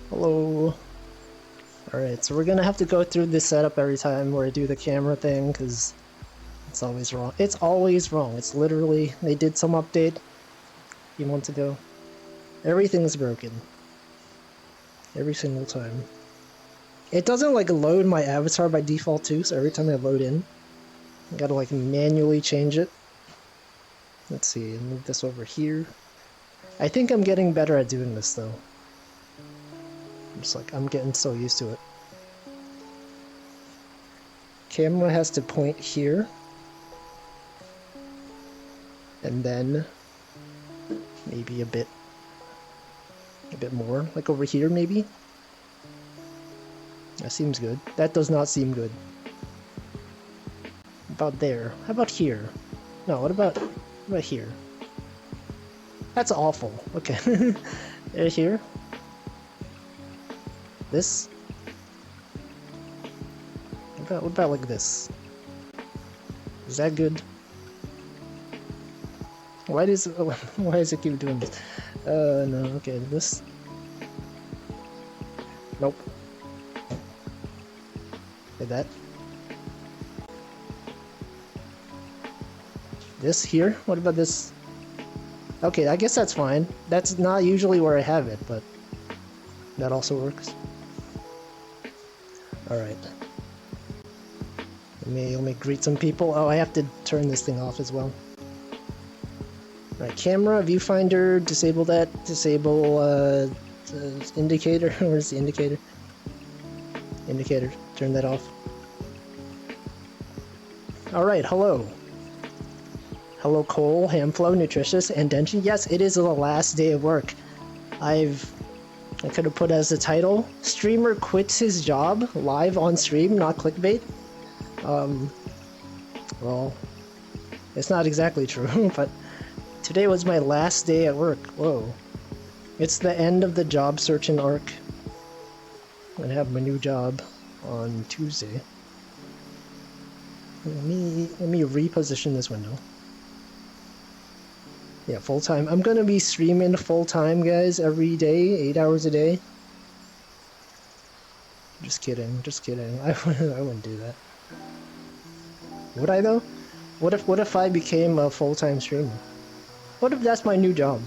Hello. Alright, so we're gonna have to go through this setup every time where I do the camera thing, because it's always wrong. It's always wrong. It's literally, they did some update a few months ago. Everything's broken. Every single time. It doesn't like load my avatar by default too, so every time I load in, I gotta like manually change it. Let's see, move this over here. I think I'm getting better at doing this though. I'm getting so used to it. Camera has to point here. And then maybe a bit more, like over here maybe? That seems good. That does not seem good. About there. How about here? No, what about here? That's awful. Okay. Here? This? What about like this? Is that good? Why does it keep doing this? No, okay, this? Nope. Like that? This here? What about this? Okay, I guess that's fine. That's not usually where I have it, but that also works. Alright. Let me greet some people. Oh, I have to turn this thing off as well. Alright, camera, viewfinder, disable that. Disable, indicator. Where's the indicator? Indicator. Turn that off. Alright, hello. Hello, Cole, Hamflow, Nutritious, and Denji. Yes, it is the last day of work. I could have put as the title, streamer quits his job live on stream, not clickbait. Well, it's not exactly true, but today was my last day at work. Whoa. It's the end of the job searching arc. I'm gonna have my new job on Tuesday. Let me reposition this window. Yeah, full-time. I'm gonna be streaming full-time, guys, every day, 8 hours a day. Just kidding, just kidding. I wouldn't do that. Would I, though? What if I became a full-time streamer? What if that's my new job?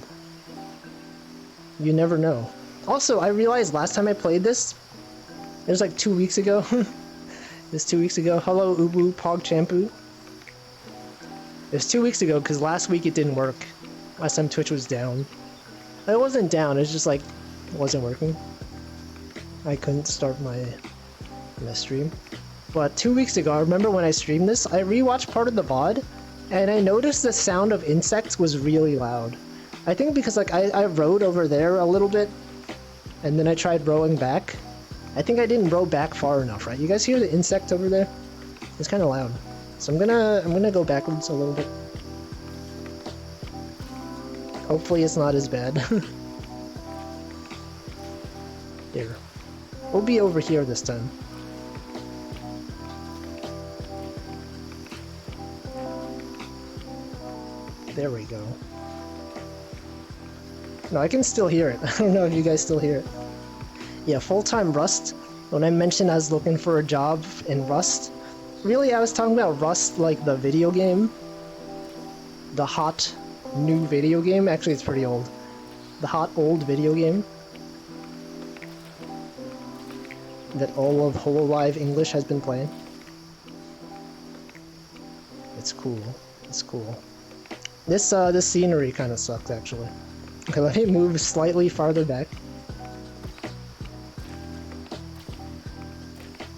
You never know. Also, I realized last time I played this, it was like 2 weeks ago. It was 2 weeks ago. Hello, Ubu PogChampu. It was 2 weeks ago, because last week it didn't work. Last time Twitch was down. It wasn't down, it's just like, it wasn't working. I couldn't start my stream. But 2 weeks ago, I remember when I streamed this, I rewatched part of the VOD, and I noticed the sound of insects was really loud. I think because like I rode over there a little bit, and then I tried rowing back. I think I didn't row back far enough, right? You guys hear the insect over there? It's kind of loud. So I'm gonna go backwards a little bit. Hopefully it's not as bad. There. We'll be over here this time. There we go. No, I can still hear it. I don't know if you guys still hear it. Yeah, full-time Rust. When I mentioned I was looking for a job in Rust, really I was talking about Rust like the video game. The hot new video game. Actually, it's pretty old. The hot old video game that all of Hololive English has been playing. It's cool. It's cool. This scenery kind of sucks, actually. Okay, let me move slightly farther back.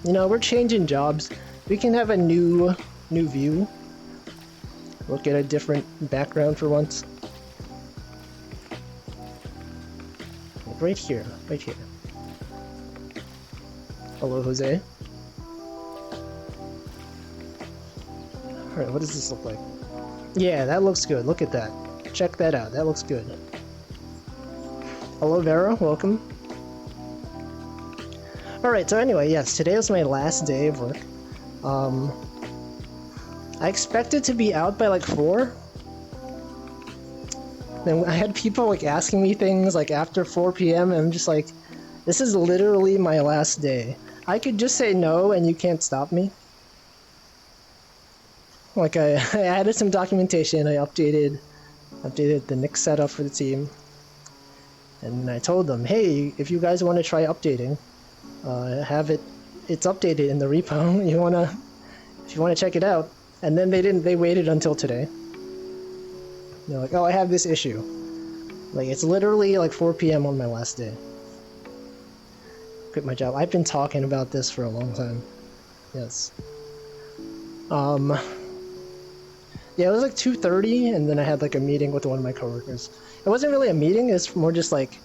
You know, we're changing jobs. We can have a new view. Look at a different background for once. Right here, right here. Hello, Jose. Alright, what does this look like? Yeah, that looks good. Look at that. Check that out. That looks good. Hello, Vera. Welcome. Alright, so anyway, yes, today was my last day of work. I expected to be out by like 4. Then I had people like asking me things like after 4 p.m. and I'm just like, This is literally my last day. I could just say no and you can't stop me. Like I added some documentation, I updated the Nick setup for the team. And I told them, hey, if you guys want to try updating, it's updated in the repo. If you wanna check it out. And then they waited until today. They're like, oh, I have this issue. Like, it's literally like 4 PM on my last day. Quit my job. I've been talking about this for a long time. Yes. Yeah, it was like 2:30, and then I had like a meeting with one of my coworkers. It wasn't really a meeting, it's more just like,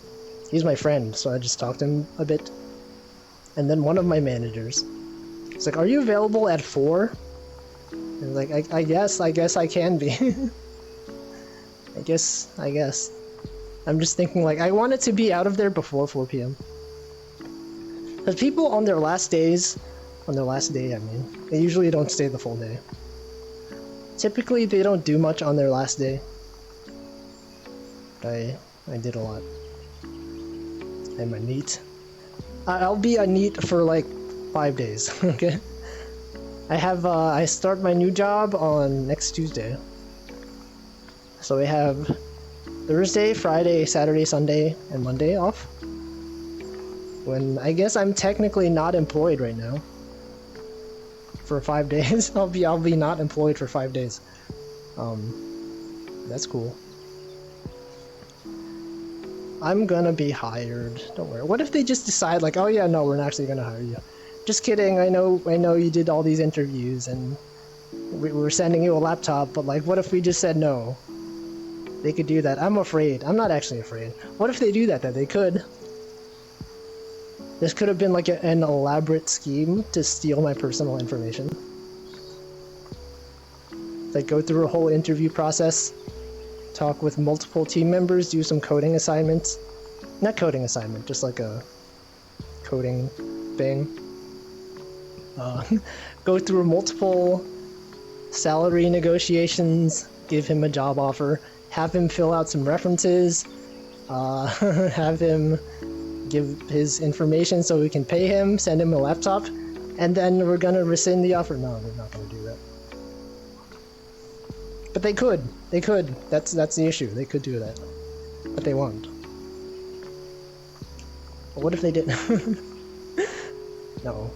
he's my friend, so I just talked to him a bit. And then one of my managers, it's like, are you available at 4? And like, I guess I can be. I guess. I'm just thinking like, I want it to be out of there before 4 PM. Because people on their last day, I mean, they usually don't stay the full day. Typically, they don't do much on their last day. But I did a lot. I'm a NEET. I'll be a NEET for like 5 days, okay? I start my new job on next Tuesday. So we have Thursday, Friday, Saturday, Sunday, and Monday off. When I guess I'm technically not employed right now. For 5 days. I'll be not employed for 5 days. That's cool. I'm gonna be hired. Don't worry. What if they just decide like, oh yeah, no, we're not actually gonna hire you. Just kidding. I know you did all these interviews and we're sending you a laptop, but like, what if we just said no? They could do that. I'm afraid. I'm not actually afraid. What if they do that? That they could. This could have been like an elaborate scheme to steal my personal information. Like go through a whole interview process, talk with multiple team members, do some coding assignments. Not coding assignment, just like a coding thing. Go through multiple salary negotiations, give him a job offer, have him fill out some references, have him give his information so we can pay him, send him a laptop, and then we're gonna rescind the offer. No, we're not gonna do that. But they could. They could. That's the issue. They could do that. But they won't. But what if they didn't? No.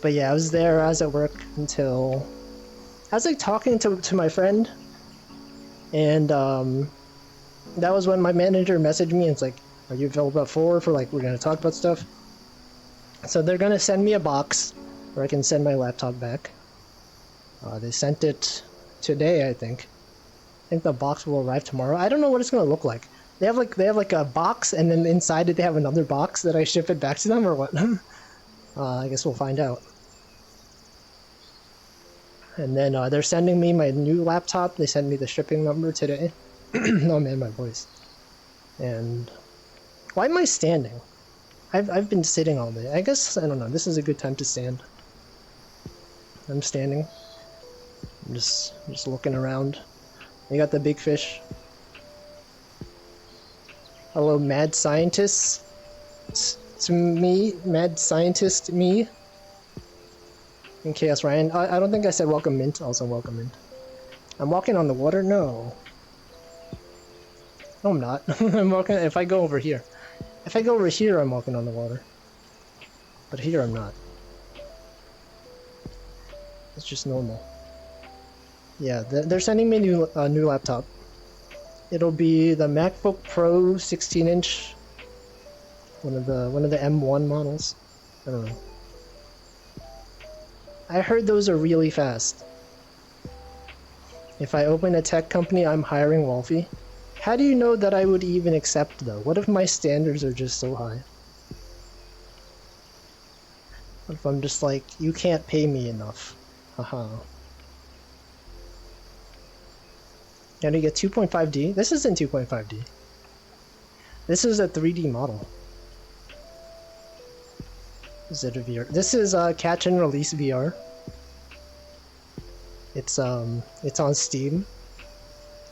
But yeah, I was there, I was at work until... I was like talking to my friend, and that was when my manager messaged me and it's like, are you available at 4 for like, we're gonna talk about stuff? So they're gonna send me a box where I can send my laptop back. They sent it today, I think. I think the box will arrive tomorrow. I don't know what it's gonna look like. They have like a box, and then inside it they have another box that I ship it back to them, or what? I guess we'll find out. And then they're sending me my new laptop. They sent me the shipping number today. Oh man, my voice. And why am I standing? I've been sitting all day. I guess, I don't know, this is a good time to stand. I'm standing. I'm just looking around. You got the big fish. Hello, mad scientist. It's me, mad scientist me. And Chaos Ryan. I don't think I said welcome Mint. Also welcome Mint. I'm walking on the water? No. No, I'm not. I'm walking. If I go over here. If I go over here, I'm walking on the water. But here I'm not. It's just normal. Yeah, they're sending me a new laptop. It'll be the MacBook Pro 16-inch. One of the M1 models. I don't know. I heard those are really fast. If I open a tech company, I'm hiring Wolfie. How do you know that I would even accept though? What if my standards are just so high? What if I'm just like, you can't pay me enough? Haha. How do you get 2.5D? This isn't 2.5D. This is a 3D model. Is it a VR? This is catch and release VR. It's on Steam.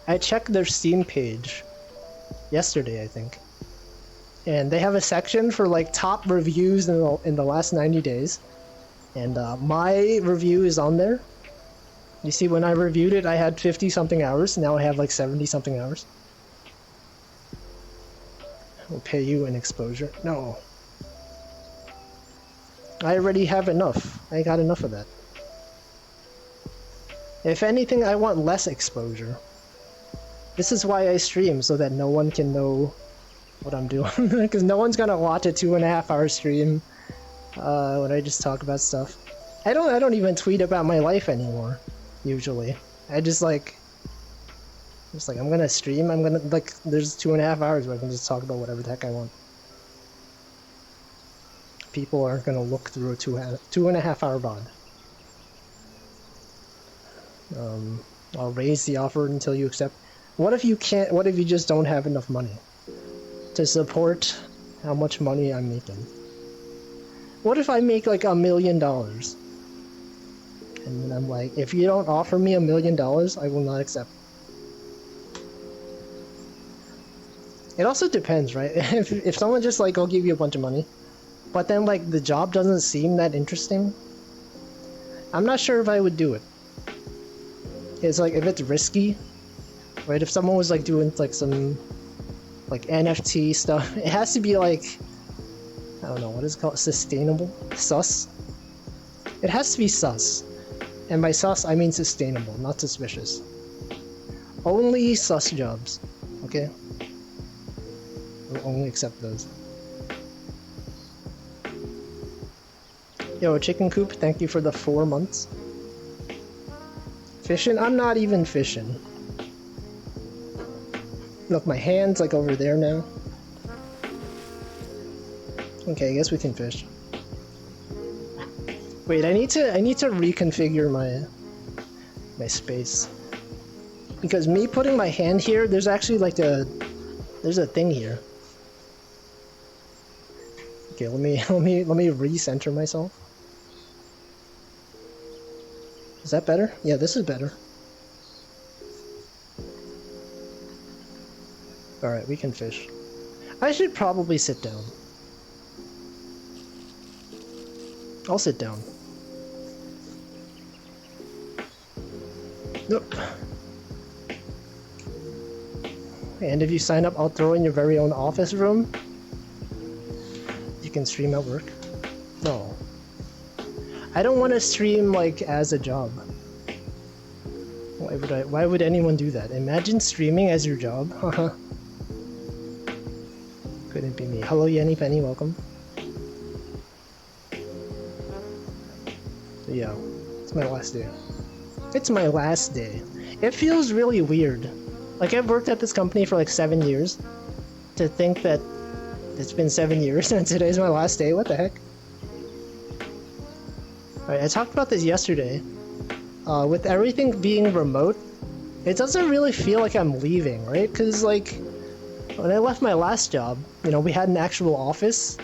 I checked their Steam page yesterday, I think. and they have a section for like top reviews in the last 90 days. And my review is on there. You see, when I reviewed it, I had 50 something hours. Now I have like 70 something hours. We'll pay you an exposure. No. I already have enough. I got enough of that. If anything, I want less exposure. This is why I stream, so that no one can know what I'm doing. Because no one's gonna watch a 2.5 hour stream when I just talk about stuff. I don't even tweet about my life anymore, usually. I just like I'm gonna stream, I'm gonna like there's 2.5 hours where I can just talk about whatever the heck I want. People aren't gonna look through a 2.5 hour VOD. I'll raise the offer until you accept. What if you can't? What if you just don't have enough money to support how much money I'm making? What if I make like $1 million? And then I'm like, if you don't offer me $1 million, I will not accept. It also depends, right? If someone just like, I'll give you a bunch of money, but then like the job doesn't seem that interesting, I'm not sure if I would do it. It's like, if it's risky, right? If someone was like doing like some like NFT stuff, it has to be like, I don't know, what is it called? Sustainable? Sus? It has to be sus. And by sus, I mean sustainable, not suspicious. Only sus jobs, okay? We'll only accept those. Yo, Chicken Coop, thank you for the 4 months. Fishing? I'm not even fishing. Look, my hand's like over there now. Okay, I guess we can fish. Wait, I need to reconfigure my space. Because me putting my hand here, there's actually like there's a thing here. Okay, let me recenter myself. Is that better? Yeah, this is better. Alright, we can fish. I should probably sit down. I'll sit down. Nope. And if you sign up, I'll throw in your very own office room. You can stream at work. No. I don't want to stream like as a job. Why would anyone do that? Imagine streaming as your job. Haha. Couldn't be me. Hello Yenny Penny, welcome. So yeah, it's my last day. It's my last day. It feels really weird. Like, I've worked at this company for like 7 years. To think that it's been 7 years and today's my last day, what the heck? Alright, I talked about this yesterday. With everything being remote, it doesn't really feel like I'm leaving, right? Because, like, when I left my last job, you know, we had an actual office.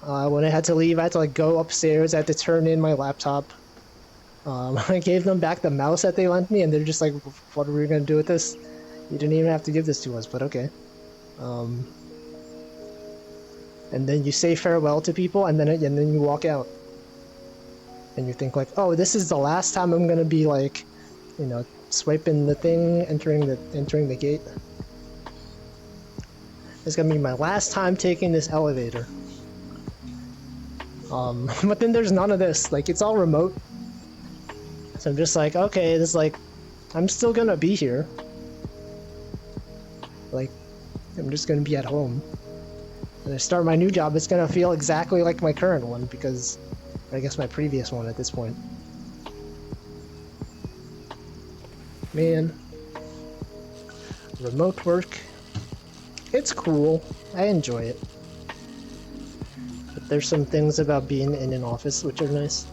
When I had to leave, I had to, like, go upstairs, I had to turn in my laptop. I gave them back the mouse that they lent me, and they're just like, what are we gonna do with this? You didn't even have to give this to us, but okay. And then you say farewell to people, and then you walk out. And you think like, oh, this is the last time I'm gonna be like, you know, swiping the thing, entering the gate. It's gonna be my last time taking this elevator. But then there's none of this. Like, it's all remote. So I'm just like, okay, this like, I'm still gonna be here. Like, I'm just gonna be at home. When I start my new job, it's gonna feel exactly like my current one, because I guess my previous one at this point. Man. Remote work. It's cool. I enjoy it. But there's some things about being in an office which are nice.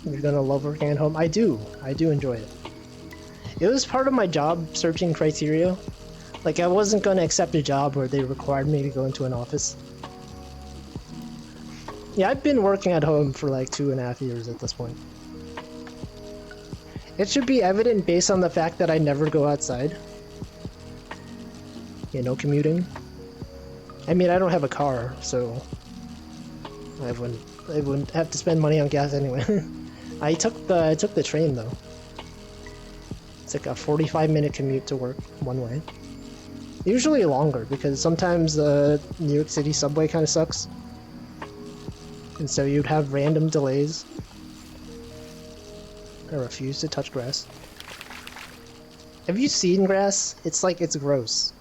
You're gonna love working at home? I do enjoy it. It was part of my job searching criteria. Like, I wasn't gonna accept a job where they required me to go into an office. Yeah, I've been working at home for like 2.5 years at this point. It should be evident based on the fact that I never go outside. You know, commuting. I mean, I don't have a car, so I wouldn't have to spend money on gas anyway. I took the train though. It's like a 45-minute commute to work one way. Usually longer because sometimes the New York City subway kind of sucks, and so you'd have random delays. I refuse to touch grass. Have you seen grass? It's like, it's gross.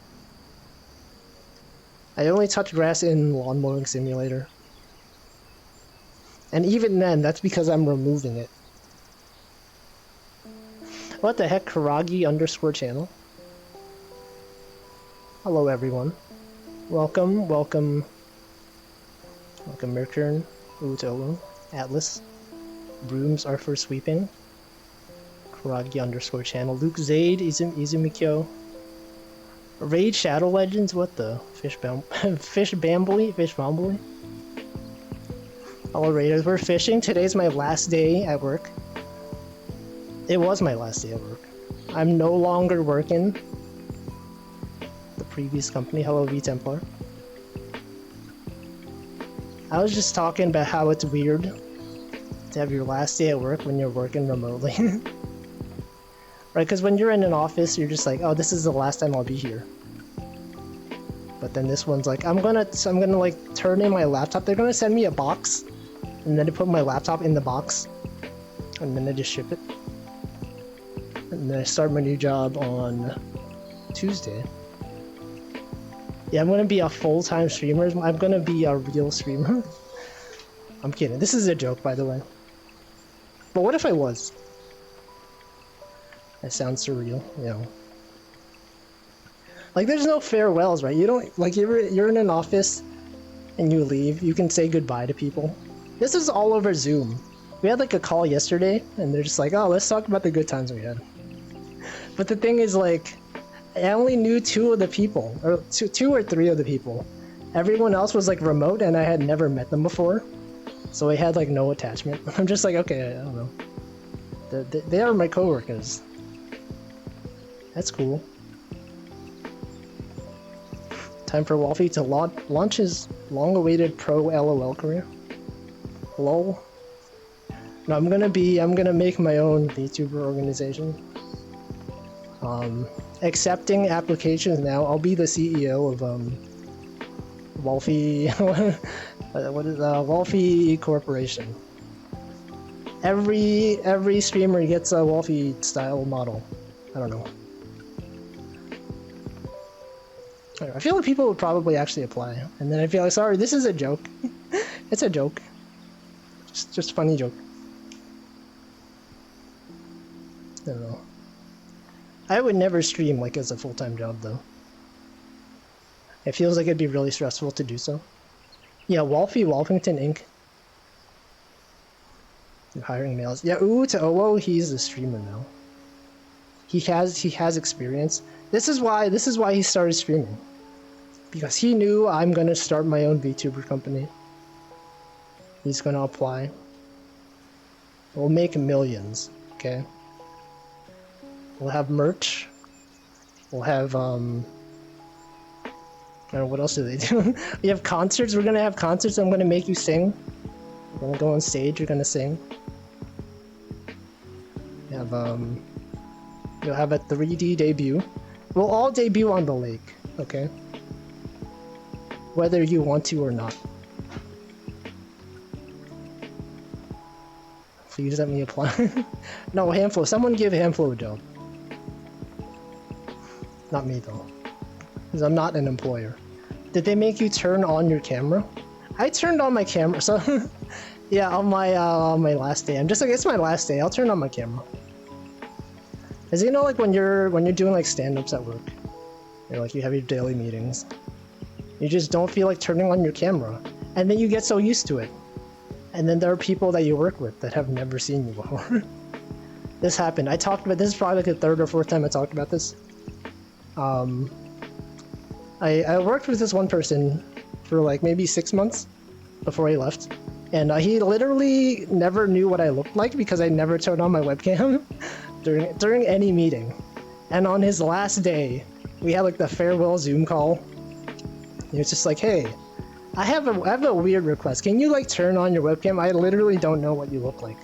I only touch grass in Lawn Mowing Simulator. And even then, that's because I'm removing it. What the heck, Karagi_channel? Hello everyone. Welcome, welcome. Welcome Merkern, Utolo, Atlas. Brooms are for sweeping. Karagi_channel. Luke Zaid, Izumikyo. Raid Shadow Legends? What the? Fish Bambly? Hello Raiders, we're fishing. Today's my last day at work. It was my last day at work. I'm no longer working. The previous company. Hello V-Templar. I was just talking about how it's weird to have your last day at work when you're working remotely. Right, because when you're in an office, you're just like, oh, this is the last time I'll be here. But then this one's like, I'm gonna like turn in my laptop. They're gonna send me a box, and then I put my laptop in the box, and then I just ship it. And then I start my new job on Tuesday. Yeah, I'm gonna be a full-time streamer. I'm gonna be a real streamer. I'm kidding. This is a joke, by the way. But what if I was? That sounds surreal, you know. Like, there's no farewells, right? You don't, like, you're in an office and you leave. You can say goodbye to people. This is all over Zoom. We had, like, a call yesterday, and they're just like, oh, let's talk about the good times we had. But the thing is, like, I only knew two of the people, or two or three of the people. Everyone else was, like, remote, and I had never met them before. So I had, like, no attachment. I'm just like, okay, I don't know. They are my coworkers. That's cool. Time for Wolfie to launch his long-awaited pro LOL career. Lol. No, I'm gonna make my own VTuber organization. Accepting applications now. I'll be the CEO of Wolfie. What is Wolfie Corporation? Every streamer gets a Wolfie style model. I don't know. I feel like people would probably actually apply, and then I feel like, sorry, this is a joke. It's a joke. Just a funny joke. I don't know. I would never stream like as a full-time job though. It feels like it'd be really stressful to do so. Yeah, Wolfie Wolfington Inc. You're hiring males. Yeah, to Owo, he's a streamer now. He has experience. This is why he started streaming. Because he knew I'm gonna start my own VTuber company. He's gonna apply. We'll make millions, okay? We'll have merch. We'll have I don't know, what else do they do? We have concerts. We're gonna have concerts. I'm gonna make you sing. We're gonna go on stage. You're gonna sing. We have you'll have a 3D debut. We'll all debut on the lake, okay? Whether you want to or not. Please let me apply. No, Hamflo. Someone give Hamflo a job. Not me though, because I'm not an employer. Did they make you turn on your camera? I turned on my camera, so yeah, on my last day. I'm just like, it's my last day. I'll turn on my camera. Cause you know, like when you're doing like stand-ups at work, you're like, you have your daily meetings. You just don't feel like turning on your camera, and then you get so used to it. And then there are people that you work with that have never seen you before. This happened. I talked about this is probably like the third or fourth time I talked about this. I worked with this one person for like maybe 6 months before he left, and he literally never knew what I looked like because I never turned on my webcam during any meeting. And on his last day, We had like the farewell Zoom call. And it's just like, hey, I have a weird request. Can you like turn on your webcam? I literally don't know what you look like.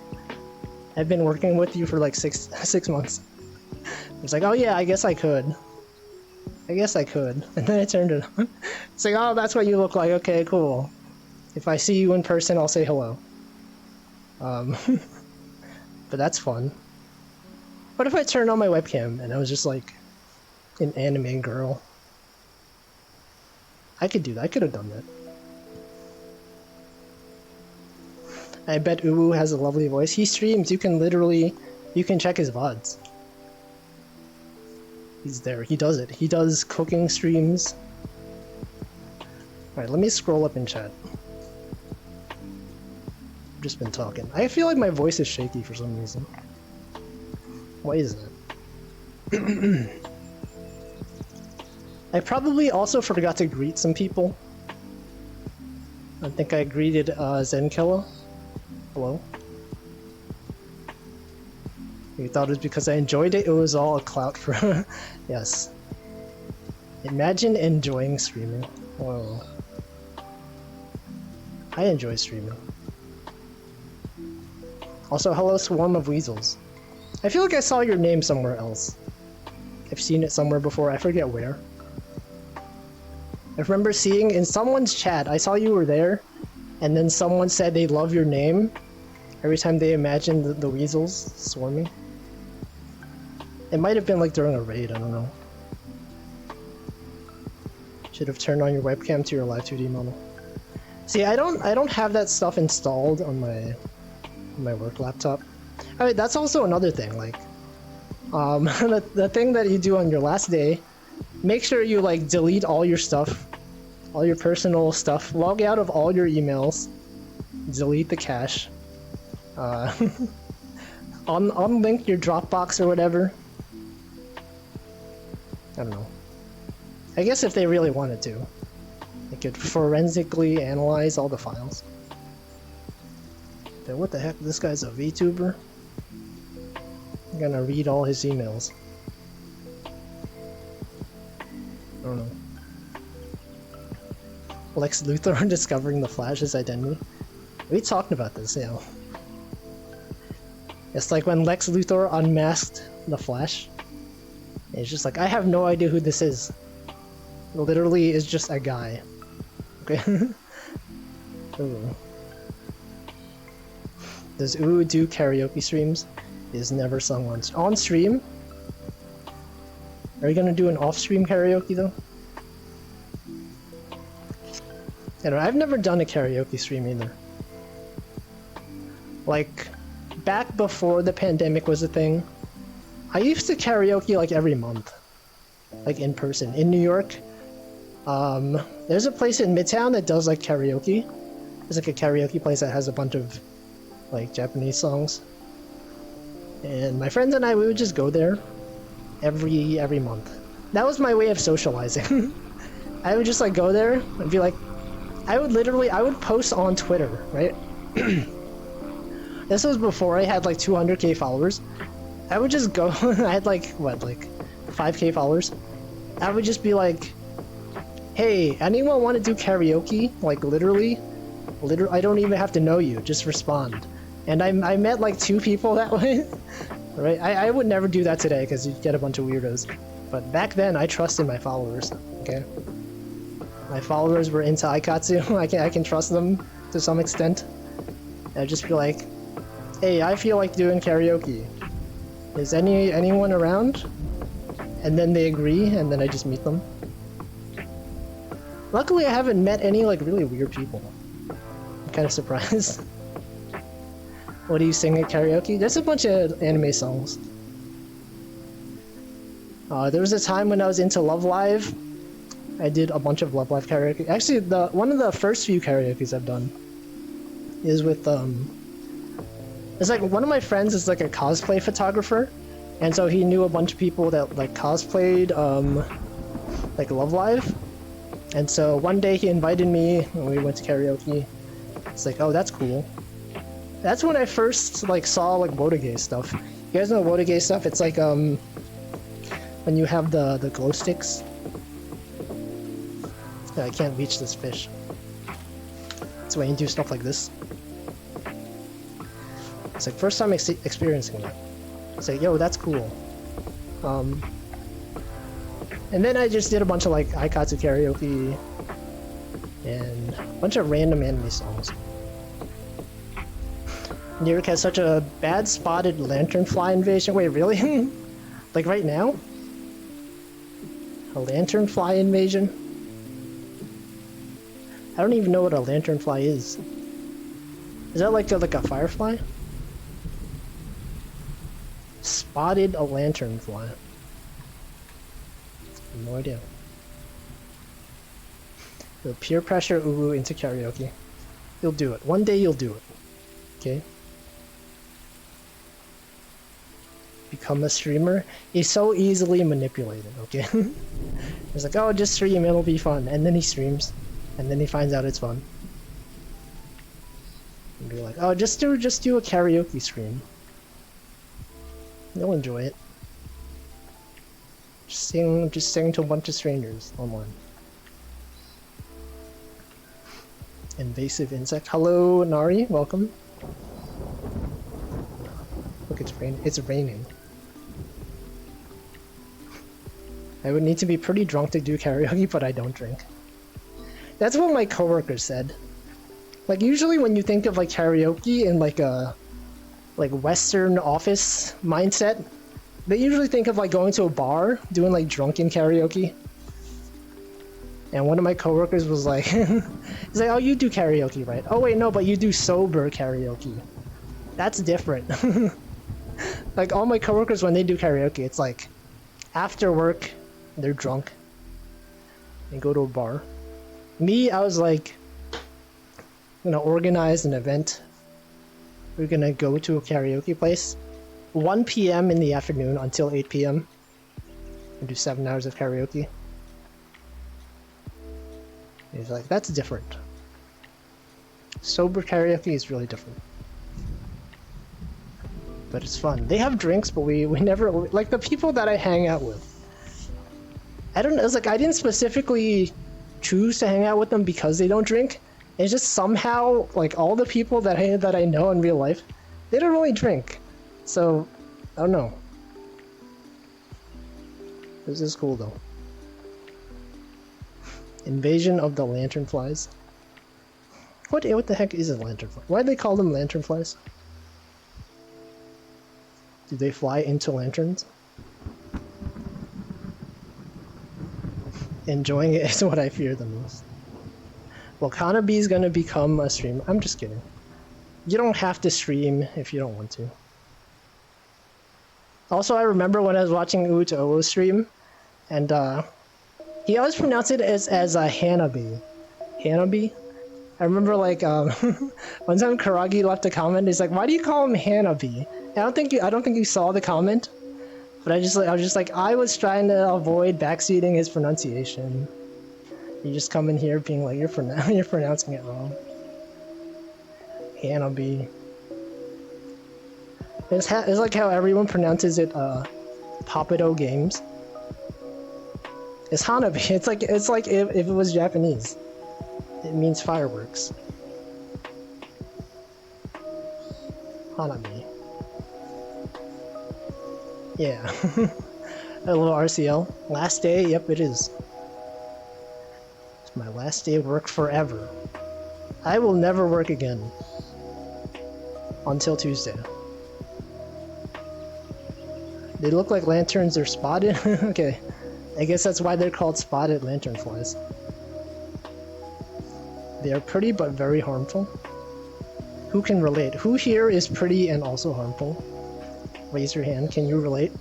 I've been working with you for like six months. It's like, oh yeah, I guess I could. And then I turned it on. It's like, oh, that's what you look like. Okay, cool. If I see you in person, I'll say hello. But that's fun. What if I turned on my webcam and I was just like an anime girl? I could do that. I could have done that. I bet Uwu has a lovely voice. He streams. You can check his VODs. He's there. He does it. He does cooking streams. Alright, let me scroll up in chat. I've just been talking. I feel like my voice is shaky for some reason. Why is that? I probably also forgot to greet some people. I think I greeted Zenkilla. Hello. You thought it was because I enjoyed it? It was all a clout for... Yes. Imagine enjoying streaming. Whoa. I enjoy streaming. Also, hello Swarm of Weasels. I feel like I saw your name somewhere else. I've seen it somewhere before, I forget where. I remember seeing in someone's chat, I saw you were there, and then someone said they love your name every time they imagined the weasels swarming. It might have been like during a raid, I don't know. Should have turned on your webcam to your live 2D model. See, I don't have that stuff installed on my work laptop. I mean, that's also another thing, like, the thing that you do on your last day, make sure you like delete all your stuff, all your personal stuff, log out of all your emails, delete the cache, unlink your Dropbox or whatever. I don't know. I guess if they really wanted to, they could forensically analyze all the files. Then what the heck? This guy's a VTuber? I'm gonna read all his emails. I don't know. Lex Luthor discovering the Flash's identity. We talked about this, yeah. It's like when Lex Luthor unmasked the Flash. It's just like, I have no idea who this is. It literally is just a guy. Okay? Ooh. Does Uwu do karaoke streams? He is never sung on stream? Are you gonna do an off-stream karaoke though? I don't know, I've never done a karaoke stream either. Like, back before the pandemic was a thing, I used to karaoke like every month. Like in person. In New York, there's a place in Midtown that does like karaoke. There's like a karaoke place that has a bunch of like Japanese songs. And my friends and I, we would just go there every month. That was my way of socializing. I would just like go there and be like, I would post on Twitter, right? This was before I had like 200k followers. I would just go, I had like, what, like 5k followers? I would just be like, hey, anyone want to do karaoke? Like literally, I don't even have to know you, just respond. And I met like 2 people that way. Right? I would never do that today because you'd get a bunch of weirdos. But back then, I trusted my followers, okay? My followers were into Aikatsu. I can trust them to some extent. I'd just be like, hey, I feel like doing karaoke. Is anyone around? And then they agree, and then I just meet them. Luckily, I haven't met any like really weird people. I'm kind of surprised. What do you sing at karaoke? There's a bunch of anime songs. There was a time when I was into Love Live. I did a bunch of Love Live karaoke. Actually, one of the first few karaoke's I've done is with it's like one of my friends is like a cosplay photographer, and so he knew a bunch of people that like cosplayed like Love Live, and so one day he invited me and we went to karaoke. It's like, oh, that's cool. That's when I first like saw like Wotage stuff. You guys know Wotage stuff? It's like when you have the glow sticks. I can't reach this fish. So when you do stuff like this, it's like first time experiencing that. It's like, yo, that's cool. And then I just did a bunch of like Aikatsu karaoke and a bunch of random anime songs. New York has such a bad spotted lanternfly invasion. Wait, really? Like right now? A lanternfly invasion? I don't even know what a lanternfly is. Is that like a firefly? Spotted a lanternfly. No idea. You'll peer pressure Uwu into karaoke. You'll do it. One day you'll do it. Okay? Become a streamer. He's so easily manipulated, okay? He's like, oh, just stream, it'll be fun. And then he streams. And then he finds out it's fun. And be like, oh, just do a karaoke stream. You'll enjoy it. Just sing to a bunch of strangers online. Invasive insect. Hello, Nari. Welcome. Look, it's raining. It's raining. I would need to be pretty drunk to do karaoke, but I don't drink. That's what my coworker said. Like, usually when you think of like karaoke in like a Western office mindset, they usually think of like going to a bar, doing like drunken karaoke. And one of my coworkers was like, he's like, oh, you do karaoke, right? Oh wait, no, but you do sober karaoke. That's different. Like all my coworkers, when they do karaoke, it's like after work, they're drunk and go to a bar. Me, I was like, I'm gonna organize an event. We're gonna go to a karaoke place 1 p.m. in the afternoon until 8 p.m. and do 7 hours of karaoke. He's like, that's different. Sober karaoke is really different. But it's fun. They have drinks, but we never, like the people that I hang out with. I don't know, it's like I didn't specifically choose to hang out with them because they don't drink. It's just somehow, like all the people that I know in real life, they don't really drink. So, I don't know. This is cool though. Invasion of the lanternflies. What the heck is a lanternfly? Why do they call them lanternflies? Do they fly into lanterns? Enjoying it is what I fear the most. Well, Kanabe's gonna become a streamer. I'm just kidding. You don't have to stream if you don't want to. Also, I remember when I was watching Uto stream, and he always pronounced it as a Hanabi. Hanabi? I remember like one time Karagi left a comment. He's like, "Why do you call him Hanabi?" I don't think you saw the comment, but I was just like, I was trying to avoid backseating his pronunciation. You just come in here being like, you're pronouncing it wrong. Hanabi. It's like how everyone pronounces it Papido Games. It's Hanabi. It's like if it was Japanese. It means fireworks. Hanabi. Yeah. A little RCL. Last day? Yep, it is. It's my last day of work forever. I will never work again. Until Tuesday. They look like lanterns, they're spotted? Okay. I guess that's why they're called spotted lanternflies. They are pretty but very harmful. Who can relate? Who here is pretty and also harmful? Raise your hand. Can you relate?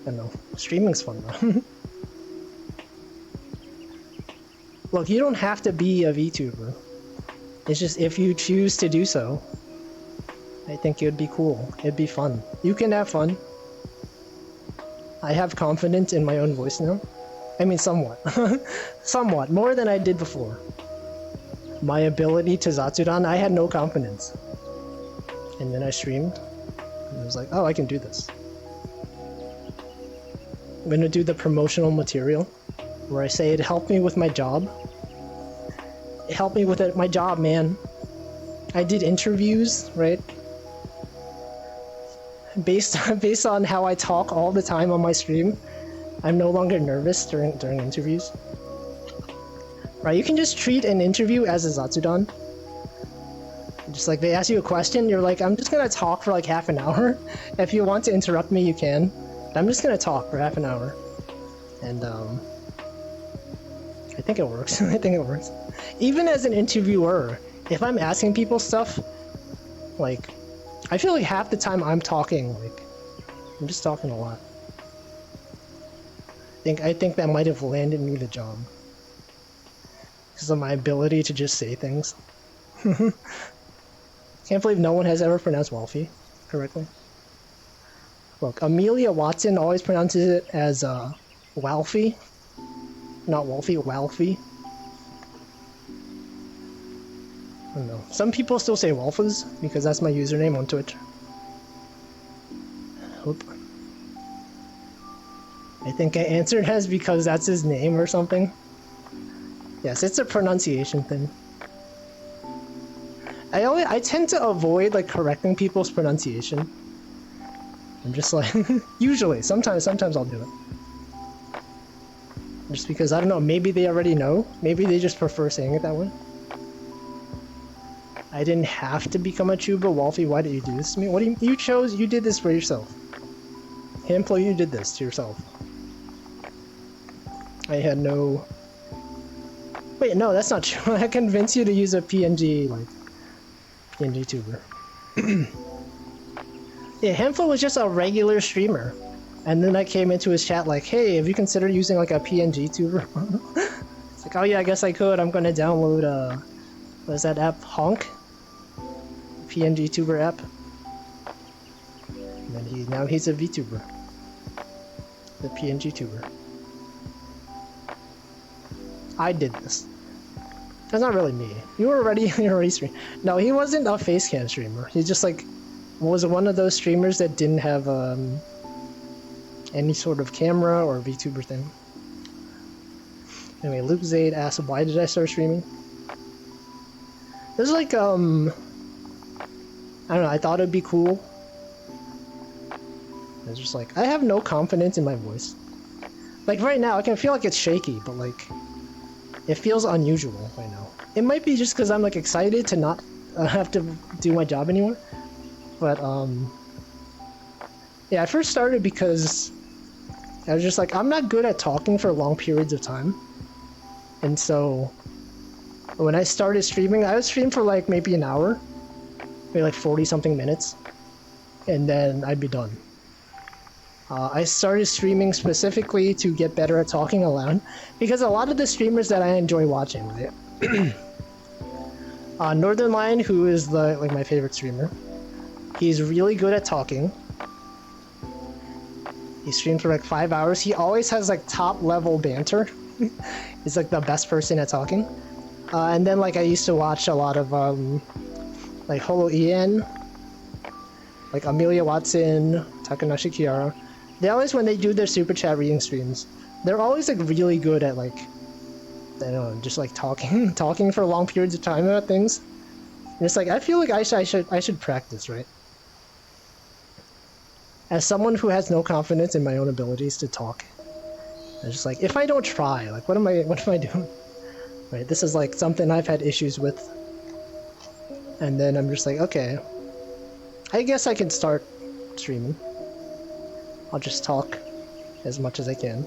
I don't know. Streaming's fun though. Look, you don't have to be a VTuber. It's just if you choose to do so, I think it would be cool. It'd be fun. You can have fun. I have confidence in my own voice now. I mean, somewhat. Somewhat. More than I did before. My ability to Zatsudan, I had no confidence. And then I streamed. And I was like, oh, I can do this. I'm gonna do the promotional material where I say it helped me with my job. It helped me with my job, man. I did interviews, right? Based on how I talk all the time on my stream, I'm no longer nervous during interviews. Right, you can just treat an interview as a Zatsudan. Just like they ask you a question, you're like, I'm just gonna talk for like half an hour. If you want to interrupt me, you can. But I'm just gonna talk for half an hour. And I think it works. I think it works. Even as an interviewer, if I'm asking people stuff, like, I feel like half the time I'm talking, like, I'm just talking a lot. I think that might have landed me the job. Because of my ability to just say things. Can't believe no one has ever pronounced Wolfie correctly. Look, Amelia Watson always pronounces it as Walfie. Not Wolfie, Walfie. I don't know. Some people still say Wolfas, because that's my username on Twitch. Oop. I think I answered as because that's his name or something. Yes, it's a pronunciation thing. I tend to avoid like correcting people's pronunciation. I'm just like usually, sometimes I'll do it. Just because I don't know, maybe they already know, maybe they just prefer saying it that way. I didn't have to become a Chuba. Wolfie, why did you do this to me? What do you did this for yourself. Handful, you did this to yourself. I had no... Wait, no, that's not true. I convinced you to use a PNG, like, PNG tuber. Yeah, Handful was just a regular streamer. And then I came into his chat like, hey, have you considered using like a PNG tuber? It's like, oh yeah, I guess I could. I'm gonna download, what is that app? Honk? PNG tuber app. And then now he's a VTuber. The PNG tuber. I did this. That's not really me. You were already streaming. No, he wasn't a facecam streamer. He just like was one of those streamers that didn't have any sort of camera or VTuber thing. Anyway, Luke Zaid asked, why did I start streaming? This is like I don't know, I thought it'd be cool. It's just like, I have no confidence in my voice. Like right now, I can feel like it's shaky, but like, it feels unusual right now. It might be just because I'm like excited to not have to do my job anymore. But yeah, I first started because I was just like, I'm not good at talking for long periods of time. And so when I started streaming, I would stream for like maybe an hour, maybe like 40 something minutes, and then I'd be done. I started streaming specifically to get better at talking aloud, because a lot of the streamers that I enjoy watching, right? Northern Lion, who is like my favorite streamer, he's really good at talking. He streams for like 5 hours. He always has like top level banter. He's like the best person at talking. And then like I used to watch a lot of like Holo Ian, like Amelia Watson, Takanashi Kiara. They always, when they do their super chat reading streams, they're always like really good at like, I don't know, just like talking for long periods of time about things. And it's like, I feel like I should practice, right? As someone who has no confidence in my own abilities to talk, I'm just like, if I don't try, like what am I doing? Right, this is like something I've had issues with. And then I'm just like, okay, I guess I can start streaming. I'll just talk as much as I can.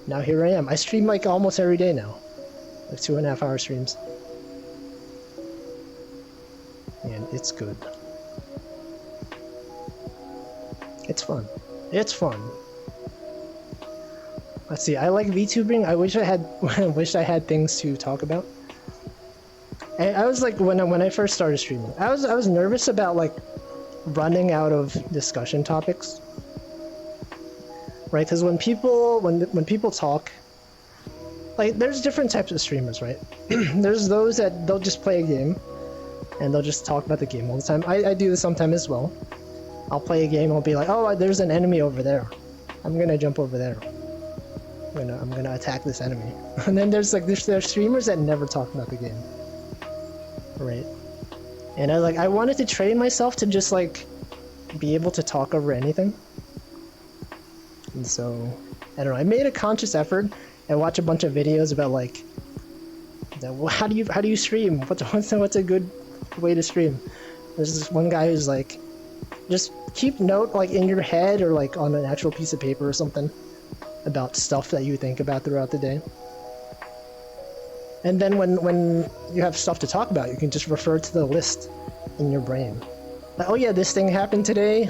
Now here I am. I stream like almost every day now. Like 2.5 hour streams. And it's good. It's fun. It's fun. Let's see, I like VTubing. I wish I had things to talk about. I was like, when I first started streaming, I was nervous about like running out of discussion topics, right? Because when people talk, like there's different types of streamers, right? There's those that they'll just play a game, and they'll just talk about the game all the time. I do this sometimes as well. I'll play a game, I'll be like, oh, there's an enemy over there. I'm gonna jump over there. I'm gonna attack this enemy. And then there's streamers that never talk about the game. Right? And I wanted to train myself to just like be able to talk over anything. And so I don't know, I made a conscious effort and watch a bunch of videos about like how do you stream? What's a good way to stream? There's this one guy who's like, just keep note like in your head or like on an actual piece of paper or something about stuff that you think about throughout the day. And then when you have stuff to talk about, you can just refer to the list in your brain. Like, oh yeah, this thing happened today.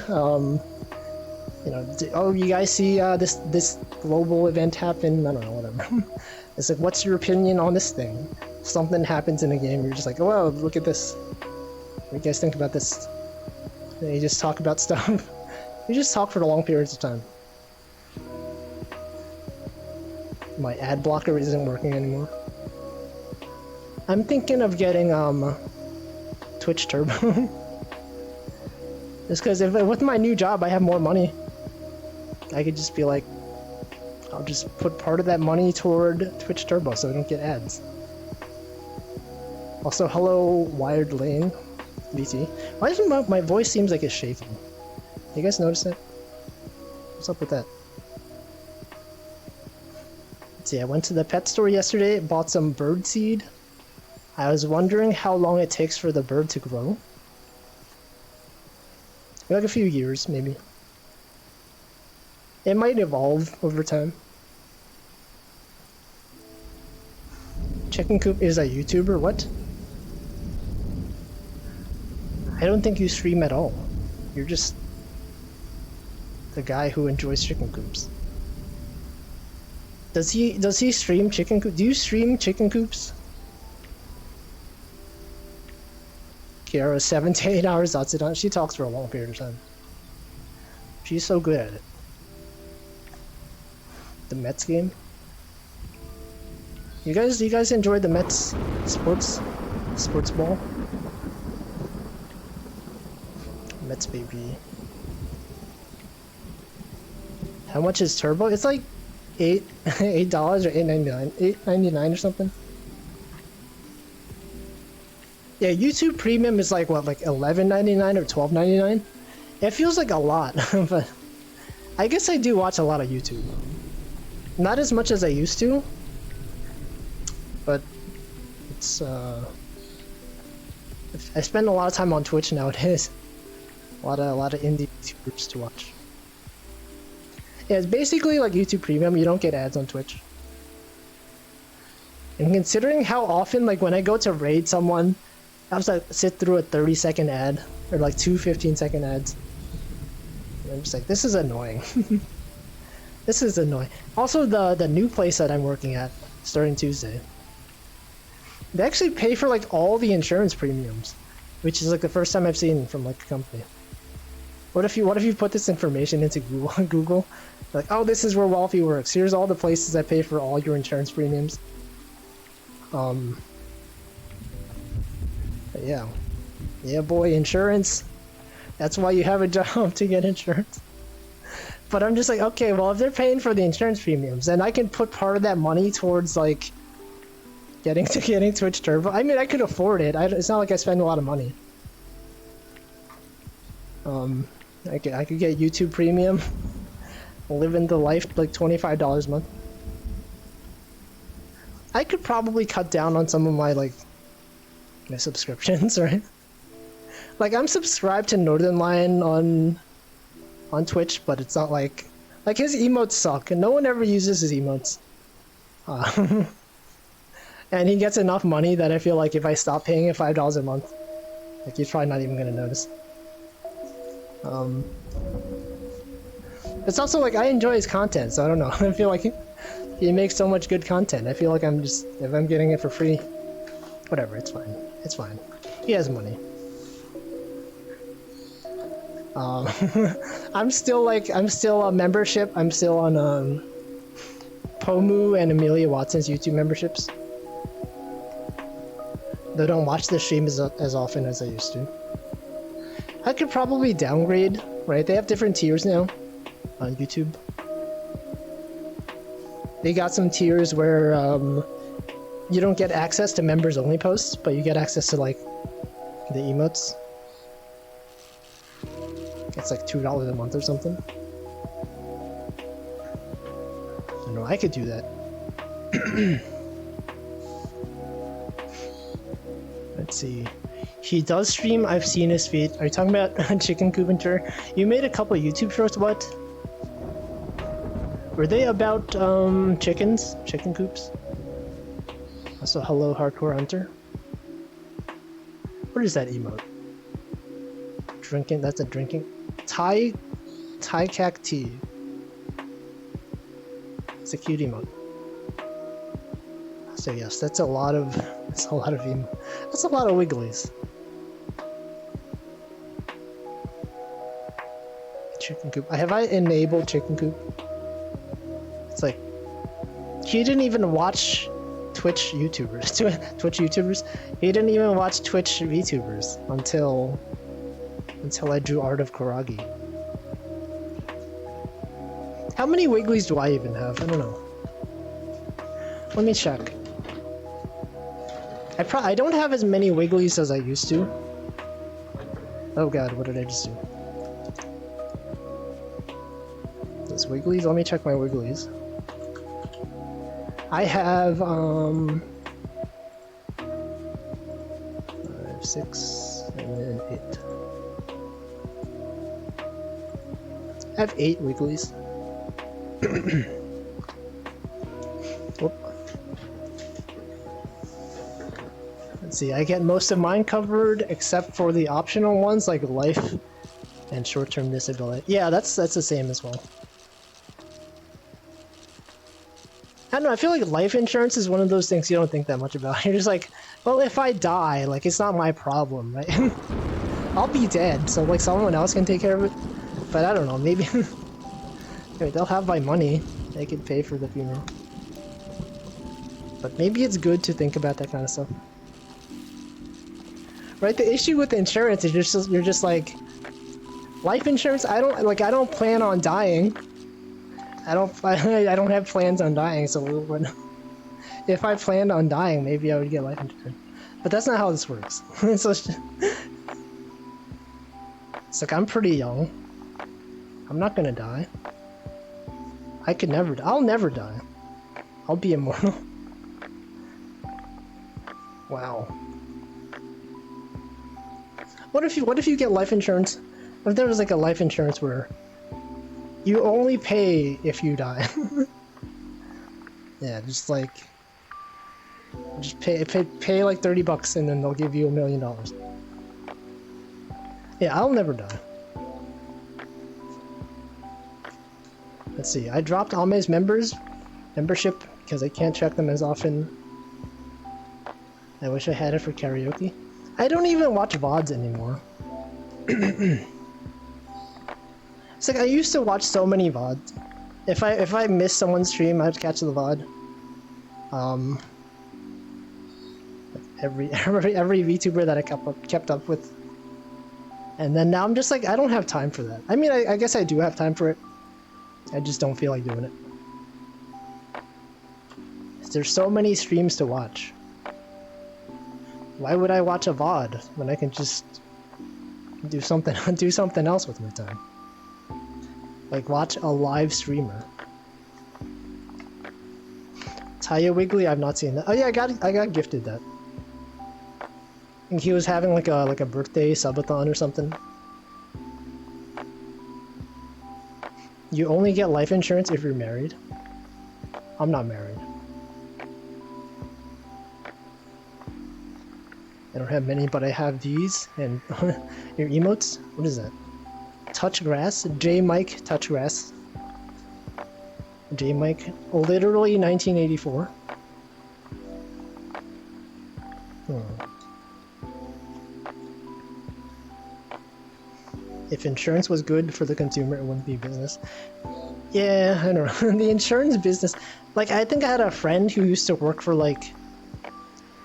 You know, oh, you guys see this global event happen? I don't know, whatever. It's like, what's your opinion on this thing? Something happens in a game, you're just like, oh, wow, look at this. What do you guys think about this? And you just talk about stuff. You just talk for long periods of time. My ad blocker isn't working anymore. I'm thinking of getting Twitch Turbo. Just because with my new job I have more money. I could just be like, I'll just put part of that money toward Twitch Turbo so I don't get ads. Also, hello Wired Lane, VT. Why does my voice seems like it's shaking? You guys notice that? What's up with that? Let's see, I went to the pet store yesterday, bought some bird seed. I was wondering how long it takes for the bird to grow. Like a few years, maybe. It might evolve over time. Chicken Coop is a YouTuber? What? I don't think you stream at all. You're just the guy who enjoys chicken coops. Does he stream chicken coops? Do you stream chicken coops? Kiara, 7 to 8 hours, that's it. She talks for a long period of time. She's so good at it. The Mets game? You guys enjoy the Mets sports ball? Mets baby. How much is Turbo? It's like $8 or $8.99. $8.99 or something. Yeah, YouTube Premium is like what, like $11.99 or $12.99? It feels like a lot, but I guess I do watch a lot of YouTube. Not as much as I used to, but it's I spend a lot of time on Twitch nowadays. A lot of indie YouTubers to watch. Yeah, it's basically like YouTube Premium. You don't get ads on Twitch. And considering how often, like when I go to raid someone, I have to sit through a 30-second ad or like 2 15-second ads. And I'm just like, this is annoying. This is annoying. Also, the new place that I'm working at, starting Tuesday, they actually pay for like all the insurance premiums, which is like the first time I've seen from like a company. What if you put this information into Google? Like, oh, this is where Wolfie works. Here's all the places that pay for all your insurance premiums. But yeah, boy, insurance. That's why you have a job, to get insurance. But I'm just like, okay, well, if they're paying for the insurance premiums, then I can put part of that money towards like getting Twitch Turbo. I mean, I could afford it. It's not like I spend a lot of money. I could get YouTube Premium, living the life, like $25 a month. I could probably cut down on some of my my subscriptions, right? Like, I'm subscribed to Northern Lion on Twitch, but it's not like his emotes suck, and no one ever uses his emotes. And he gets enough money that I feel like if I stop paying him $5 a month, like, he's probably not even gonna notice. It's also like, I enjoy his content, so I don't know. I feel like he makes so much good content. I feel like if I'm getting it for free, whatever, it's fine. It's fine. He has money. I'm still a membership. I'm still on Pomu and Amelia Watson's YouTube memberships. They don't watch the stream as often as I used to. I could probably downgrade, right? They have different tiers now on YouTube. They got some tiers where you don't get access to members only posts, but you get access to like the emotes. It's like $2 a month or something. I know I could do that. Let's see. He does stream. I've seen his feed. Are you talking about Chicken Coop and Tour? You made a couple YouTube shorts. What? Were they about chickens? Chicken coops? Also, hello, Hardcore Hunter. What is that emote? Drinking. That's a drinking. Thai cac tea. It's a cute emote. So yes, that's a lot of that's a lot of wigglies. Chicken coop. Have I enabled chicken coop? It's like he didn't even watch Twitch YouTubers. He didn't even watch Twitch VTubers until I drew Art of Kuragi. How many wigglies do I even have? I don't know. Let me check. I don't have as many wigglies as I used to. Oh god, what did I just do? This wigglies? Let me check my wigglies. I have 5, 6, and then 8. I have 8 wigglies. Whoop. Let's see, I get most of mine covered except for the optional ones like life and short-term disability. Yeah, that's the same as well. I don't know, I feel like life insurance is one of those things you don't think that much about. You're just like, well, if I die, like, it's not my problem, right? I'll be dead, so, like, someone else can take care of it. But I don't know, maybe... Maybe they'll have my money. They could pay for the funeral. But maybe it's good to think about that kind of stuff. Right, the issue with insurance is you're just like... Life insurance, I don't plan on dying. I don't have plans on dying, so if I planned on dying, maybe I would get life insurance. But that's not how this works. It's like, I'm pretty young. I'm not gonna die. I'll never die. I'll be immortal. Wow. What if you get life insurance? What if there was like a life insurance where you only pay if you die? Yeah, just pay like $30 and then they'll give you $1 million. Yeah, I'll never die. Let's see, I dropped Ame's membership because I can't check them as often. I wish I had it for karaoke. I don't even watch VODs anymore. It's like I used to watch so many VODs. If I miss someone's stream, I'd catch the VOD. Every VTuber that I kept up with. And then now I'm just like, I don't have time for that. I mean, I guess I do have time for it. I just don't feel like doing it. There's so many streams to watch. Why would I watch a VOD when I can just do something else with my time? Like watch a live streamer. Taya Wiggly, I've not seen that. Oh yeah, I got gifted that. I think he was having like a birthday subathon or something. You only get life insurance if you're married. I'm not married. I don't have many, but I have these and your emotes. What is that? Touch grass. J Mike touch grass. J Mike. Literally 1984. If insurance was good for the consumer, it wouldn't be business. Yeah, I don't know. The insurance business... Like, I think I had a friend who used to work for, like...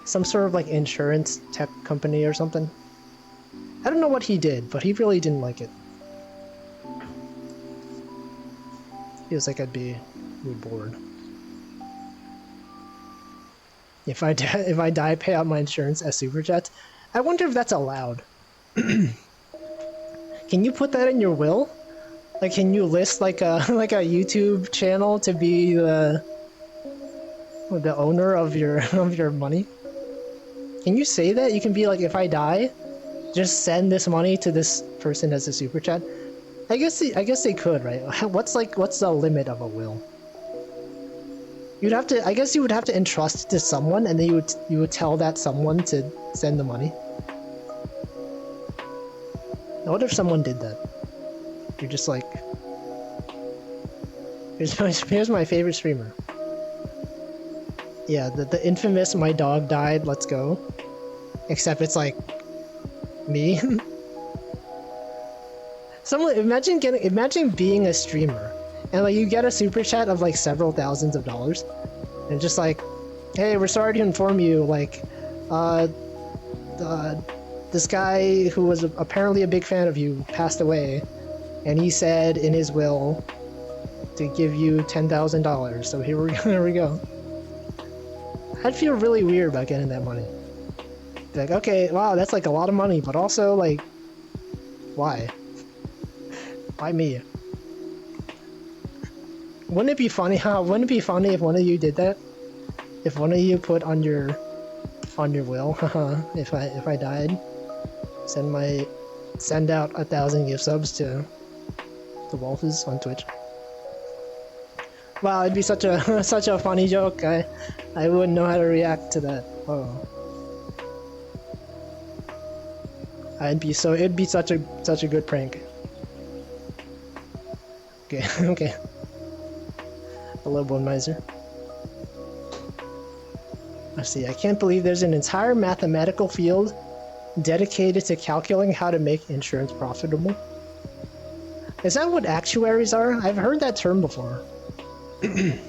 Some sort of like insurance tech company or something. I don't know what he did, but he really didn't like it. He was like, I'd be really bored. If I die, pay out my insurance as super chats. I wonder if that's allowed. Can you put that in your will? Like, can you list like a like a YouTube channel to be the owner of your money? Can you say that? You can be like, if I die, just send this money to this person as a super chat. I guess they could, right? What's the limit of a will? You'd have to. I guess you would have to entrust it to someone, and then you would tell that someone to send the money. Now, what if someone did that? You're just like, here's my favorite streamer. Yeah, the infamous "my dog died, let's go." Except it's like me. Someone imagine being a streamer and like you get a super chat of like several thousands of dollars, and just like, hey, we're sorry to inform you, like, this guy who was apparently a big fan of you passed away, and he said in his will to give you $10,000. So here we go. I'd feel really weird about getting that money. Like, okay, wow, that's like a lot of money, but also like, why? Why me? Wouldn't it be funny? Wouldn't it be funny if one of you did that? If one of you put on your will, if I died, send out 1,000 gift subs to the Wolfes on Twitch. Wow, it'd be such a such a funny joke. I wouldn't know how to react to that. Oh. It'd be such a good prank. Okay, okay. Hello, Bone Miser. Let's see, I can't believe there's an entire mathematical field dedicated to calculating how to make insurance profitable. Is that what actuaries are? I've heard that term before. I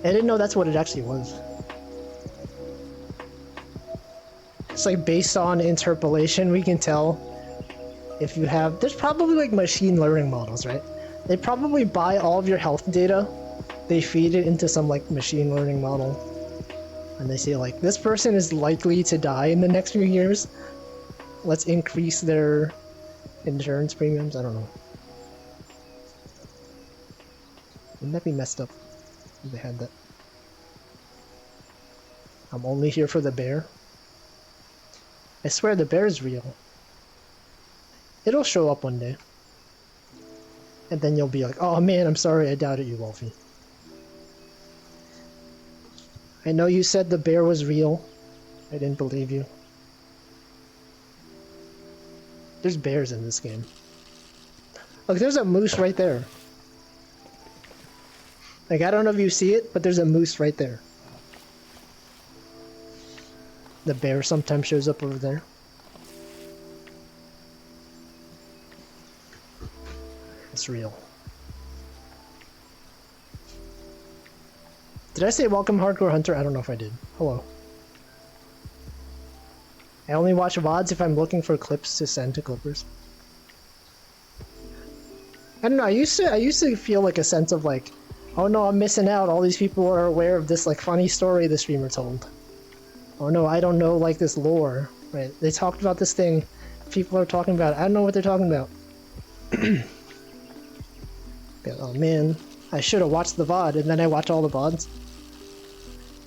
didn't know that's what it actually was. It's like based on interpolation, we can tell if you have... There's probably like machine learning models, right? They probably buy all of your health data, they feed it into some like machine learning model, and they say like, this person is likely to die in the next few years. Let's increase their insurance premiums. I don't know. Wouldn't that be messed up if they had that? I'm only here for the bear. I swear the bear is real. It'll show up one day. And then you'll be like, oh man, I'm sorry I doubted you, Wolfie. I know you said the bear was real. I didn't believe you. There's bears in this game. Look, there's a moose right there. Like, I don't know if you see it, but there's a moose right there. The bear sometimes shows up over there. It's real. Did I say welcome Hardcore Hunter? I don't know if I did. Hello. I only watch VODs if I'm looking for clips to send to Clippers. I don't know, I used to feel like a sense of like, oh no, I'm missing out. All these people are aware of this like funny story the streamer told. Oh no, I don't know like this lore. Right? They talked about this thing. People are talking about it. I don't know what they're talking about. Oh man, I should have watched the VOD, and then I watch all the VODs.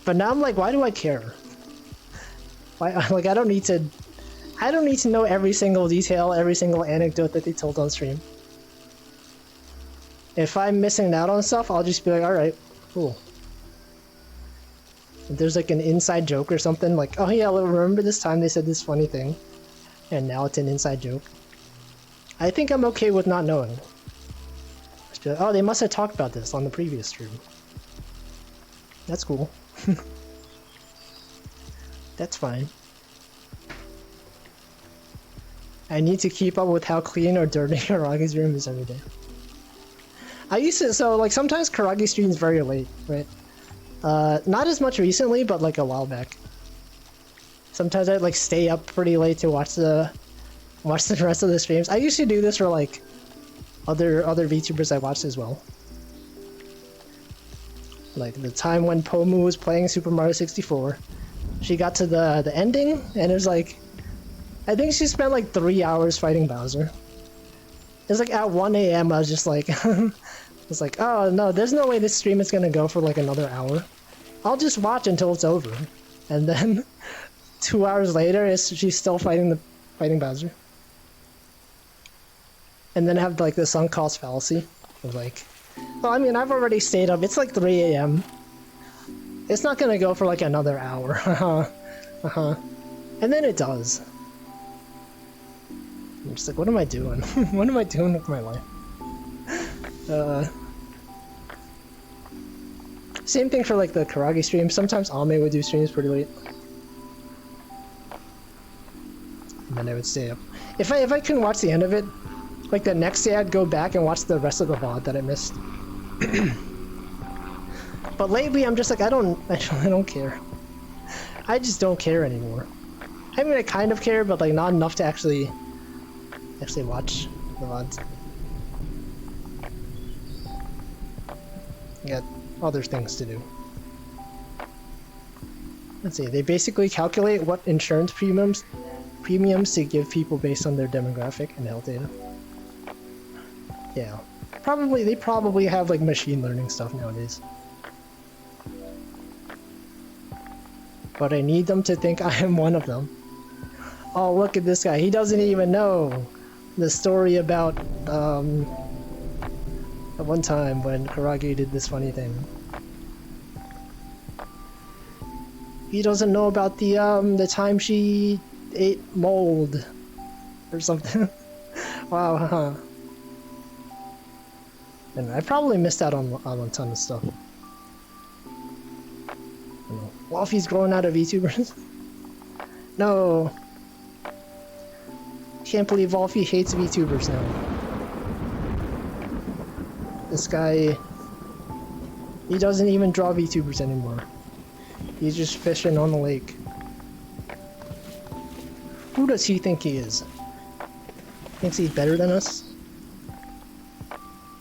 But now I'm like, why do I care? Why, like, I don't need to know every single detail, every single anecdote that they told on stream. If I'm missing out on stuff, I'll just be like, alright, cool. If there's like an inside joke or something, like, oh yeah, remember this time they said this funny thing, and now it's an inside joke. I think I'm okay with not knowing. Just be like, oh, they must have talked about this on the previous stream. That's cool. That's fine. I need to keep up with how clean or dirty Karagi's room is every day. I used to, so like sometimes Karagi streams very late, right? Not as much recently, but like a while back. Sometimes I'd like stay up pretty late to watch the rest of the streams. I used to do this for like other VTubers I watched as well. Like the time when Pomu was playing Super Mario 64, she got to the ending, and it was like, I think she spent like 3 hours fighting Bowser. It's like at 1 AM, I was just like, it's like, oh no, there's no way this stream is gonna go for like another hour. I'll just watch until it's over, and then 2 hours later, she's still fighting Bowser. And then have like the sunk cost fallacy of like, well, I mean, I've already stayed up. It's like 3 AM. It's not gonna go for like another hour. And then it does. I'm just like, what am I doing? What am I doing with my life? Same thing for like the Karagi stream. Sometimes Ame would do streams pretty late. And then I would stay up. If I couldn't watch the end of it, like the next day I'd go back and watch the rest of the VOD that I missed. But lately I'm just like, I don't care. I just don't care anymore. I mean, I kind of care, but like not enough to actually watch the VODs. I got other things to do. Let's see, they basically calculate what insurance premiums to give people based on their demographic and health data. Yeah. They probably have like machine learning stuff nowadays. But I need them to think I am one of them. Oh, look at this guy. He doesn't even know the story about at one time when Karagi did this funny thing. He doesn't know about the time she ate mold or something. Wow, huh? And I probably missed out on a ton of stuff. Wolfie's growing out of VTubers. No. Can't believe Wolfie hates VTubers now. This guy, he doesn't even draw VTubers anymore. He's just fishing on the lake. Who does he think he is? Thinks he's better than us?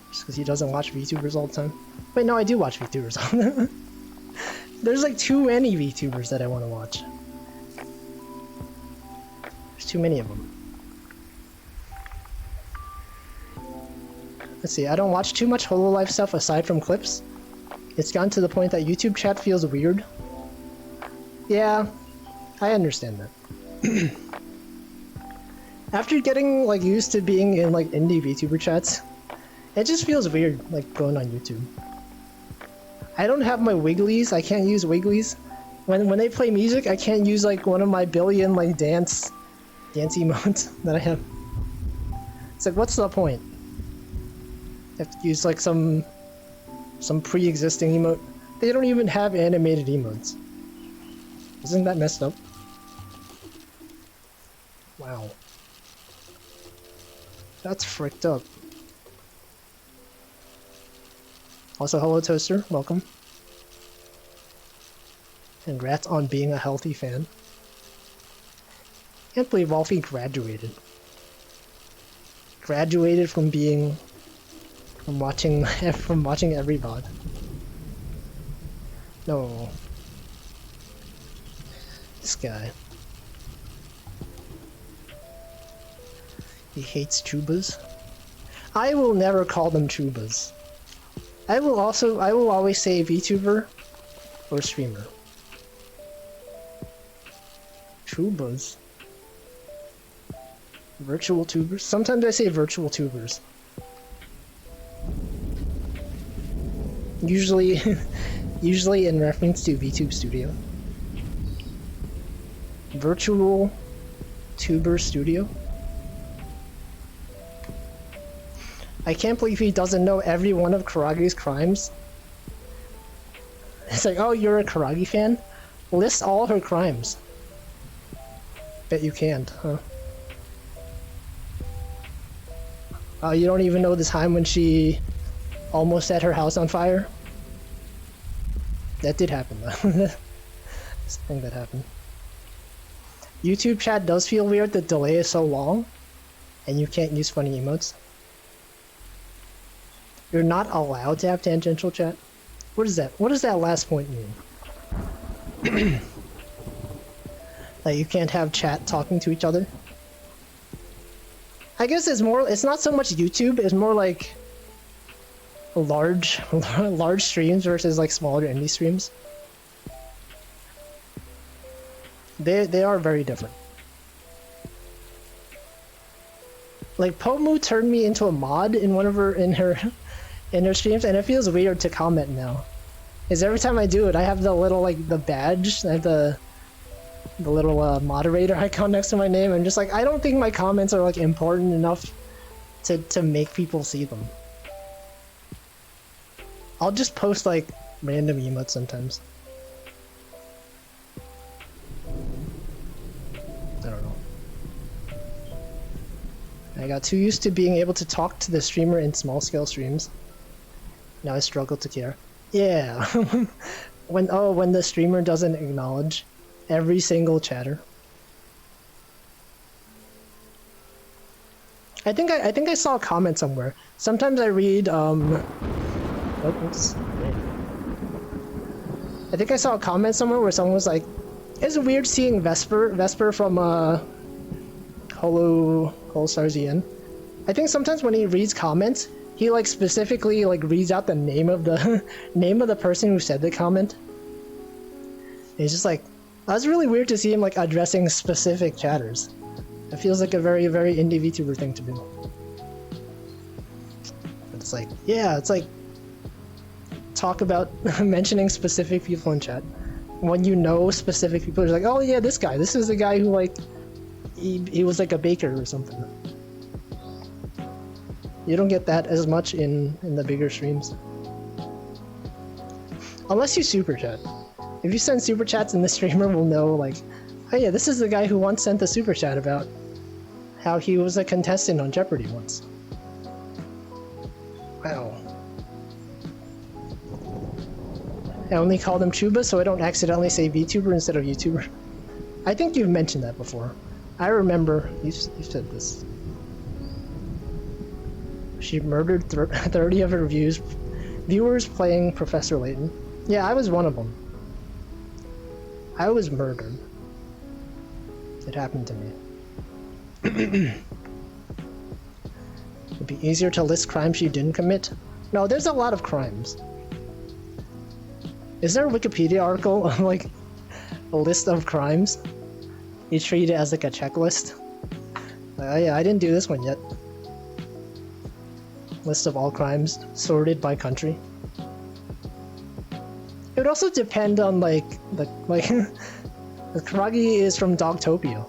Just because he doesn't watch VTubers all the time? Wait, no, I do watch VTubers all the time. There's like too many VTubers that I want to watch. There's too many of them. Let's see, I don't watch too much HoloLive stuff aside from clips. It's gotten to the point that YouTube chat feels weird. Yeah, I understand that. After getting like used to being in like indie VTuber chats, it just feels weird like going on YouTube. I don't have my wigglies. I can't use wigglies. When they play music, I can't use like one of my billion like dance emotes that I have. It's like, what's the point? I have to use like some pre-existing emote. They don't even have animated emotes. Isn't that messed up? Wow. That's fricked up. Also, hello Toaster, welcome. Congrats on being a healthy fan. Can't believe Wolfie graduated. Graduated from watching every VOD. No. This guy. He hates tubas. I will never call them tubas. I will always say VTuber or streamer. Tubas. Virtual tubers? Sometimes I say virtual tubers. Usually in reference to VTube Studio. Virtual Tuber Studio? I can't believe he doesn't know every one of Karagi's crimes. It's like, oh, you're a Karagi fan? List all her crimes. Bet you can't, huh? Oh, you don't even know the time when she almost set her house on fire? That did happen though. It's a thing that happened. YouTube chat does feel weird. The delay is so long, and you can't use funny emotes. You're not allowed to have tangential chat. What is that? What does that last point mean? Like you can't have chat talking to each other? I guess it's more. It's not so much YouTube. It's more like large streams versus like smaller indie streams. They are very different. Like Pomu turned me into a mod in one of her in her streams, and it feels weird to comment now. Because every time I do it, I have the little like the badge, I have the little moderator icon next to my name. I'm just like, I don't think my comments are like important enough to make people see them. I'll just post like random emotes sometimes. I don't know. I got too used to being able to talk to the streamer in small scale streams. Now I struggle to care. Yeah. when the streamer doesn't acknowledge every single chatter. I think I saw a comment somewhere. Sometimes I read oops. I think I saw a comment somewhere where someone was like, "It's weird seeing Vesper from Holo Starzian." I think sometimes when he reads comments, he like specifically like reads out the name of the name of the person who said the comment. And he's just like, that's really weird to see him like addressing specific chatters. It feels like a very, very indie VTuber thing to do. But it's like, yeah, it's like talk about mentioning specific people in chat. When you know specific people, it's like, oh yeah, this guy. This is the guy who like he was like a baker or something. You don't get that as much in the bigger streams. Unless you super chat. If you send super chats, and the streamer will know, like, oh yeah, this is the guy who once sent the super chat about how he was a contestant on Jeopardy once. Wow. I only called him Chuba so I don't accidentally say VTuber instead of YouTuber. I think you've mentioned that before. I remember you said this. She murdered 30 of her viewers playing Professor Layton. Yeah, I was one of them. I was murdered. It happened to me. It'd be easier to list crimes you didn't commit. No, there's a lot of crimes. Is there a Wikipedia article on like a list of crimes? You treat it as like a checklist. Yeah, I didn't do this one yet. List of all crimes sorted by country. It would also depend on like the Karagi is from Dogtopia.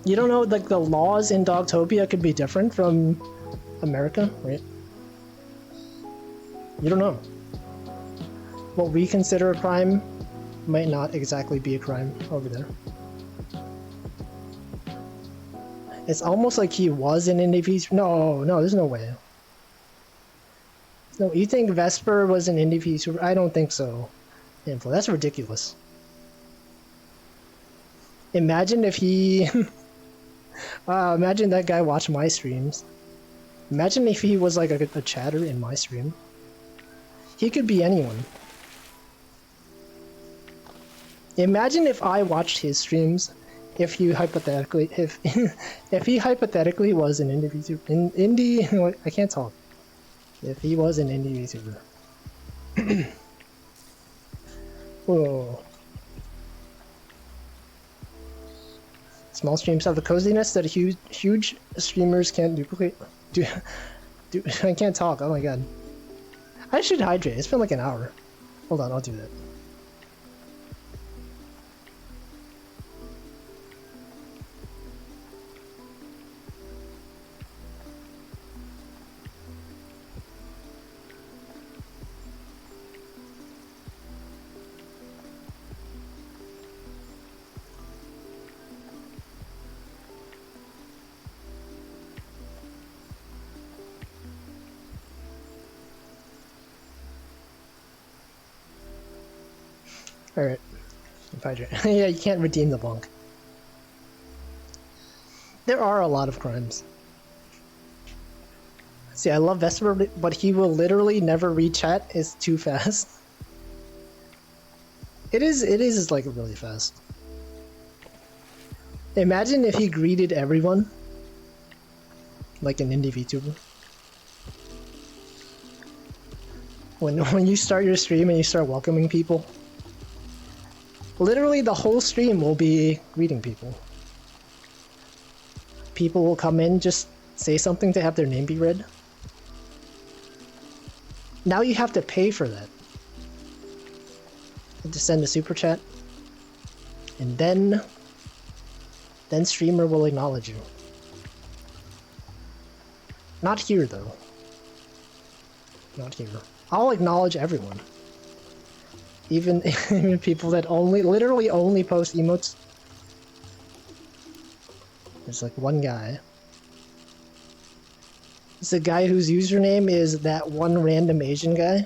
You don't know like the laws in Dogtopia could be different from America, right? You don't know. What we consider a crime might not exactly be a crime over there. It's almost like he was an indie VTuber. No, there's no way. No, you think Vesper was an indie VTuber? I don't think so. Info. That's ridiculous. Imagine if he... wow, imagine that guy watched my streams. Imagine if he was like a chatter in my stream. He could be anyone. Imagine if I watched his streams, if he hypothetically was an indie VTuber. I can't talk. If he was an indie VTuber. Whoa. Small streams have the coziness that huge streamers can't duplicate. I can't talk, oh my god. I should hydrate, it's been like an hour. Hold on, I'll do that. Alright. Yeah, you can't redeem the bonk. There are a lot of crimes. See, I love Vesper, but he will literally never read chat. It's too fast. It is like really fast. Imagine if he greeted everyone. Like an indie VTuber. When you start your stream and you start welcoming people. Literally the whole stream will be greeting people. People will come in, just say something to have their name be read. Now you have to pay for that. You have to send a super chat. And then streamer will acknowledge you. Not here though. Not here. I'll acknowledge everyone. Even people that literally only post emotes. There's like one guy. It's a guy whose username is that one random Asian guy.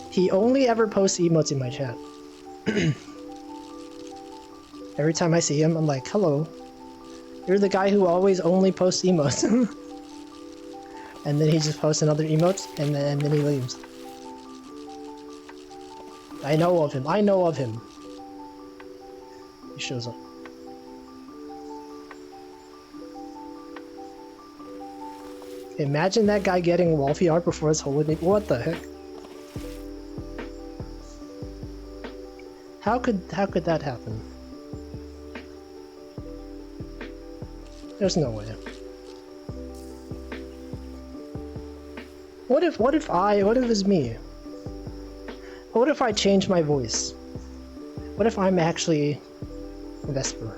He only ever posts emotes in my chat. Every time I see him, I'm like, hello. You're the guy who always only posts emotes. And then he just posts another emote, and then he leaves. I know of him. I know of him. He shows up. Imagine that guy getting Wolfie art before his holiday. What the heck? How could that happen? There's no way. What if it's me? What if I change my voice? What if I'm actually Vesper?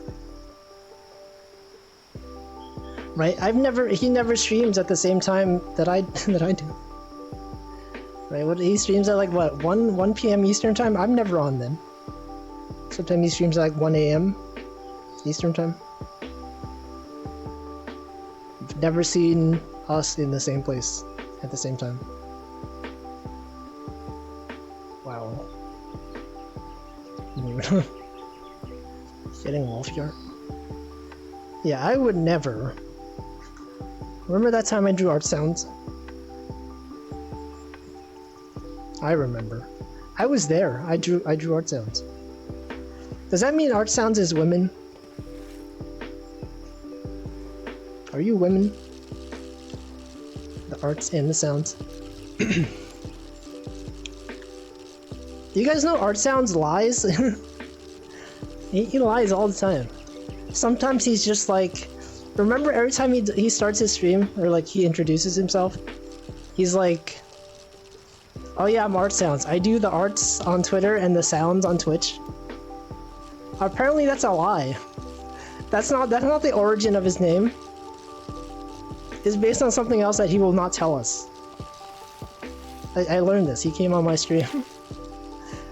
Right? He never streams at the same time that I do. Right? He streams at like what, 1 p.m. Eastern time? I'm never on then. Sometimes he streams at like 1 a.m. Eastern time. I've never seen us in the same place at the same time. Wow. Getting Wolfie art? Yeah, I would never. Remember that time I drew art sounds? I remember. I was there. I drew art sounds. Does that mean art sounds is women? Are you women? The arts and the sounds. You guys know art sounds lies? He lies all the time. Sometimes he's just like, remember every time he starts his stream, or like he introduces himself, he's like, oh yeah, I'm art sounds. I do the arts on Twitter and the sounds on Twitch. Apparently that's a lie. That's not the origin of his name. It's based on something else that he will not tell us. I learned this. He came on my stream.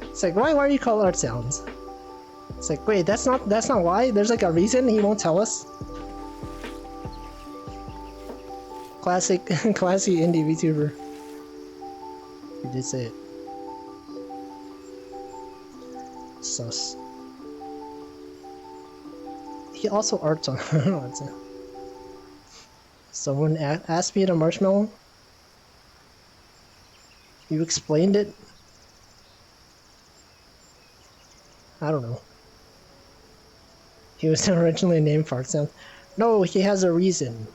It's like, why are you called art sounds? It's like, wait, that's not why? There's like a reason he won't tell us? Classy indie VTuber. He did say it. Sus. He also arts on Someone asked me to marshmallow? You explained it? I don't know. He was originally named Fart Sound. No, he has a reason.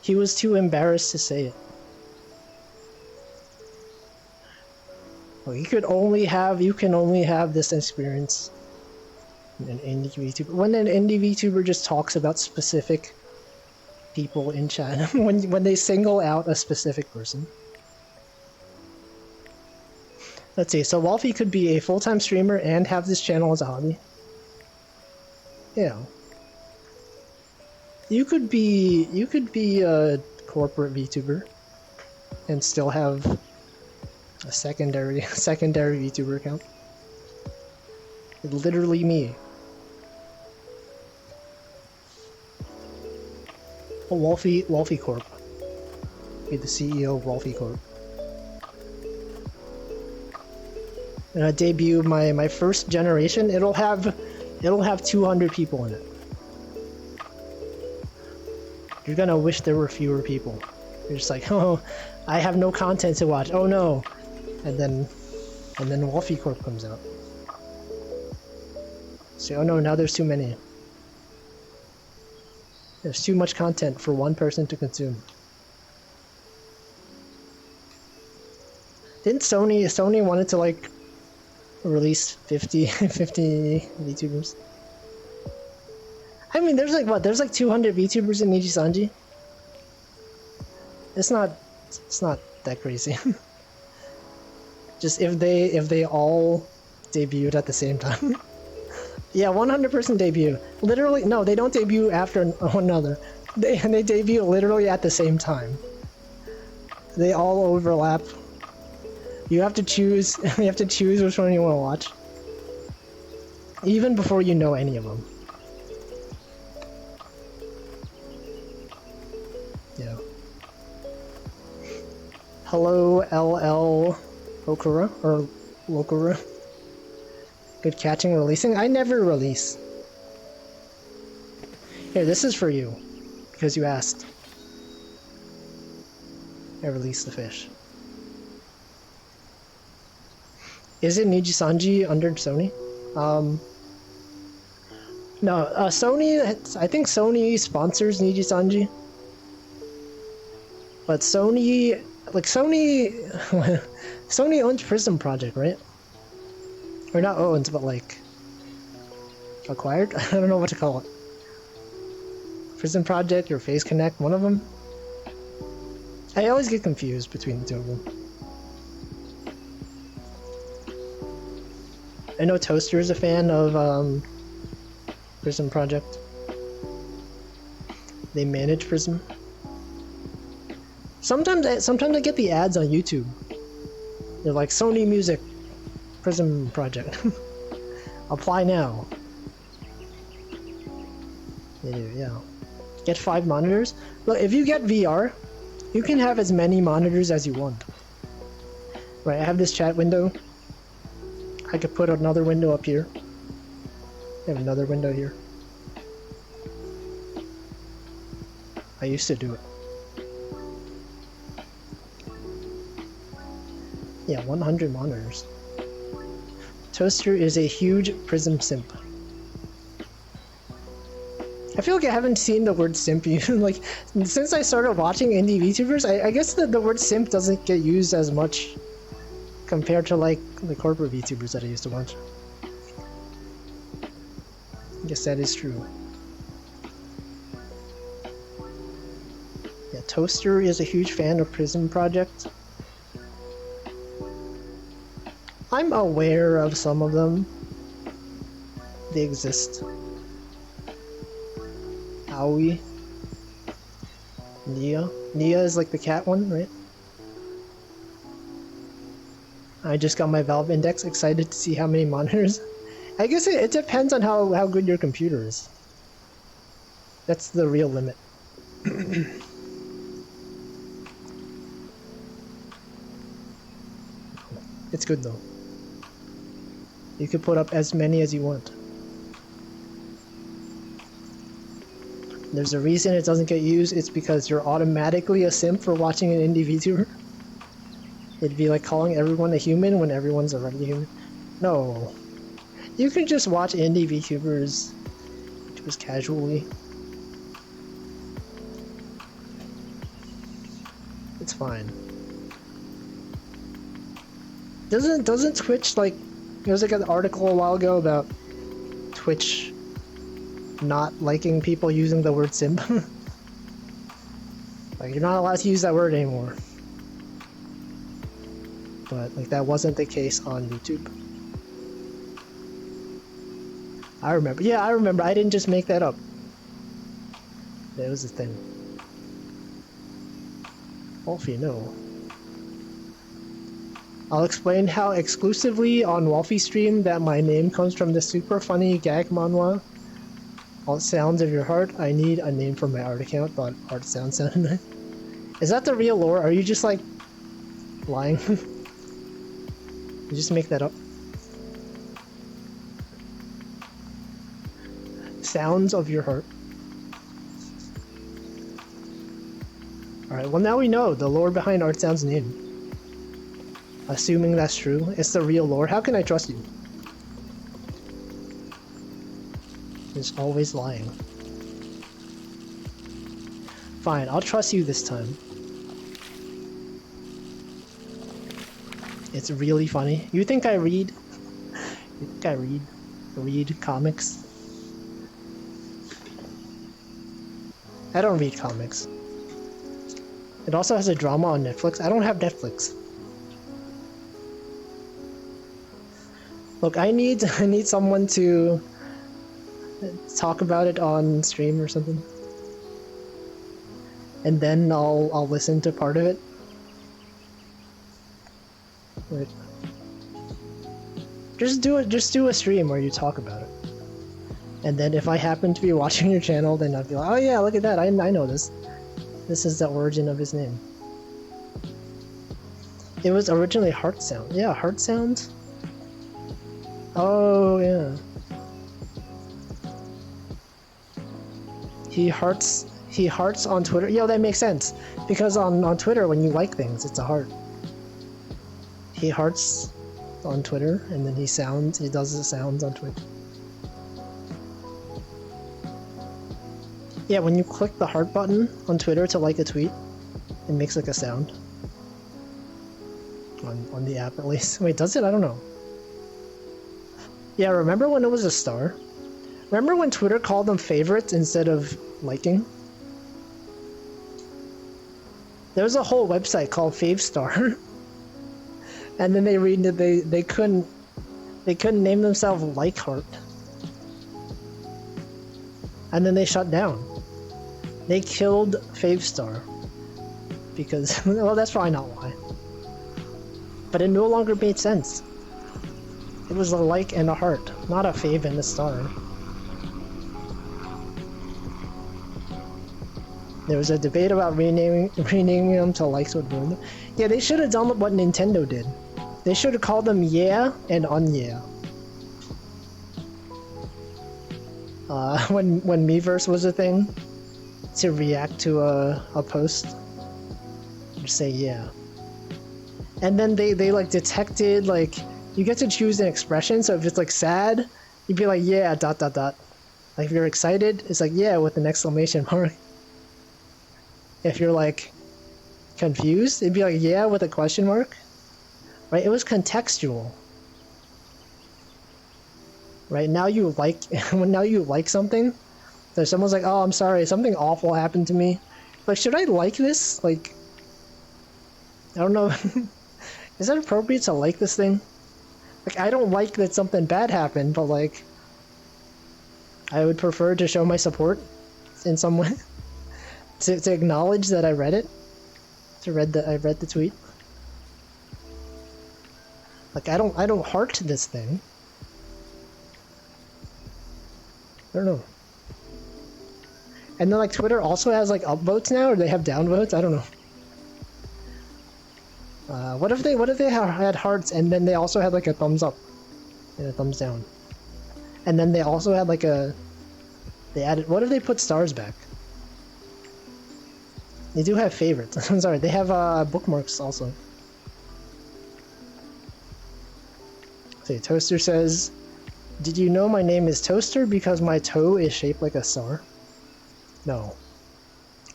He was too embarrassed to say it. Well, you can only have this experience in an indie VTuber. When an indie VTuber just talks about specific people in chat, when they single out a specific person. Let's see, so Wolfie could be a full-time streamer and have this channel as a hobby. Yeah. You could be a corporate VTuber and still have a secondary VTuber account. Literally me. A Wolfie Corp. Be the CEO of Wolfie Corp. debut my first generation. It'll have 200 people in it. You're gonna wish there were fewer people. You're just like, oh, I have no content to watch. Oh no, and then Wolfie Corp comes out. So oh no, now there's too many. There's too much content for one person to consume. Didn't Sony wanted to like release 50 VTubers? I mean, there's like what? There's like 200 VTubers in Nijisanji. It's not that crazy. Just if they all debuted at the same time. Yeah, 100% debut. Literally, no, they don't debut after one another. They debut literally at the same time. They all overlap. You have to choose. You have to choose which one you want to watch, even before you know any of them. Yeah. Hello, LL Okura or Lokura. Good catching, releasing. I never release. Here, this is for you, because you asked. I released the fish. Is it Nijisanji under Sony? No, Sony, I think Sony sponsors Nijisanji. But Sony, like Sony owns Prism Project, right? Or not owns, but like acquired? I don't know what to call it. Prism Project or Phase Connect, one of them? I always get confused between the two of them. I know Toaster is a fan of Prism Project. They manage Prism. Sometimes I get the ads on YouTube. They're like Sony Music, Prism Project. Apply now. They do, yeah. Get 5 monitors. Look, if you get VR, you can have as many monitors as you want. Right, I have this chat window. I could put another window up here. I have another window here. I used to do it. Yeah, 100 monitors. Toaster is a huge Prism simp. I feel like I haven't seen the word simp like since I started watching indie VTubers. I guess the word simp doesn't get used as much compared to like the corporate VTubers that I used to watch. I guess that is true. Yeah, Toaster is a huge fan of Prism Project. I'm aware of some of them. They exist. Aoi. Nia. Nia is like the cat one, right? I just got my Valve Index, excited to see how many monitors. I guess it depends on how good your computer is. That's the real limit. It's good though. You can put up as many as you want. There's a reason it doesn't get used. It's because you're automatically a simp for watching an indie VTuber. It'd be like calling everyone a human when everyone's already human. No. You can just watch indie VTubers just casually. It's fine. Doesn't Twitch like... There was like an article a while ago about Twitch not liking people using the word simp. Like, you're not allowed to use that word anymore. But like that wasn't the case on YouTube. I remember. Yeah, I remember. I didn't just make that up. That was the thing. Wolfie, no. I'll explain how exclusively on Wolfie stream that my name comes from the super funny gag manhwa. All sounds of your heart. I need a name for my art account, but art sounds sounded nice. Is that the real lore? Are you just like lying? You just make that up? sounds of your heart. Alright, well now we know the lore behind Art Sound's name. Assuming that's true, it's the real lore. How can I trust you? He's always lying. Fine, I'll trust you this time. It's really funny. You think I read? You think I read comics? I don't read comics. It also has a drama on Netflix. I don't have Netflix. Look, I need someone to talk about it on stream or something. And then I'll listen to part of it. Wait. Just do a stream where you talk about it. And then if I happen to be watching your channel, then I'll be like, oh yeah, look at that, I know this. This is the origin of his name. It was originally Heart Sound. Yeah, Heart Sound? Oh, yeah. He hearts on Twitter. Yeah, that makes sense. Because on Twitter, when you like things, it's a heart. He hearts on Twitter, and then he does the sounds on Twitch. Yeah, when you click the heart button on Twitter to like a tweet, it makes like a sound. On the app at least. Wait, does it? I don't know. Yeah, remember when it was a star? Remember when Twitter called them favorites instead of liking? There was a whole website called Favestar. And then they couldn't name themselves Like Heart. And then they shut down. They killed Favestar. Because, well, that's probably not why. But it no longer made sense. It was a like and a heart, not a fave and a star. There was a debate about renaming them to likes would ruin them. Yeah, they should have done what Nintendo did. They should have called them Yeah and Un-Yeah. When Miiverse was a thing, to react to a post, just say yeah. And then they like detected, like, you get to choose an expression, so if it's like sad, you'd be like yeah ... Like if you're excited, it's like yeah with an exclamation mark. If you're like confused, it'd be like yeah with a question mark. Right? It was contextual. Right? Now you like something, so someone's like, oh, I'm sorry, something awful happened to me. Like, should I like this? Like, I don't know. Is it appropriate to like this thing? Like, I don't like that something bad happened, but like, I would prefer to show my support in some way. to acknowledge that I read it. I read the tweet. Like, I don't heart this thing. I don't know. And then like Twitter also has like upvotes now, or they have downvotes? I don't know. What if they had hearts and then they also had like a thumbs up and a thumbs down, and then they also had like they added, what if they put stars back? They do have favorites. I'm sorry, they have bookmarks also. Okay, Toaster says, did you know my name is Toaster because my toe is shaped like a star? No.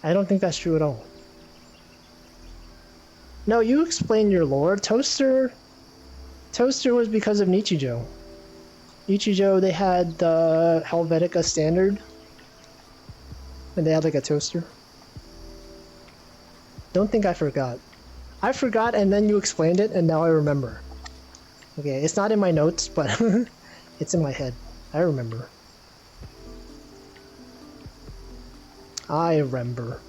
I don't think that's true at all. No, you explain your lore. Toaster was because of Nichijou. Nichijou, they had the Helvetica standard. And they had like a toaster. Don't think I forgot. I forgot and then you explained it and now I remember. Okay, it's not in my notes, but it's in my head. I remember. I remember.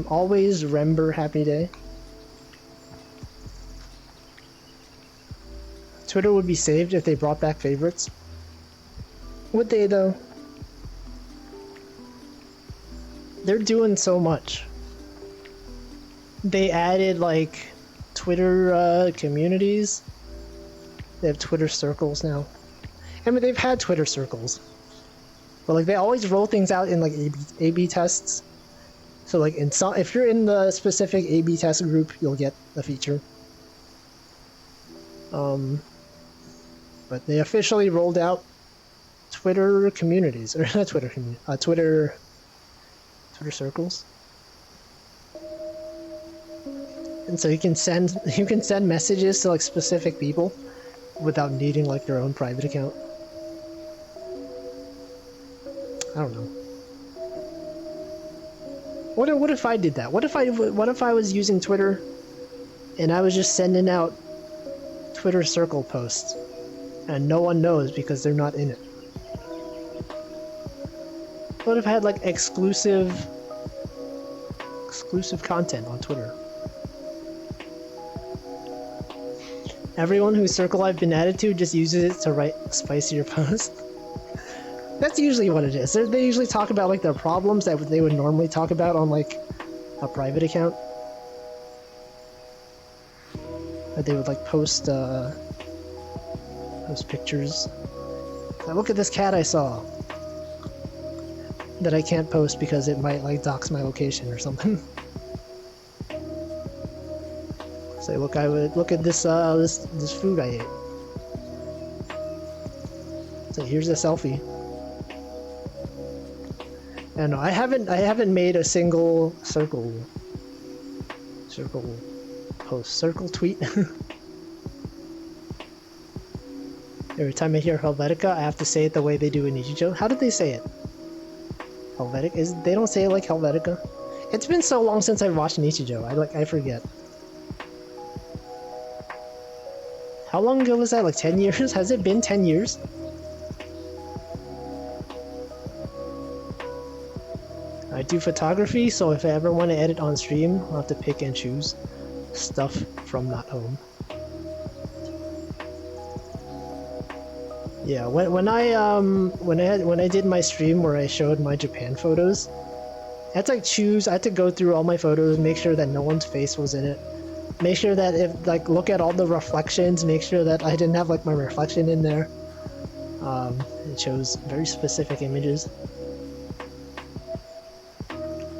Always remember happy day. Twitter would be saved if they brought back favorites. Would they though? They're doing so much. They added like Twitter communities. They have Twitter circles now. I mean, they've had Twitter circles But like they always roll things out in like A/B tests. So like in some, if you're in the specific A/B test group, you'll get a feature. But they officially rolled out Twitter communities, or not Twitter community, Twitter circles. And so you can send messages to like specific people without needing like their own private account. I don't know. What if I did that? What if I was using Twitter and I was just sending out Twitter circle posts and no one knows because they're not in it? What if I had like exclusive content on Twitter? Everyone whose circle I've been added to just uses it to write spicier posts. That's usually what it is. They usually talk about like their problems that they would normally talk about on like a private account. Or they would like post pictures. Like, look at this cat I saw. That I can't post because it might like dox my location or something. Say, look at this this food I ate. So here's a selfie. And I haven't made a single circle post, circle tweet. Every time I hear Helvetica, I have to say it the way they do in Nichijou. How did they say it? Helvetica? They don't say it like Helvetica? It's been so long since I watched Nichijou, I forget. How long ago was that? Like 10 years? Has it been 10 years? I do photography, so if I ever want to edit on stream, I'll have to pick and choose stuff from not home. Yeah, when I did my stream where I showed my Japan photos, I had to I had to go through all my photos, make sure that no one's face was in it. Make sure that if like look at all the reflections, make sure that I didn't have like my reflection in there. It shows very specific images.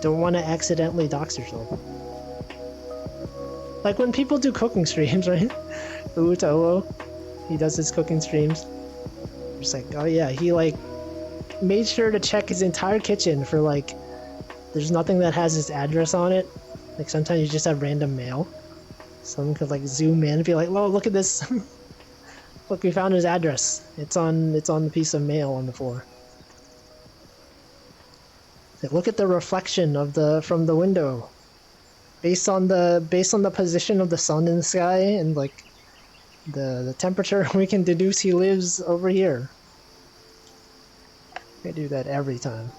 Don't want to accidentally dox yourself. Like when people do cooking streams, right? Uto, he does his cooking streams. Just like, oh yeah, he like made sure to check his entire kitchen for like, there's nothing that has his address on it. Like sometimes you just have random mail. Someone could like zoom in and be like, "Whoa, look at this! Look, we found his address. It's on the piece of mail on the floor." Like, look at the reflection from the window, based on the position of the sun in the sky and like the temperature. We can deduce he lives over here. I do that every time.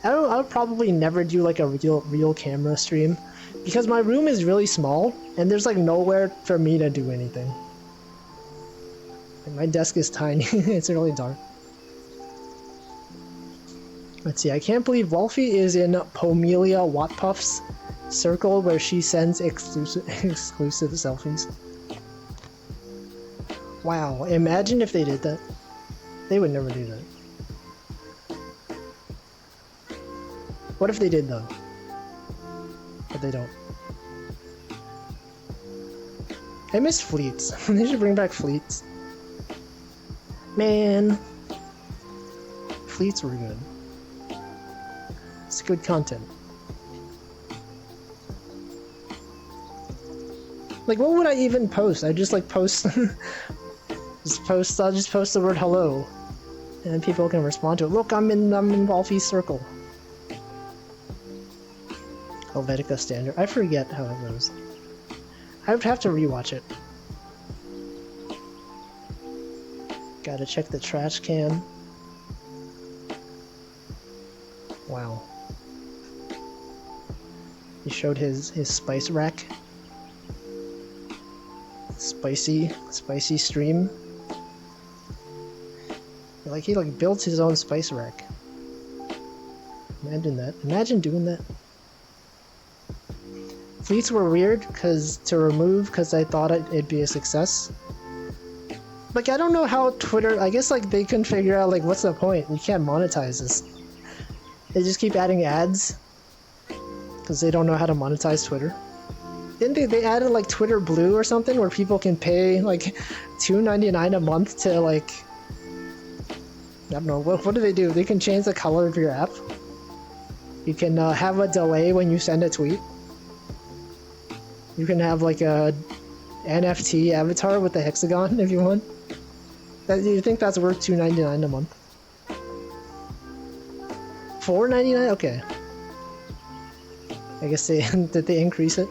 I'll probably never do like a real camera stream. Because my room is really small, and there's like nowhere for me to do anything. Like, my desk is tiny, it's really dark. Let's see, I can't believe Wolfie is in Pomelia Wattpuff's circle where she sends exclusive selfies. Wow, imagine if they did that. They would never do that. What if they did though? But they don't. I miss fleets. They should bring back fleets. Man. Fleets were good. It's good content. Like, what would I even post? I just like post... I'll just post the word hello. And then people can respond to it. Look, I'm in Wolfie's circle. Helvetica standard. I forget how it goes. I would have to rewatch it. Gotta check the trash can. Wow. He showed his spice rack. Spicy stream. Like he like built his own spice rack. Imagine that. Imagine doing that. Fleets were weird because I thought it'd be a success. Like, I don't know how Twitter, I guess like they can figure out like what's the point? You can't monetize this. They just keep adding ads because they don't know how to monetize Twitter. Didn't they added like Twitter Blue or something where people can pay like $2.99 a month to like, I don't know, what do they do? They can change the color of your app. You can have a delay when you send a tweet. You can have like a NFT avatar with the hexagon if you want. You think that's worth $2.99 a month? $4.99? Okay. I guess they did they increase it?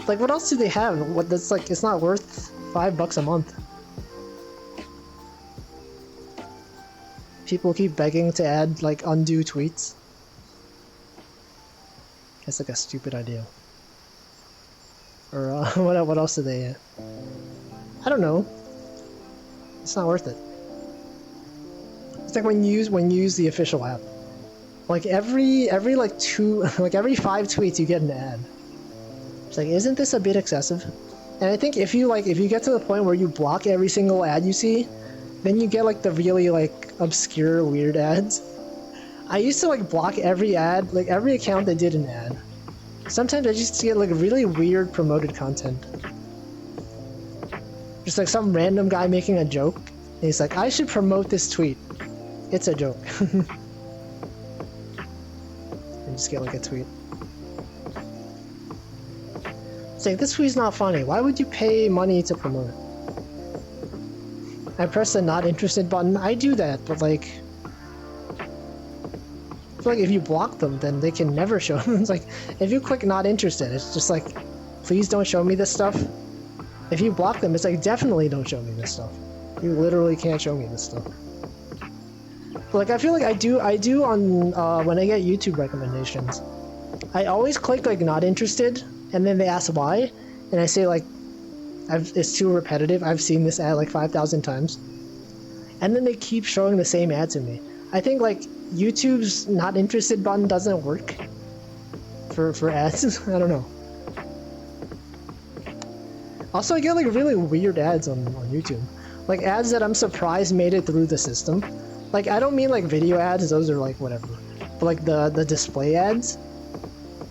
Like, what else do they have? What that's like? It's not worth $5 a month. People keep begging to add like undo tweets. It's like a stupid idea. Or what else do they? I don't know. It's not worth it. It's like when you use the official app. Like every like 5 tweets you get an ad. It's like, isn't this a bit excessive? And I think if you get to the point where you block every single ad you see, then you get like the really like obscure weird ads. I used to like block every ad, like every account that did an ad. Sometimes I just get like really weird promoted content. Just like some random guy making a joke, and he's like, I should promote this tweet. It's a joke. And just get like a tweet. It's like, this tweet's not funny. Why would you pay money to promote it? I press the not interested button. I do that, but like, I feel like if you block them, then they can never show them. It's like, if you click not interested, it's just like, please don't show me this stuff. If you block them, it's like, definitely don't show me this stuff. You literally can't show me this stuff. But like, I feel like I do on, when I get YouTube recommendations, I always click like not interested, and then they ask why, and I say like, it's too repetitive, I've seen this ad like 5,000 times. And then they keep showing the same ad to me. I think like, YouTube's not interested button doesn't work for ads. I don't know. Also, I get like really weird ads on YouTube. Like ads that I'm surprised made it through the system. Like, I don't mean like video ads, those are like whatever. But like the display ads.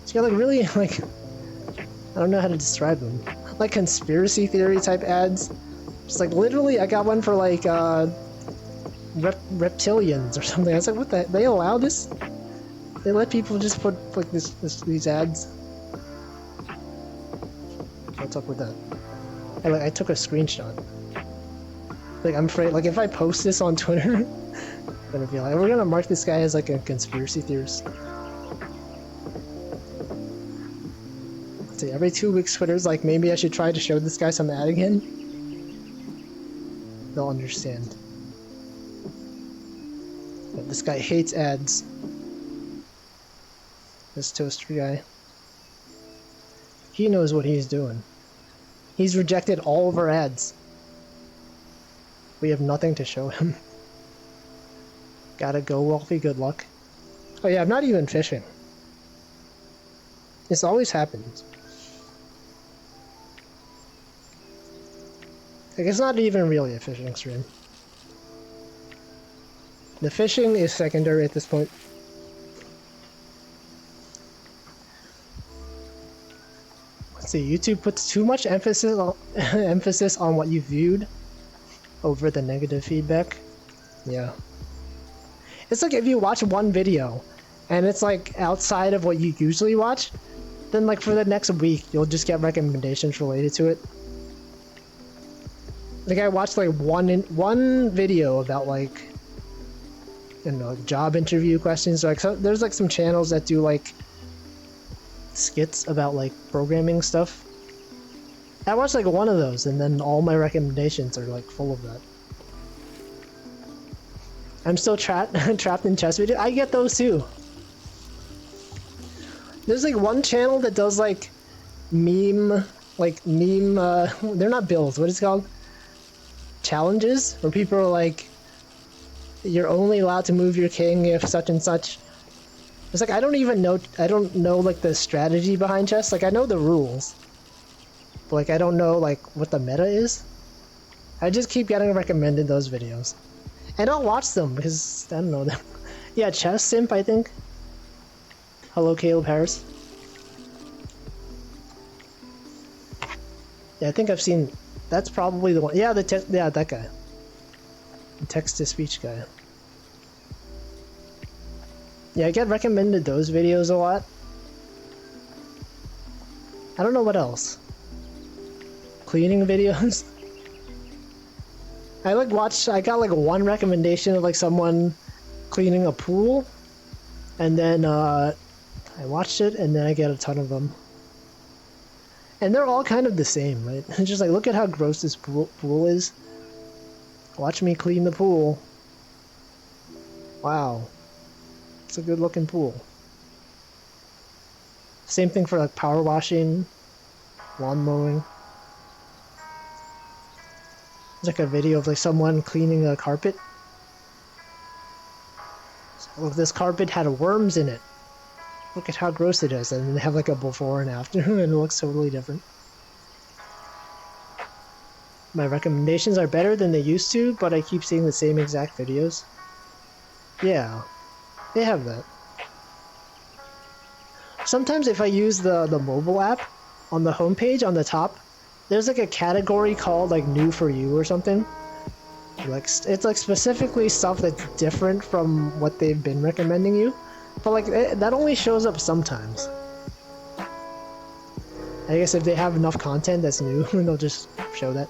It's got like really like, I don't know how to describe them. Like conspiracy theory type ads. Just like literally, I got one for like reptilians or something. I was like, what the? They allow this? They let people just put like these ads? What's up with that? I took a screenshot. Like, I'm afraid, like if I post this on Twitter, I'm gonna be like, we're gonna mark this guy as like a conspiracy theorist. See, every 2 weeks Twitter's like, maybe I should try to show this guy some ad again. They'll understand. But this guy hates ads. This toaster guy. He knows what he's doing. He's rejected all of our ads. We have nothing to show him. Gotta go, Wolfie, good luck. Oh yeah, I'm not even fishing. This always happens. Like, it's not even really a fishing stream. The fishing is secondary at this point. Let's see, YouTube puts too much emphasis on what you viewed over the negative feedback. Yeah. It's like if you watch one video and it's like outside of what you usually watch, then like for the next week you'll just get recommendations related to it. Like I watched like one video about like, you know, job interview questions. Like, so there's like some channels that do like skits about like programming stuff. I watched like one of those, and then all my recommendations are like full of that. I'm still trapped in chess video. I get those too. There's like one channel that does like meme, they're not builds, what is it called? Challenges, where people are like, you're only allowed to move your king if such and such. It's like, I don't know like the strategy behind chess. Like I know the rules, but like I don't know like what the meta is. I just keep getting recommended those videos. And I'll watch them because I don't know them. Yeah, Chess Simp, I think. Hello, Caleb Harris. Yeah, I think I've seen. That's probably the one. Yeah, yeah, that guy. The text-to-speech guy. Yeah, I get recommended those videos a lot. I don't know what else. Cleaning videos. I got like one recommendation of like someone cleaning a pool, and then I watched it, and then I get a ton of them. And they're all kind of the same, right? It's just like, look at how gross this pool is. Watch me clean the pool. Wow. It's a good looking pool. Same thing for like power washing, lawn mowing. There's like a video of like someone cleaning a carpet. So this carpet had worms in it. Look at how gross it is. And they have like a before and after and it looks totally different. My recommendations are better than they used to, but I keep seeing the same exact videos. Yeah, they have that. Sometimes if I use the mobile app, on the homepage on the top, there's like a category called like new for you or something. Like it's like specifically stuff that's different from what they've been recommending you, but like that only shows up sometimes. I guess if they have enough content that's new, they'll just show that.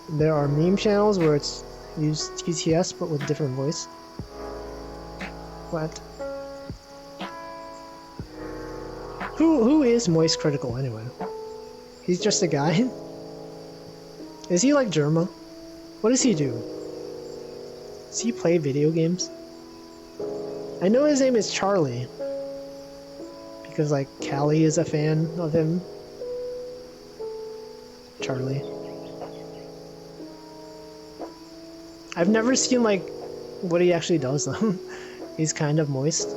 There are meme channels where it's used TTS but with different voice. What? Who is Moist Critical anyway? He's just a guy? Is he like Germa? What does he do? Does he play video games? I know his name is Charlie. Because like Callie is a fan of him. Charlie. I've never seen like what he actually does though. He's kind of moist.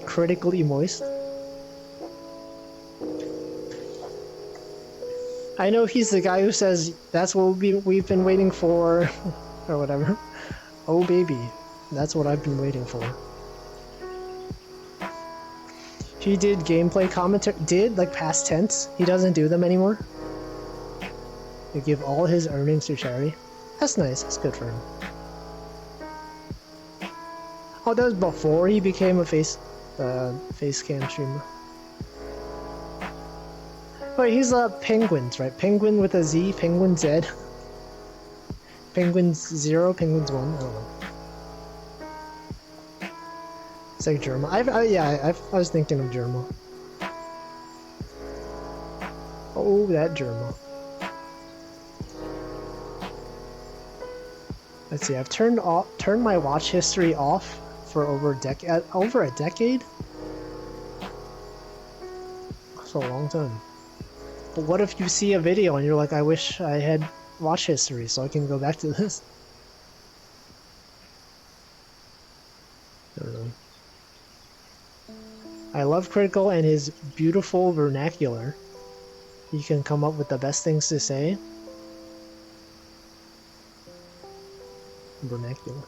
Critically moist. I know he's the guy who says, that's what we've been waiting for, or whatever. Oh baby, that's what I've been waiting for. He did gameplay commentary, like past tense. He doesn't do them anymore. He give all his earnings to charity. That's nice, that's good for him. Oh, that was before he became a face cam streamer. Wait, he's Penguins, right? Penguin with a Z, Penguin Z. Penguins 0, Penguins 1, I don't know. It's like Germa. I was thinking of Germa. Oh, that Germa. Let's see, I've turned my watch history off for over a decade? That's a long time. But what if you see a video and you're like, I wish I had watch history so I can go back to this? I don't know. I love Critical and his beautiful vernacular. He can come up with the best things to say. Vernacular.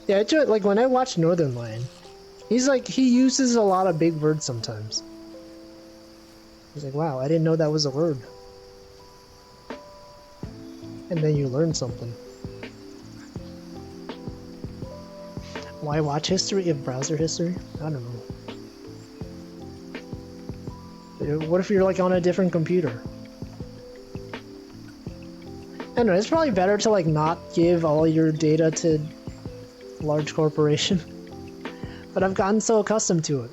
Yeah, like when I watch Northern Lion, he uses a lot of big words sometimes. He's like, wow, I didn't know that was a word. And then you learn something. Why watch history if browser history? I don't know. What if you're like on a different computer? I don't know, it's probably better to like not give all your data to large corporation. But I've gotten so accustomed to it.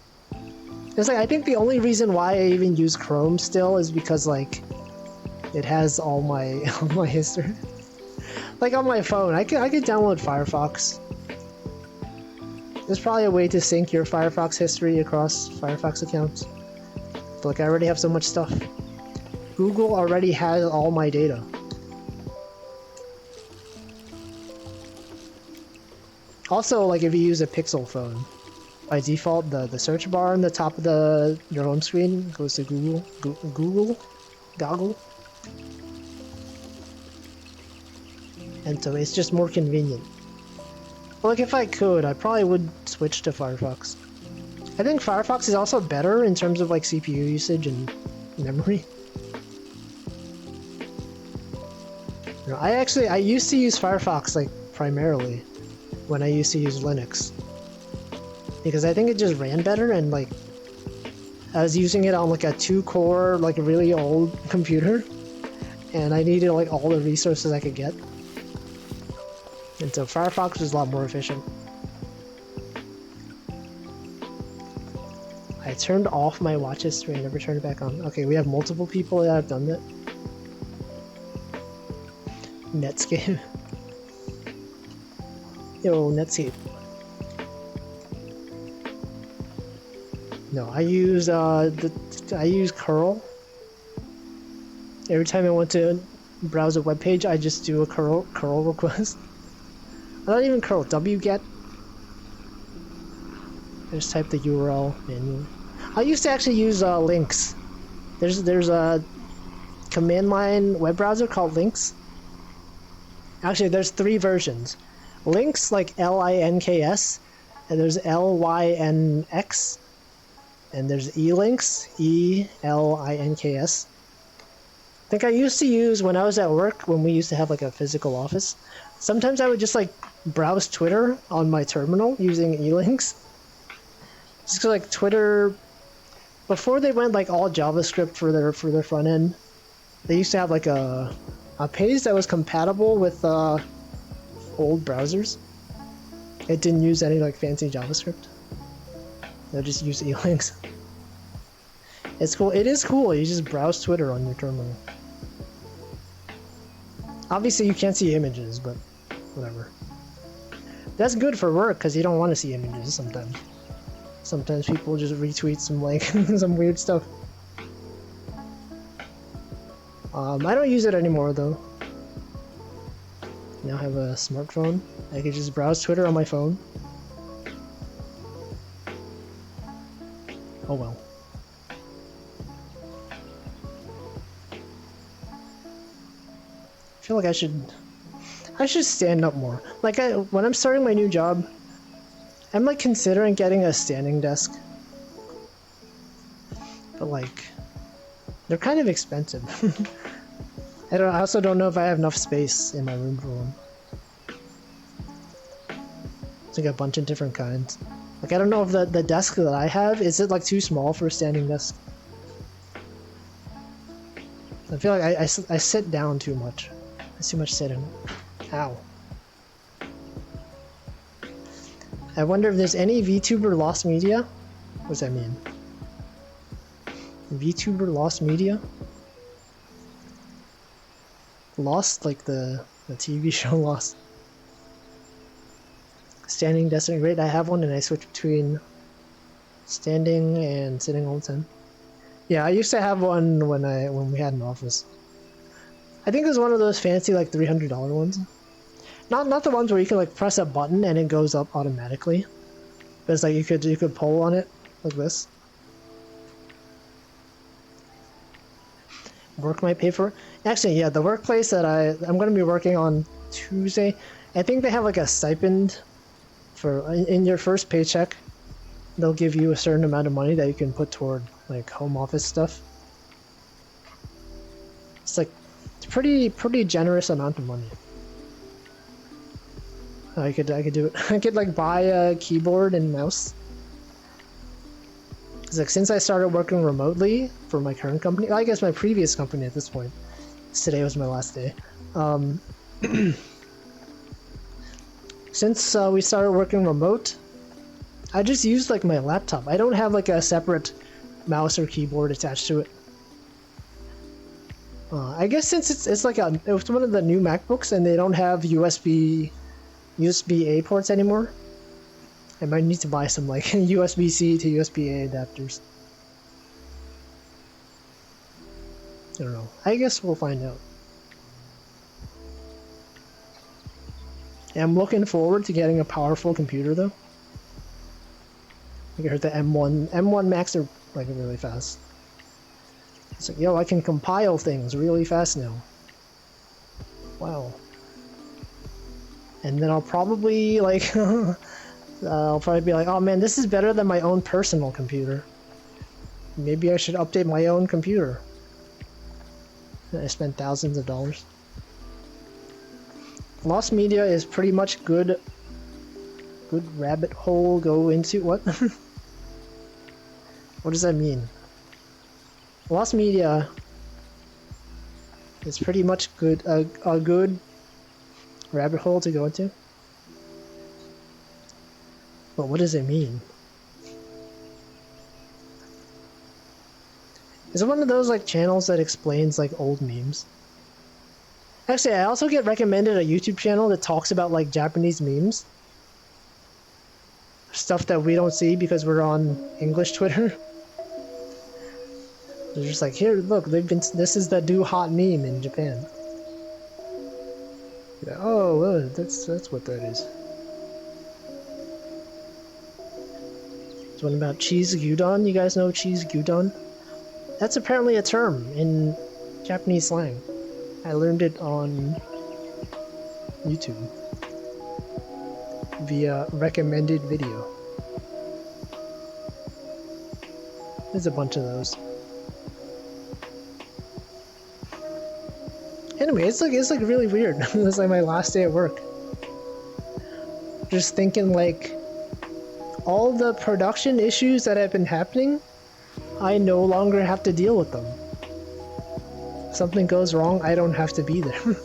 It's like, I think the only reason why I even use Chrome still is because like it has all my history. Like on my phone, I could download Firefox. There's probably a way to sync your Firefox history across Firefox accounts. But like I already have so much stuff. Google already has all my data. Also, like if you use a Pixel phone, by default, the search bar on the top of your home screen goes to Google. Goggle. And so it's just more convenient. Like if I could, I probably would switch to Firefox. I think Firefox is also better in terms of like CPU usage and memory. You know, I used to use Firefox like primarily when I used to use Linux. Because I think it just ran better, and like I was using it on like a 2-core, like a really old computer, and I needed like all the resources I could get. And so Firefox was a lot more efficient. I turned off my watch history and never turned it back on. Okay, we have multiple people that have done that. Netscape. Yo, Netscape. No, I use I use curl. Every time I want to browse a web page, I just do a curl request. Not even curl, wget. I just type the URL manually. I used to actually use links. There's a command line web browser called Links. Actually, there's 3 versions. Links, like Links, and there's Lynx, and there's elinks, Elinks. I think I used to use, when I was at work, when we used to have like a physical office, sometimes I would just like browse Twitter on my terminal using elinks. Just 'cause like Twitter, before they went like all JavaScript for their front end, they used to have like a page that was compatible with old browsers. It didn't use any like fancy JavaScript. They just use elinks. It's cool. It is cool. You just browse Twitter on your terminal. Obviously, you can't see images, but whatever. That's good for work because you don't want to see images sometimes. Sometimes people just retweet some like some weird stuff. I don't use it anymore though. Now I have a smartphone. I can just browse Twitter on my phone. Oh well. I feel like I should stand up more. Like when I'm starting my new job, I'm like considering getting a standing desk. But like, they're kind of expensive. I also don't know if I have enough space in my room for one. It's like a bunch of different kinds. Like I don't know if the desk that I have, is it like too small for a standing desk? I feel like I sit down too much. There's too much sitting. Ow. I wonder if there's any VTuber lost media? What does that mean? VTuber lost media? Lost, like the TV show Lost. Standing desk is great. I have one and I switch between standing and sitting all the time. Yeah, I used to have one when we had an office. I think it was one of those fancy like $300 ones. Not the ones where you can like press a button and it goes up automatically. But it's like you could pull on it like this. Work might pay for it. Actually, yeah, the workplace that I'm going to be working on Tuesday, I think they have like a stipend for in your first paycheck. They'll give you a certain amount of money that you can put toward like home office stuff. It's like it's pretty generous amount of money. I could do it. I could like buy a keyboard and mouse. It's like since I started working remotely for my current company, I guess my previous company at this point. Today was my last day. Since we started working remote, I just use like my laptop. I don't have like a separate mouse or keyboard attached to it. I guess since it's one of the new MacBooks and they don't have USB-A ports anymore, I might need to buy some like USB-C to USB-A adapters. I don't know. I guess we'll find out. I'm looking forward to getting a powerful computer though. I heard the M1 Max are like really fast. It's like, yo, I can compile things really fast now. Wow. And then I'll probably like, I'll probably be like, oh man, this is better than my own personal computer. Maybe I should update my own computer. I spent thousands of dollars. Lost media is pretty much good rabbit hole go into. What? What does that mean? Lost media is pretty much good, a good rabbit hole to go into. But what does it mean? Is it one of those like channels that explains like old memes? Actually, I also get recommended a YouTube channel that talks about like Japanese memes. Stuff that we don't see because we're on English Twitter. They're just like, here, look, this is the new hot meme in Japan. Yeah, oh, well, that's what that is. There's one about cheese gyudon. You guys know cheese gyudon? That's apparently a term in Japanese slang. I learned it on YouTube via recommended video. There's a bunch of those. Anyway, it's like really weird. It's like my last day at work. Just thinking like all the production issues that have been happening, I no longer have to deal with them. Something goes wrong, I don't have to be there.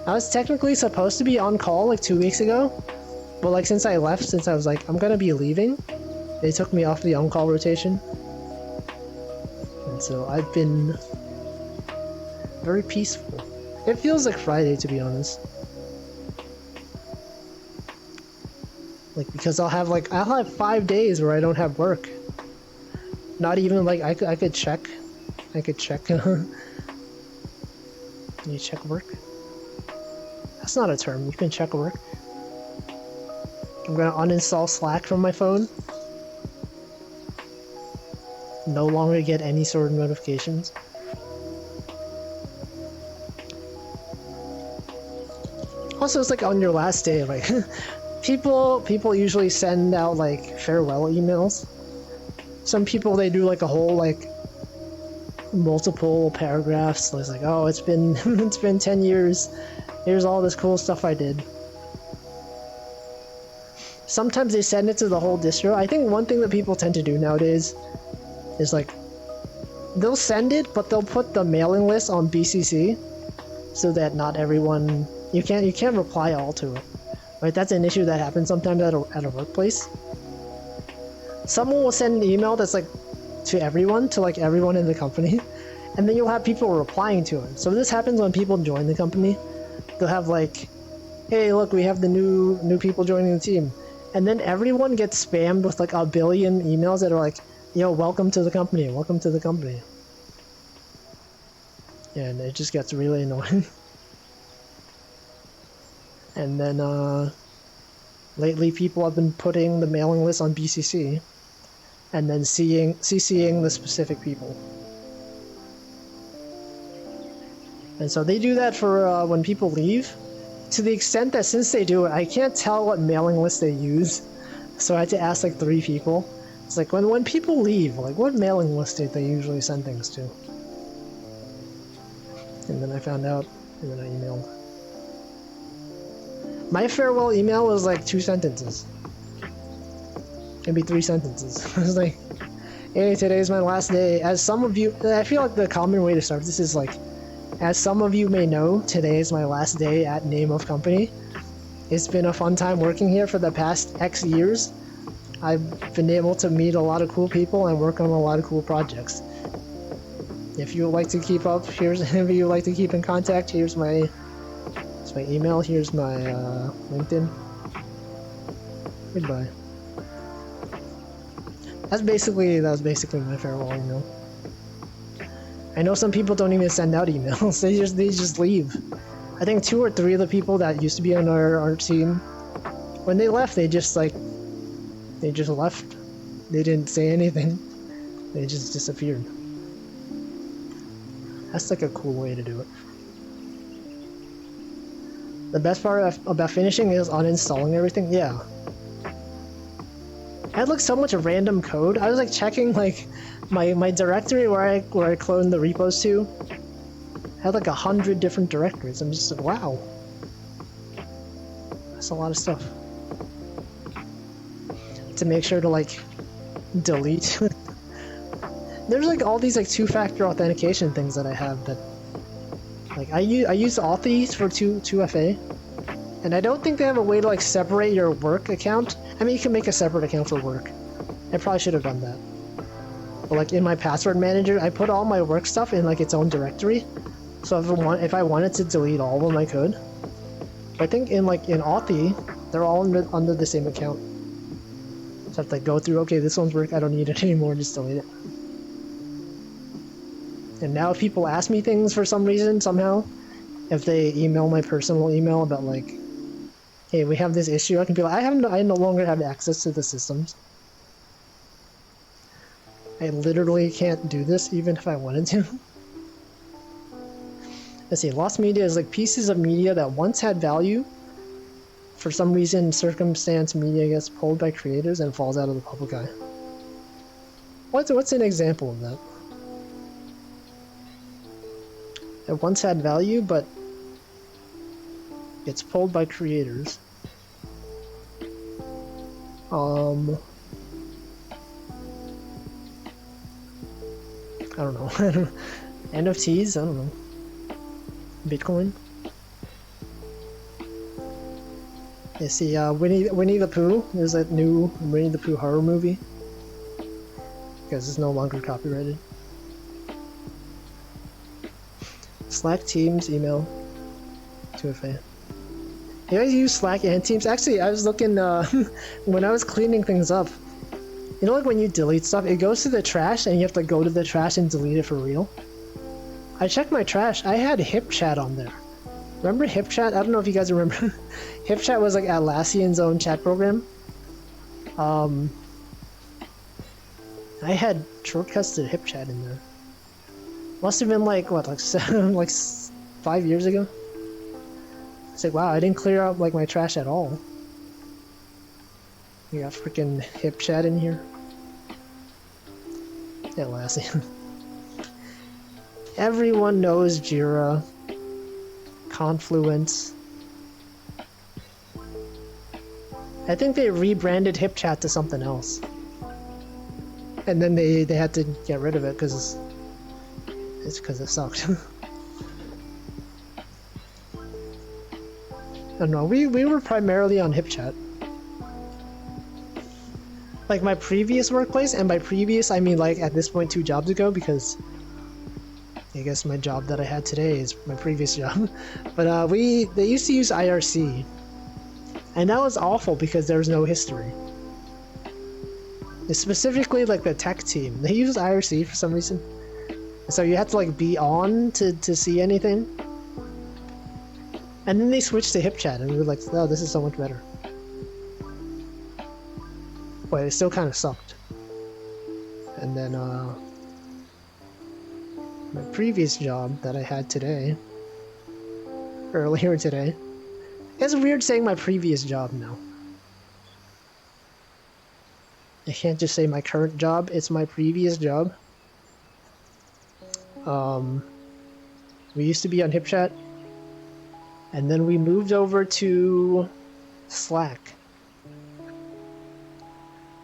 I was technically supposed to be on call like 2 weeks ago, but like since I left, since I was like, I'm gonna be leaving, they took me off the on-call rotation. And so I've been very peaceful. It feels like Friday, to be honest. Like, because I'll have 5 days where I don't have work. Not even like, I could check. Can you check work? That's not a term. You can check work. I'm gonna uninstall Slack from my phone. No longer get any sort of notifications. Also, it's like on your last day, like people usually send out like farewell emails. Some people, they do like a whole like multiple paragraphs. It's like, oh, it's been it's been 10 years. Here's all this cool stuff I did. Sometimes they send it to the whole distro. I think one thing that people tend to do nowadays is like they'll send it, but they'll put the mailing list on BCC so that not everyone, you can't reply all to it. Right? That's an issue that happens sometimes at a workplace. Someone will send an email that's like to everyone, to like everyone in the company, and then you'll have people replying to it. So this happens when people join the company. They'll have like, hey, look, we have the new people joining the team. And then everyone gets spammed with like a billion emails that are like, yo, welcome to the company, welcome to the company. And it just gets really annoying. And then lately people have been putting the mailing list on BCC and then CCing the specific people. And so they do that for when people leave, to the extent that since they do it, I can't tell what mailing list they use. So I had to ask like 3 people. It's like when people leave, like what mailing list do they usually send things to? And then I found out, and then I emailed. My farewell email was like 2 sentences. Maybe 3 sentences. It was like, hey, today's my last day. As some of you, I feel like the common way to start this is like, as some of you may know, today is my last day at name of company. It's been a fun time working here for the past X years. I've been able to meet a lot of cool people and work on a lot of cool projects. If you would like to keep up, if you would like to keep in contact, here's my email, here's my LinkedIn. Goodbye. That was basically my farewell email. I know some people don't even send out emails. they just leave. I think 2 or 3 of the people that used to be on our team, when they left, they just left. They didn't say anything. They just disappeared. That's like a cool way to do it. The best part about finishing is uninstalling everything. Yeah. I had like so much random code. I was like checking like my directory where I cloned the repos to. I had like 100 different directories. I'm just like, wow. That's a lot of stuff. To make sure to like delete. There's like all these like two-factor authentication things that I have that like I use Authy for 2FA, and I don't think they have a way to like separate your work account. I mean, you can make a separate account for work. I probably should have done that. But like in my password manager, I put all my work stuff in like its own directory. So if I wanted to delete all of them, I could. But I think in Authy, they're all under the same account. So I have to like go through. Okay, this one's work. I don't need it anymore. Just delete it. And now if people ask me things for some reason, somehow, if they email my personal email about like, hey, we have this issue, I can be like, I no longer have access to the systems. I literally can't do this even if I wanted to. Let's see, lost media is like pieces of media that once had value. For some reason, circumstance, media gets pulled by creators and falls out of the public eye. What's an example of that? It once had value, but it's pulled by creators. I don't know. NFTs? I don't know. Bitcoin? You see, Winnie the Pooh. There's that new Winnie the Pooh horror movie. Because it's no longer copyrighted. Slack, Teams, email, 2FA. You guys use Slack and Teams? Actually, I was looking, when I was cleaning things up, you know like when you delete stuff, it goes to the trash and you have to go to the trash and delete it for real? I checked my trash, I had HipChat on there. Remember HipChat? I don't know if you guys remember. HipChat was like Atlassian's own chat program. I had shortcuts to HipChat in there. Must have been like, what, like 5 years ago? It's like, wow, I didn't clear out like my trash at all. You got freaking HipChat in here. Atlassian. Everyone knows Jira. Confluence. I think they rebranded HipChat to something else. And then they had to get rid of it because it sucked. I don't know, we were primarily on HipChat. Like my previous workplace, and by previous I mean like at this point 2 jobs ago, because I guess my job that I had today is my previous job. But they used to use IRC. And that was awful because there was no history. It's specifically like the tech team. They use IRC for some reason. So you had to like be on to see anything. And then they switched to HipChat and we were like, oh, this is so much better. But it still kind of sucked. And then my previous job that I had today, earlier today, it's weird saying my previous job now. I can't just say my current job, it's my previous job. We used to be on HipChat, and then we moved over to Slack.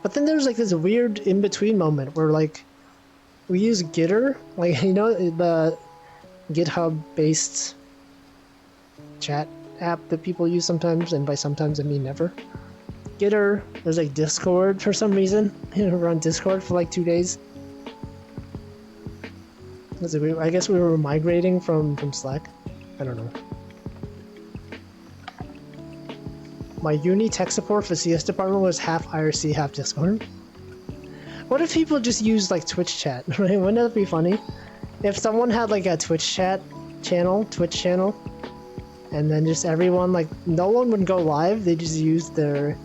But then there's like this weird in-between moment where like we use Gitter, like you know the GitHub-based chat app that people use sometimes, and by sometimes I mean never. Gitter, there's like Discord for some reason. We're on Discord for like 2 days. I guess we were migrating from Slack. I don't know. My uni tech support for CS department was half IRC, half Discord. What if people just use like Twitch chat, right? Wouldn't that be funny? If someone had like a Twitch channel, and then just everyone, like, no one would go live, they just use the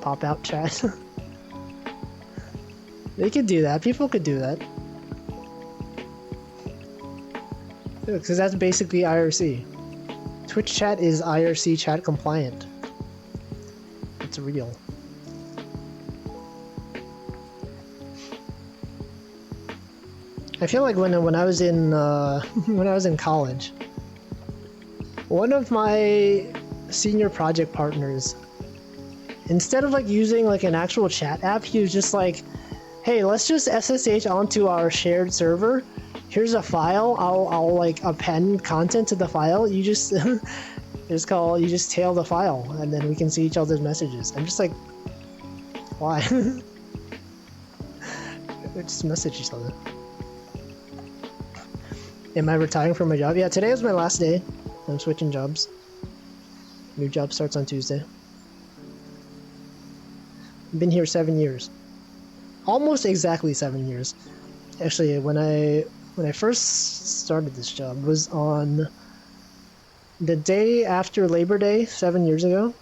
pop-out chat. They could do that. People could do that. Because that's basically IRC. Twitch chat is IRC chat compliant. It's real. I feel like when I was in when I was in college, one of my senior project partners, instead of like using like an actual chat app, he was just like, "Hey, let's just SSH onto our shared server. Here's a file. I'll like append content to the file. You just you just tail the file, and then we can see each other's messages." I'm just like, why? We just message each other. Am I retiring from my job? Yeah, today is my last day. I'm switching jobs. New job starts on Tuesday. I've been here 7 years. Almost exactly 7 years. Actually, when I first started this job was on the day after Labor Day 7 years ago.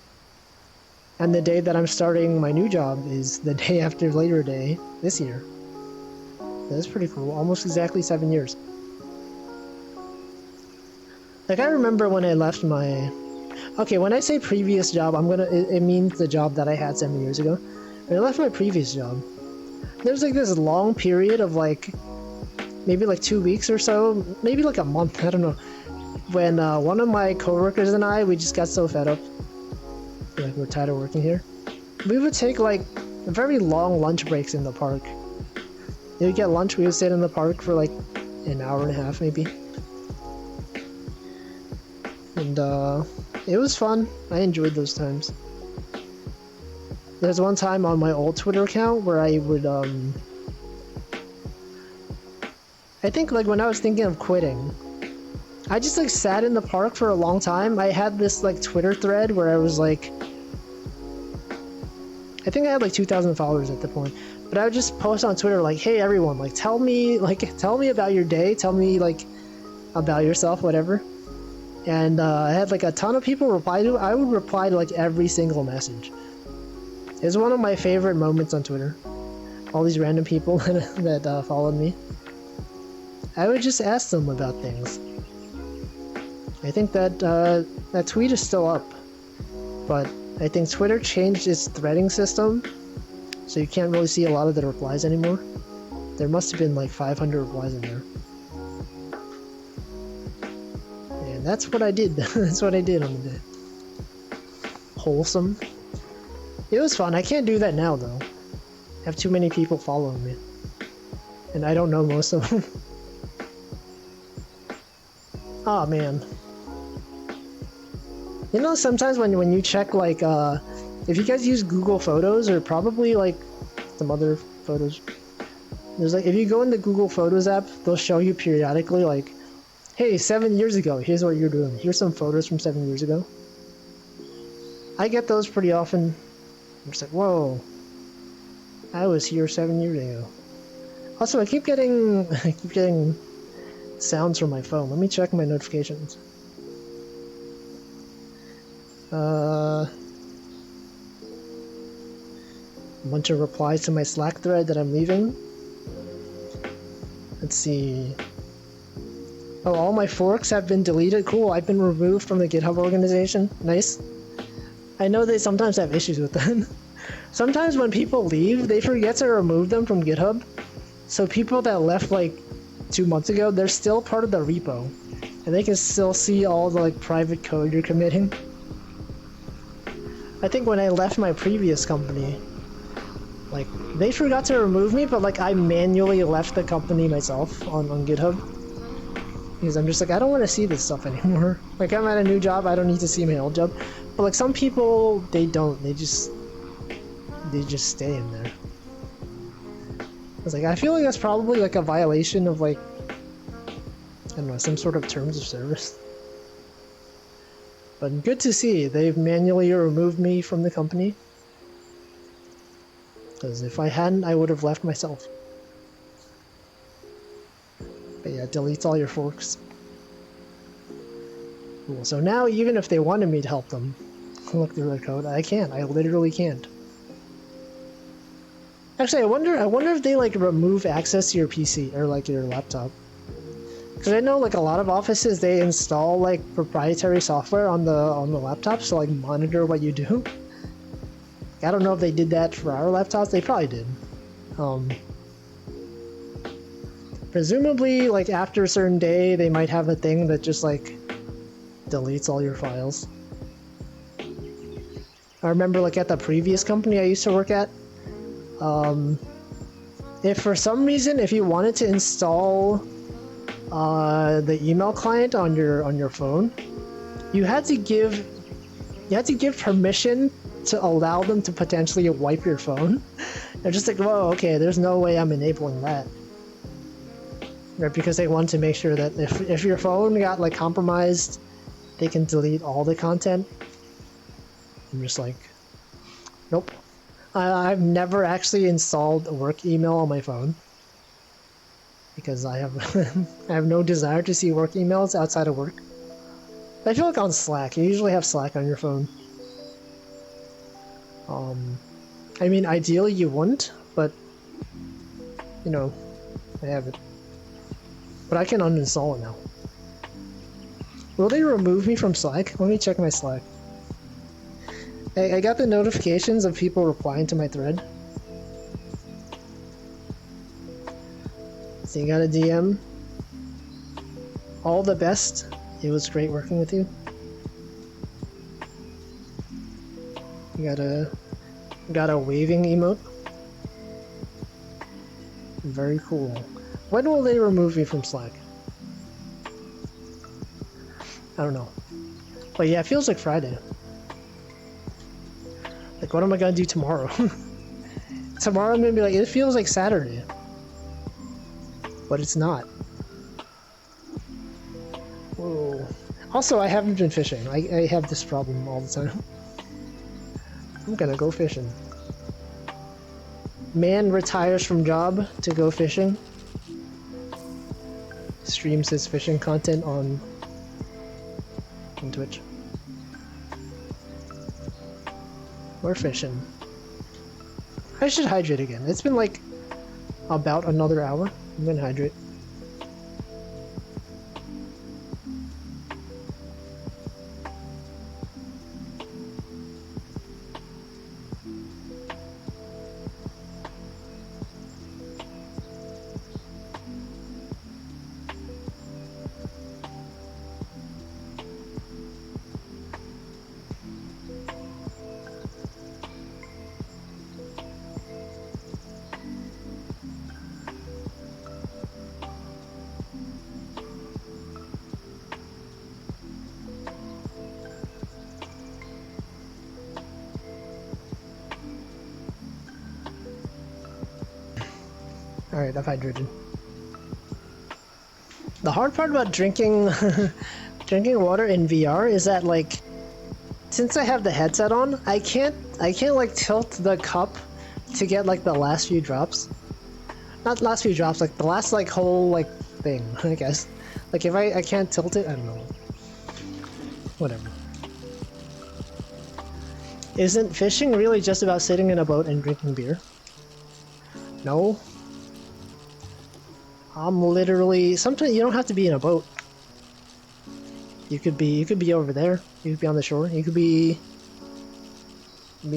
And the day that I'm starting my new job is the day after Labor Day this year. That's pretty cool. Almost exactly 7 years. Like, I remember when I left my... Okay, when I say previous job, it means the job that I had 7 years ago. When I left my previous job, there's like this long period of like, maybe like 2 weeks or so, maybe like a month, I don't know, when one of my coworkers and I, we just got so fed up. Like, we're tired of working here. We would take like very long lunch breaks in the park. We would get lunch, we would sit in the park for like an hour and a half maybe. And it was fun. I enjoyed those times. There's one time on my old Twitter account where I would I think like when I was thinking of quitting, I just like sat in the park for a long time. I had this like Twitter thread where I was like, I think I had like 2,000 followers at the point, but I would just post on Twitter like, "Hey everyone, like tell me about your day, tell me like about yourself, whatever." And I had like a ton of people reply to it. I would reply to like every single message. It's one of my favorite moments on Twitter. All these random people that followed me. I would just ask them about things. I think that that tweet is still up, but I think Twitter changed its threading system, so you can't really see a lot of the replies anymore. There must have been like 500 replies in there. And that's what I did. That's what I did on the day. Wholesome. It was fun. I can't do that now though. I have too many people following me. And I don't know most of them. Aw, man. You know, sometimes when you check like if you guys use Google Photos or probably like some other photos, there's like, if you go in the Google Photos app, they'll show you periodically like, hey, 7 years ago, here's what you're doing. Here's some photos from 7 years ago. I get those pretty often. I'm just like, whoa, I was here 7 years ago. Also, I keep getting sounds from my phone. Let me check my notifications. A bunch of replies to my Slack thread that I'm leaving. Let's see. Oh, all my forks have been deleted. Cool, I've been removed from the GitHub organization. Nice. I know they sometimes have issues with that. Sometimes when people leave, they forget to remove them from GitHub. So people that left like 2 months ago, they're still part of the repo. And they can still see all the like private code you're committing. I think when I left my previous company, like, they forgot to remove me, but like I manually left the company myself on GitHub. Because I'm just like, I don't want to see this stuff anymore. Like, I'm at a new job, I don't need to see my old job. But like some people, they don't. They just stay in there. I was like, I feel like that's probably like a violation of like, I don't know, some sort of terms of service. But good to see, they've manually removed me from the company. Because if I hadn't, I would have left myself. But yeah, it deletes all your forks. Cool. So now, even if they wanted me to help them look through their code, I can't. I literally can't. Actually, I wonder if they like remove access to your PC or like your laptop. Because I know like a lot of offices they install like proprietary software on the laptops to like monitor what you do. I don't know if they did that for our laptops. They probably did. Presumably, like after a certain day, they might have a thing that just like deletes all your files. I remember like at the previous company I used to work at, if for some reason if you wanted to install the email client on your phone, you had to give permission to allow them to potentially wipe your phone. They're just like, whoa, okay, there's no way I'm enabling that. Right, because they want to make sure that if your phone got like compromised, they can delete all the content. I'm just like, nope. I've never actually installed a work email on my phone because I have I have no desire to see work emails outside of work. I feel like on Slack, you usually have Slack on your phone. I mean, ideally you wouldn't, but you know, I have it. But I can uninstall it now. Will they remove me from Slack? Let me check my Slack. I got the notifications of people replying to my thread. So you got a DM. All the best. It was great working with you. You got a waving emote. Very cool. When will they remove me from Slack? I don't know. But yeah, it feels like Friday. Like, what am I gonna do tomorrow? Tomorrow I'm gonna be like, it feels like Saturday. But it's not. Whoa. Also, I haven't been fishing. I have this problem all the time. I'm gonna go fishing. Man retires from job to go fishing. Streams his fishing content on Twitch. We're fishing. I should hydrate again. It's been like about another hour. I'm gonna hydrate. Alright, I've hydrated. The hard part about drinking drinking water in VR is that like since I have the headset on, I can't like tilt the cup to get like the last few drops. Not last few drops, like the last like whole like thing, I guess. Like if I can't tilt it, I don't know. Whatever. Isn't fishing really just about sitting in a boat and drinking beer? No. I'm literally sometimes you don't have to be in a boat. You could be over there. You could be on the shore. You could be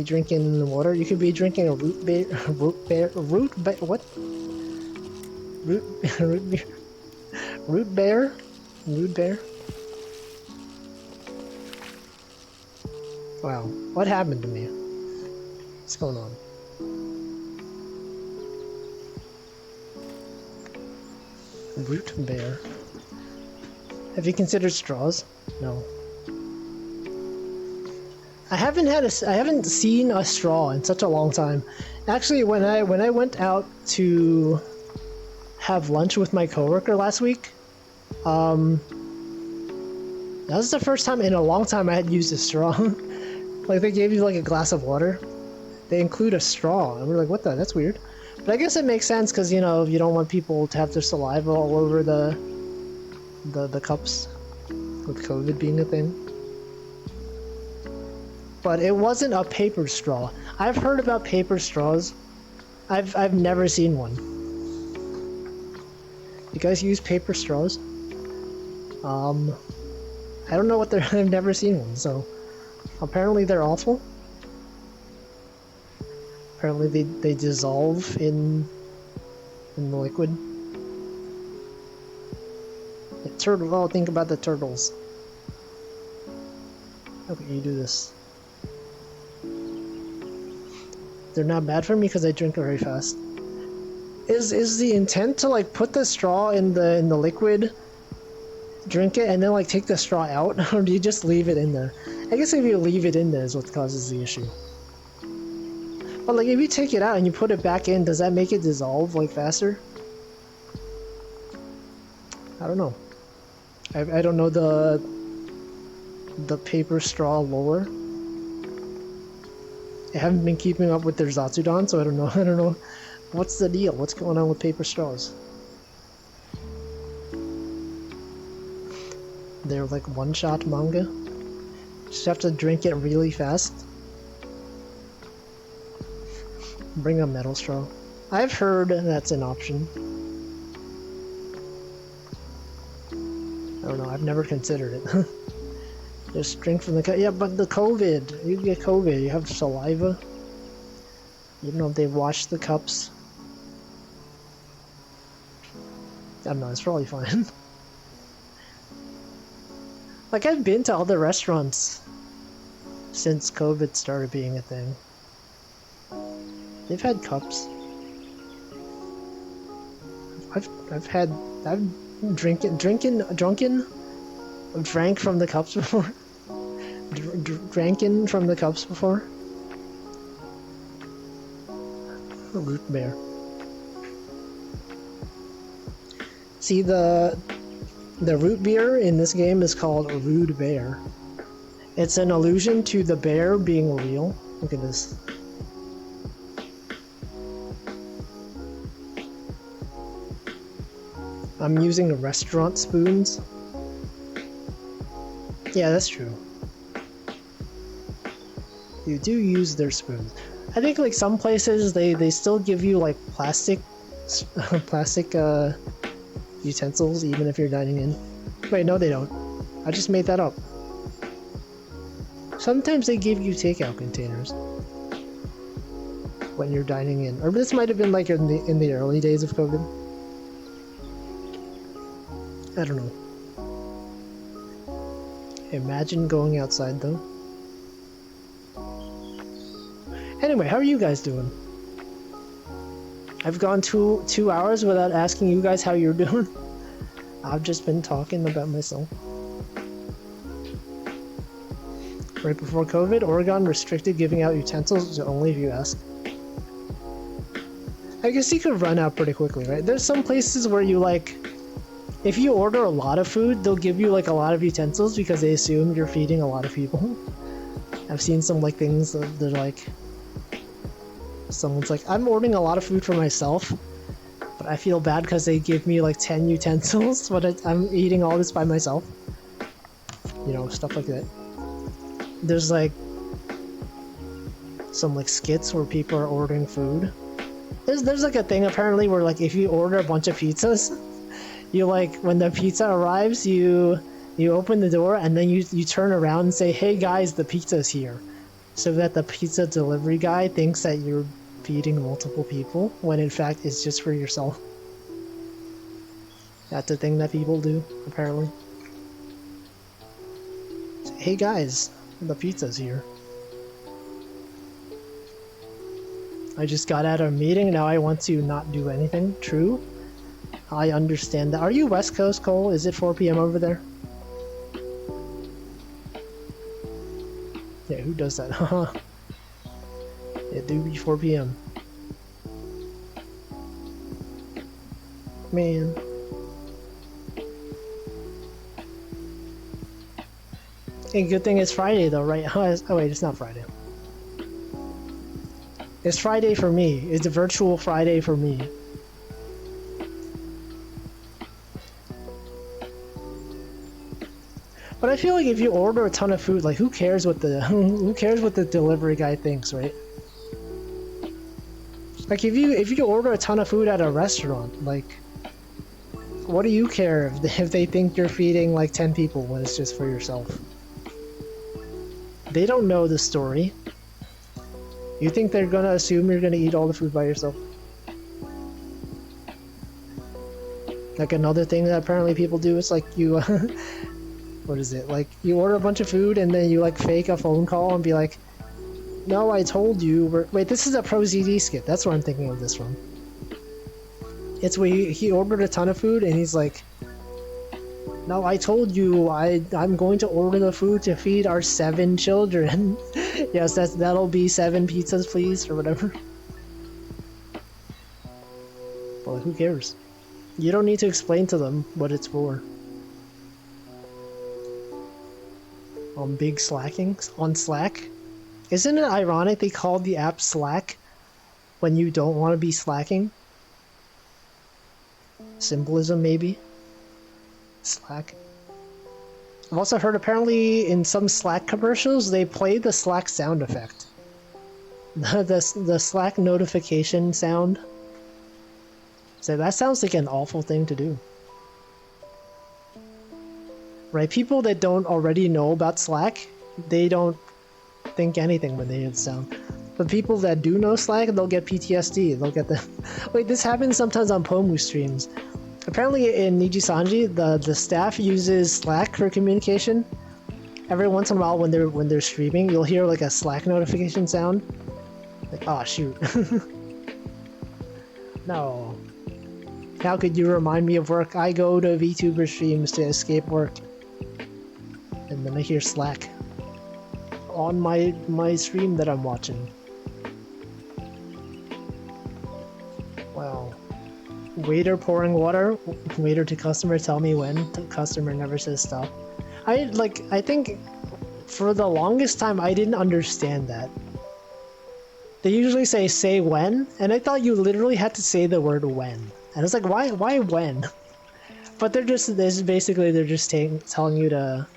drinking water. You could be drinking a root beer. What? Root beer. Wow, what happened to me? What's going on? Root beer. Have you considered straws? No. I haven't seen a straw in such a long time. Actually, when I went out to have lunch with my coworker last week, that was the first time in a long time I had used a straw. Like they gave you like a glass of water, they include a straw, and we're like, what the? That's weird. But I guess it makes sense because you know you don't want people to have their saliva all over the cups, with COVID being a thing. But it wasn't a paper straw. I've heard about paper straws. I've never seen one. You guys use paper straws? I don't know what they're. I've never seen one, so apparently they're awful. Apparently they dissolve in the liquid. The turtle. Oh, think about the turtles. How can you do this? They're not bad for me because I drink very fast. Is the intent to like put the straw in the liquid, drink it, and then like take the straw out, or do you just leave it in there? I guess if you leave it in there is what causes the issue. But like if you take it out and you put it back in, does that make it dissolve like faster? I don't know. I don't know the paper straw lore. I haven't been keeping up with their Zatsudan, so I don't know. I don't know what's the deal. What's going on with paper straws? They're like one-shot manga. Just have to drink it really fast. Bring a metal straw. I've heard that's an option. I don't know. I've never considered it. Just drink from the cup. Yeah, but the COVID. You get COVID. You have saliva. You don't know if they wash the cups. I don't know. It's probably fine. Like, I've been to other restaurants since COVID started being a thing. They've had cups. I've drank from the cups before. Drankin from the cups before. A root beer. See, the root beer in this game is called a rude bear. It's an allusion to the bear being real. Look at this. I'm using restaurant spoons. Yeah, that's true. You do use their spoons. I think like some places they still give you like plastic utensils even if you're dining in. Wait, no they don't. I just made that up. Sometimes they give you takeout containers when you're dining in. Or this might have been like in the early days of COVID. I don't know. Imagine going outside though. Anyway, how are you guys doing? I've gone two hours without asking you guys how you're doing. I've just been talking about myself. Right before COVID, Oregon restricted giving out utensils to only if you ask. I guess you could run out pretty quickly, right? There's some places where you like, if you order a lot of food, they'll give you like a lot of utensils because they assume you're feeding a lot of people. I've seen some like things that they're like, someone's like, I'm ordering a lot of food for myself, but I feel bad because they give me like 10 utensils, but I'm eating all this by myself. You know, stuff like that. There's like some like skits where people are ordering food. There's like a thing apparently where like if you order a bunch of pizzas, you like when the pizza arrives, you open the door and then you turn around and say, hey guys, the pizza's here. So that the pizza delivery guy thinks that you're feeding multiple people, when in fact it's just for yourself. That's a thing that people do, apparently. Say, hey guys, the pizza's here. I just got out of a meeting, now I want to not do anything. True. I understand that. Are you West Coast, Cole? Is it 4 PM over there? Yeah, who does that? Haha. It do be 4 PM. Man. Hey, good thing it's Friday though, right? Oh wait, it's not Friday. It's Friday for me. It's a virtual Friday for me. But I feel like if you order a ton of food, like who cares what the delivery guy thinks, right? Like if you order a ton of food at a restaurant, like what do you care if they think you're feeding like 10 people when it's just for yourself? They don't know the story. You think they're gonna assume you're gonna eat all the food by yourself? Like another thing that apparently people do is like you, what is it? Like you order a bunch of food and then you like fake a phone call and be like, no, I told you. Wait, this is a Pro ZD skit. That's where I'm thinking of this from. It's where he ordered a ton of food and he's like, no, I told you I'm going to order the food to feed our 7 children. Yes, that'll be 7 pizzas, please, or whatever. Well, who cares? You don't need to explain to them what it's for. On big slacking? On Slack? Isn't it ironic they called the app Slack when you don't want to be slacking? Symbolism, maybe? Slack. I've also heard apparently in some Slack commercials they play the Slack sound effect. The Slack notification sound. So that sounds like an awful thing to do. Right? People that don't already know about Slack, they don't think anything when they hear the sound. But people that do know Slack, they'll get PTSD. They'll get the... Wait, this happens sometimes on Pomu streams. Apparently in Nijisanji, the staff uses Slack for communication. Every once in a while when they're streaming, you'll hear like a Slack notification sound. Like, oh shoot. No. How could you remind me of work? I go to VTuber streams to escape work. And then I hear Slack on my stream that I'm watching. Wow. Waiter pouring water. Waiter to customer, tell me when. The customer never says stop. I think for the longest time I didn't understand that. They usually say when, and I thought you literally had to say the word when. And it's like, why when? But they're just telling you to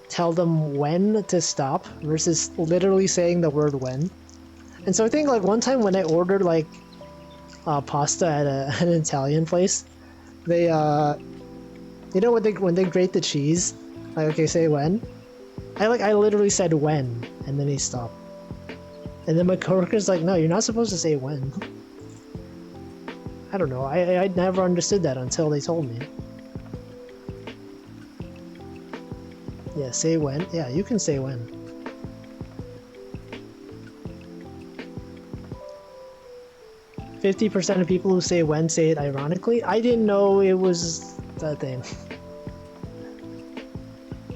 tell them when to stop versus literally saying the word when. And so I think like one time when I ordered like pasta at an Italian place, they you know when they grate the cheese, like okay, say when. I literally said when, and then he stopped. And then my coworker's like, no, you're not supposed to say when. I don't know, I never understood that until they told me. Yeah, say when. Yeah, you can say when. "50% of people who say when say it ironically." I didn't know it was that thing.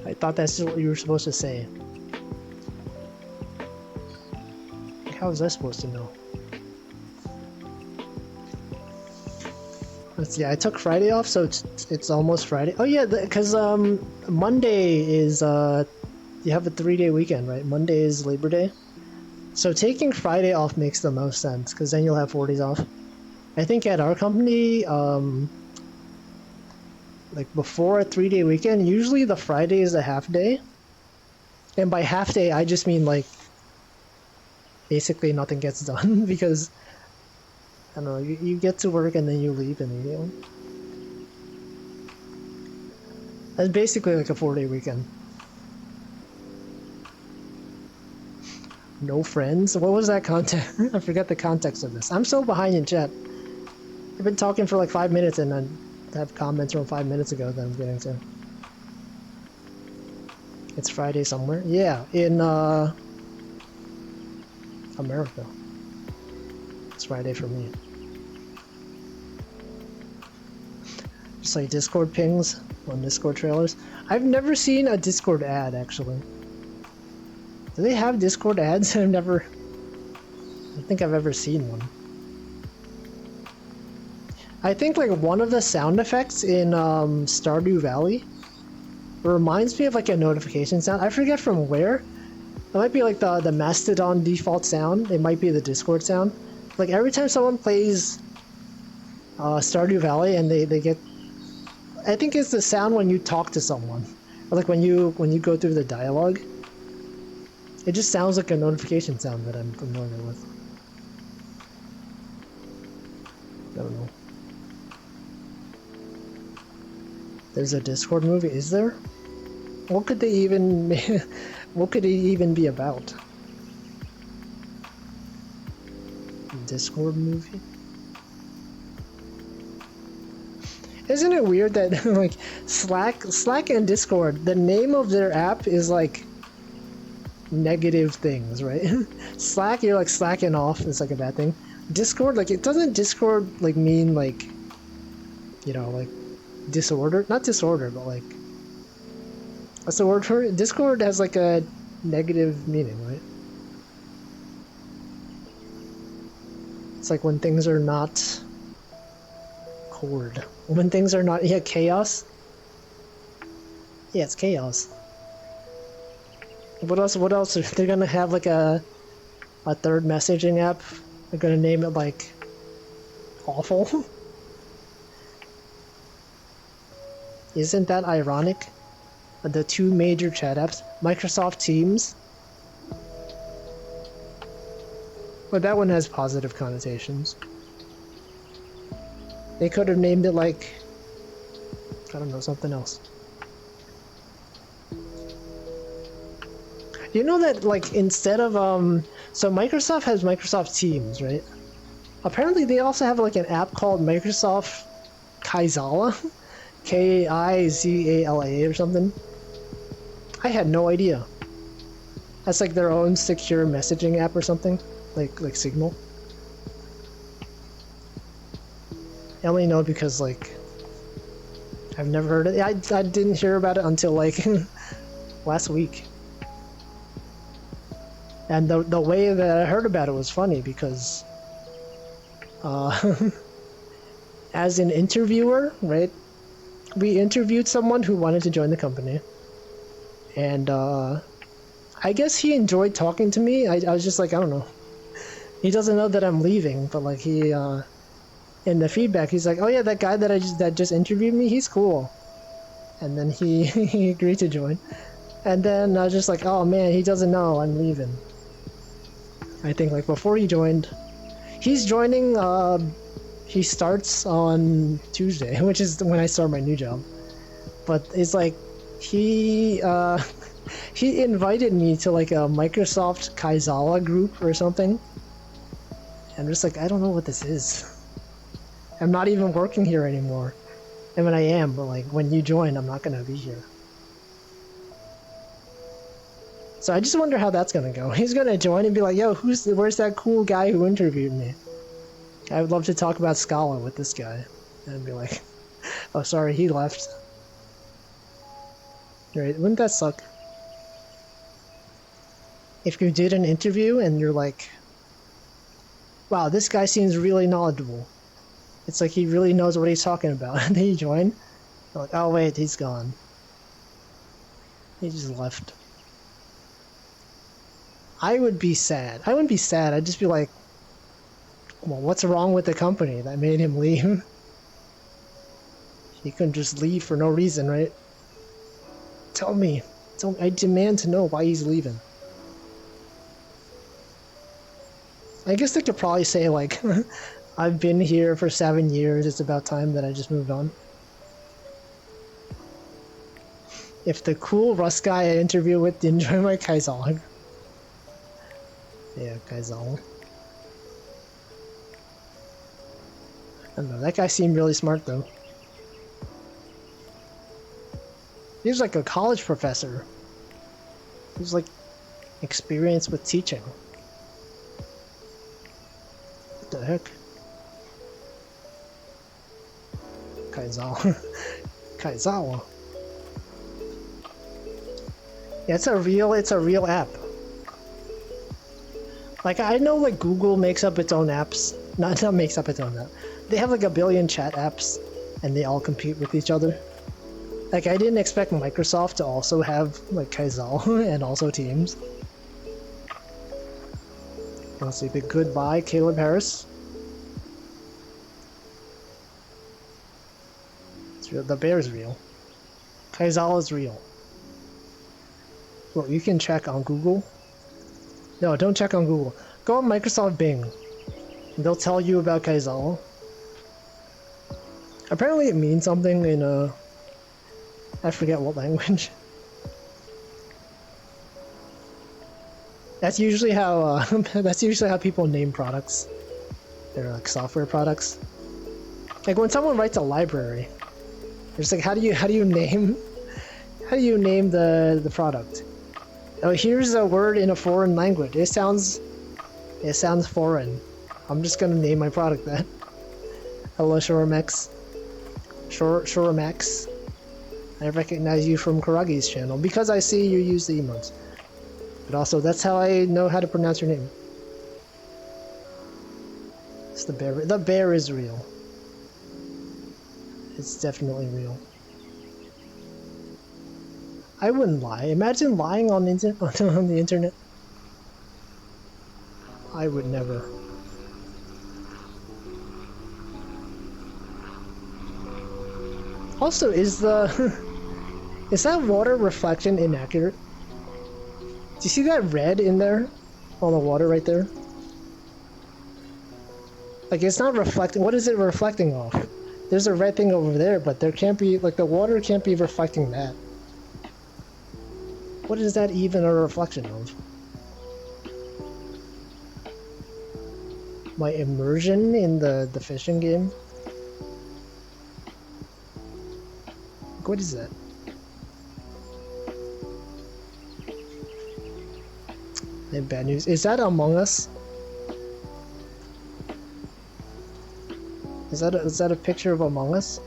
I thought that's what you were supposed to say. How was I supposed to know? Let's see, I took Friday off, so it's almost Friday. Oh yeah, because Monday is you have a 3-day weekend, right? Monday is Labor Day. So taking Friday off makes the most sense, because then you'll have 4 days off. I think at our company, like before a 3-day weekend, usually the Friday is a half day. And by half day, I just mean like basically nothing gets done because I don't know, you get to work and then you leave immediately. That's basically like a 4-day weekend. No friends? What was that context? I forget the context of this. I'm so behind in chat. I've been talking for like 5 minutes and I have comments from 5 minutes ago that I'm getting to. It's Friday somewhere? Yeah, in America. It's Friday for me. Just like Discord pings on Discord trailers. I've never seen a Discord ad actually. Do they have Discord ads? I don't think I've ever seen one. I think like one of the sound effects in Stardew Valley reminds me of like a notification sound. I forget from where. It might be like the Mastodon default sound. It might be the Discord sound. Like every time someone plays Stardew Valley and they get, I think it's the sound when you talk to someone, or like when you go through the dialogue. It just sounds like a notification sound that I'm familiar with. I don't know. There's a Discord movie, is there? What could they even... what could it even be about? Discord movie? Isn't it weird that like Slack and Discord, the name of their app is like negative things, right? Slack, you're like slacking off, it's like a bad thing. Discord, like it doesn't Discord like mean like, you know, like disorder? Not disorder, but like, what's the word for it? Discord has like a negative meaning, right? It's like when things are not cord. When things are not, yeah, chaos. Yeah, it's chaos. What else? What else? They're gonna have like a third messaging app. They're gonna name it like awful. Isn't that ironic? The two major chat apps, Microsoft Teams. But that one has positive connotations. They could have named it like, I don't know, something else. You know that like instead of so Microsoft has Microsoft Teams, right? Apparently they also have like an app called Microsoft Kaizala, K-I-Z-A-L-A or something. I had no idea. That's like their own secure messaging app or something, like Signal. I only know because like I've never heard of it. I didn't hear about it until like last week. And the way that I heard about it was funny because as an interviewer, right? We interviewed someone who wanted to join the company. And I guess he enjoyed talking to me. I was just like, I don't know. He doesn't know that I'm leaving, but like he in the feedback he's like, oh yeah, that guy that just interviewed me, he's cool. And then he he agreed to join. And then I was just like, oh man, he doesn't know I'm leaving. I think like before he joined, he's joining, he starts on Tuesday, which is when I start my new job. But it's like, he invited me to like a Microsoft Kaizala group or something. And I'm just like, I don't know what this is. I'm not even working here anymore. I mean, I am, but like when you join, I'm not gonna be here. So I just wonder how that's gonna go. He's gonna join and be like, yo, where's that cool guy who interviewed me? I would love to talk about Scala with this guy. And I'd be like, oh sorry, he left. Right, wouldn't that suck? If you did an interview and you're like, wow, this guy seems really knowledgeable. It's like he really knows what he's talking about. And then you join, you're like, oh wait, he's gone. He just left. I would be sad. I wouldn't be sad, I'd just be like, well, what's wrong with the company that made him leave? He couldn't just leave for no reason, right? Tell me. I demand to know why he's leaving. I guess they could probably say like, I've been here for 7 years, it's about time that I just moved on. If the cool Rust guy I interviewed with didn't join my Kaizal. Yeah, Kaizal. I don't know, that guy seemed really smart though. He was like a college professor. He was like experienced with teaching. What the heck? Kaizawa. Kaizawa. Yeah, it's a real app. Like I know like Google makes up its own apps. Not makes up its own app. They have like a billion chat apps and they all compete with each other. Like I didn't expect Microsoft to also have like Kaizal and also Teams. Let's see, big goodbye, Caleb Harris. It's real. The bear's real. Kaizal is real. Well, you can check on Google. No, don't check on Google. Go on Microsoft Bing. They'll tell you about Kaizal. Apparently it means something in I forget what language. That's usually how that's usually how people name products. They're like software products. Like when someone writes a library, it's like how do you name the product? Oh, here's a word in a foreign language. It sounds foreign. I'm just gonna name my product that. Hello, Shoramax. Shoramax. I recognize you from Karagi's channel because I see you use the emotes. But also, that's how I know how to pronounce your name. It's the bear. The bear is real. It's definitely real. I wouldn't lie. Imagine lying on the internet. I would never. Also, is that water reflection inaccurate? Do you see that red in there? On the water right there? Like, it's not reflecting. What is it reflecting off? There's a red thing over there, but there can't be, like, the water can't be reflecting that. What is that even a reflection of? My immersion in the fishing game? Like, what is that? And bad news. Is that Among Us? Is that a picture of Among Us?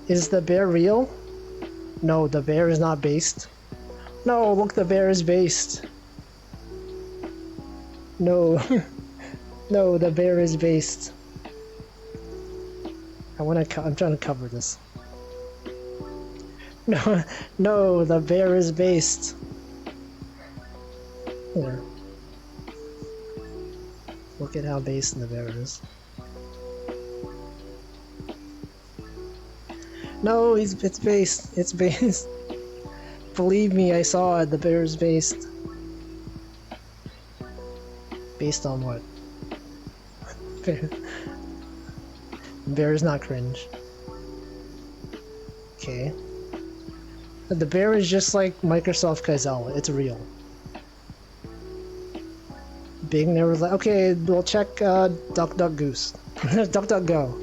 Is the bear real? No, the bear is not based. No, look, the bear is based. No. No, the bear is based. I'm trying to cover this. No, no, the bear is based. There. Look at how based the bear is. No, it's based. It's based. Believe me, I saw it. The bear is based. Based on what? Bear is not cringe. Okay. The bear is just like Microsoft Kaizawa. It's real. Big never like. Okay, we'll check DuckDuckGoose. DuckDuckGo.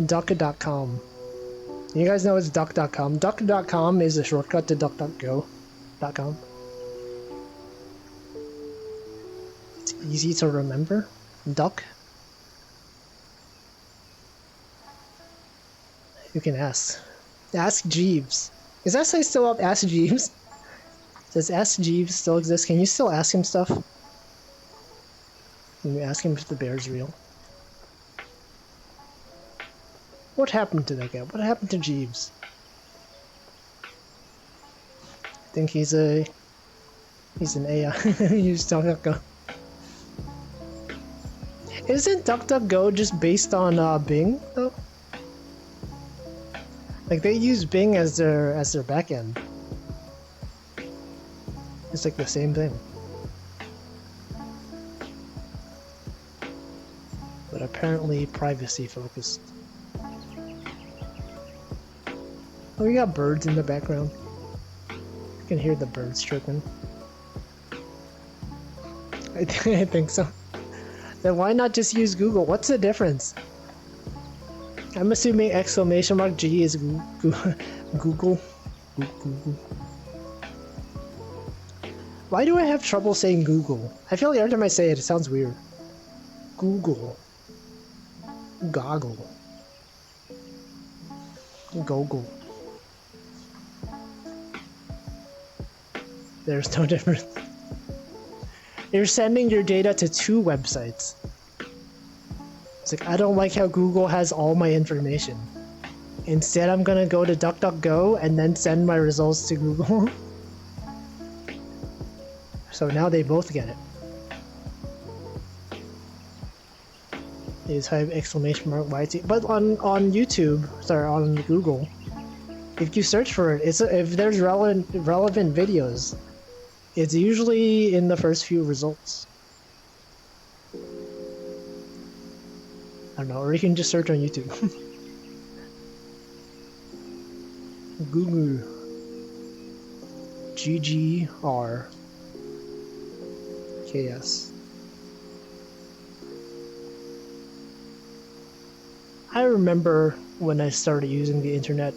Duck.com. You guys know it's Duck.com. Duck.com is a shortcut to DuckDuckGo.com. It's easy to remember. Duck. You can ask. Ask Jeeves. Is that site still up? Ask Jeeves? Does Ask Jeeves still exist? Can you still ask him stuff? Can you ask him if the bear's real? What happened to that guy? What happened to Jeeves? I think he's an AI. Use DuckDuckGo. Isn't DuckDuckGo just based on Bing though? Like they use Bing as their backend. It's like the same thing. But apparently privacy focused. Oh, we got birds in the background. You can hear the birds chirping. I think so. Then why not just use Google? What's the difference? I'm assuming !G is Google. Google. Why do I have trouble saying Google? I feel like every time I say it, it sounds weird. Google. Goggle. Goggle. There's no difference. You're sending your data to 2 websites. It's like, I don't like how Google has all my information. Instead, I'm gonna go to DuckDuckGo and then send my results to Google. So now they both get it. Is type !YT. But on YouTube, sorry, on Google, if you search for it, if there's relevant videos, it's usually in the first few results. I don't know, or you can just search on YouTube. Google. GGRKS. I remember when I started using the internet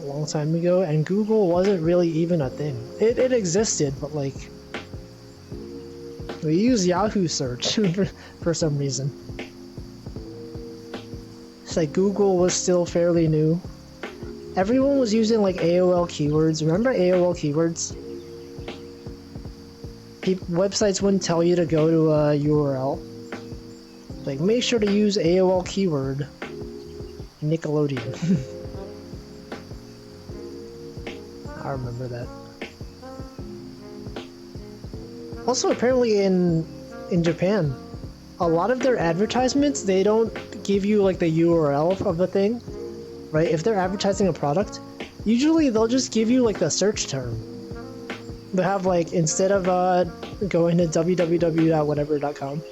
a long time ago, and Google wasn't really even a thing. It existed, but like, we use Yahoo search for some reason. It's like Google was still fairly new. Everyone was using like AOL keywords. Remember AOL keywords? Websites wouldn't tell you to go to a URL. Like, make sure to use AOL keyword Nickelodeon. I remember that. Also, apparently in Japan, a lot of their advertisements, they don't give you like the URL of the thing, right? If they're advertising a product, usually they'll just give you like the search term. They'll have like, instead of going to www.whatever.com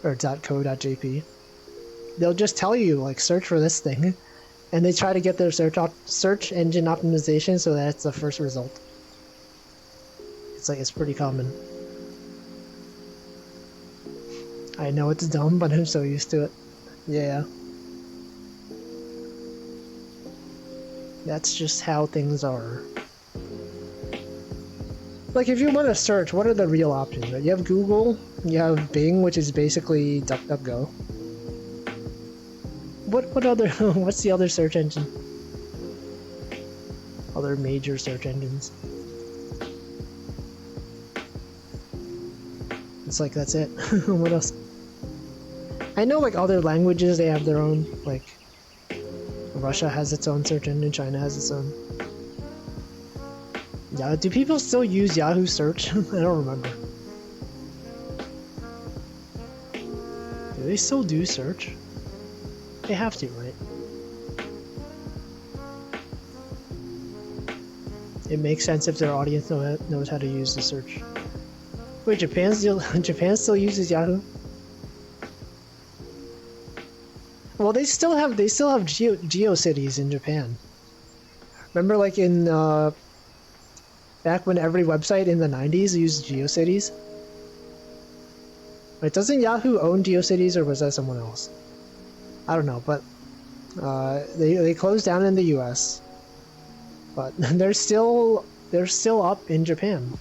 or .co.jp, they'll just tell you like search for this thing, and they try to get their search engine optimization so that's the first result. It's like, it's pretty common. I know it's dumb, but I'm so used to it. Yeah. That's just how things are. Like, if you want to search, what are the real options? Right? You have Google, you have Bing, which is basically DuckDuckGo. What other, what's the other search engine? Other major search engines. It's like, that's it. What else? I know like other languages, they have their own, like Russia has its own search engine, China has its own. Yeah, do people still use Yahoo search? I don't remember. Do they still do search? They have to, right? It makes sense if their audience knows how to use the search. Wait, Japan still uses Yahoo? Well, they still have GeoCities in Japan. Remember, like in back when every website in the 90s used GeoCities? Wait, doesn't Yahoo own GeoCities, or was that someone else? I don't know, but they closed down in the U.S., but they're still up in Japan.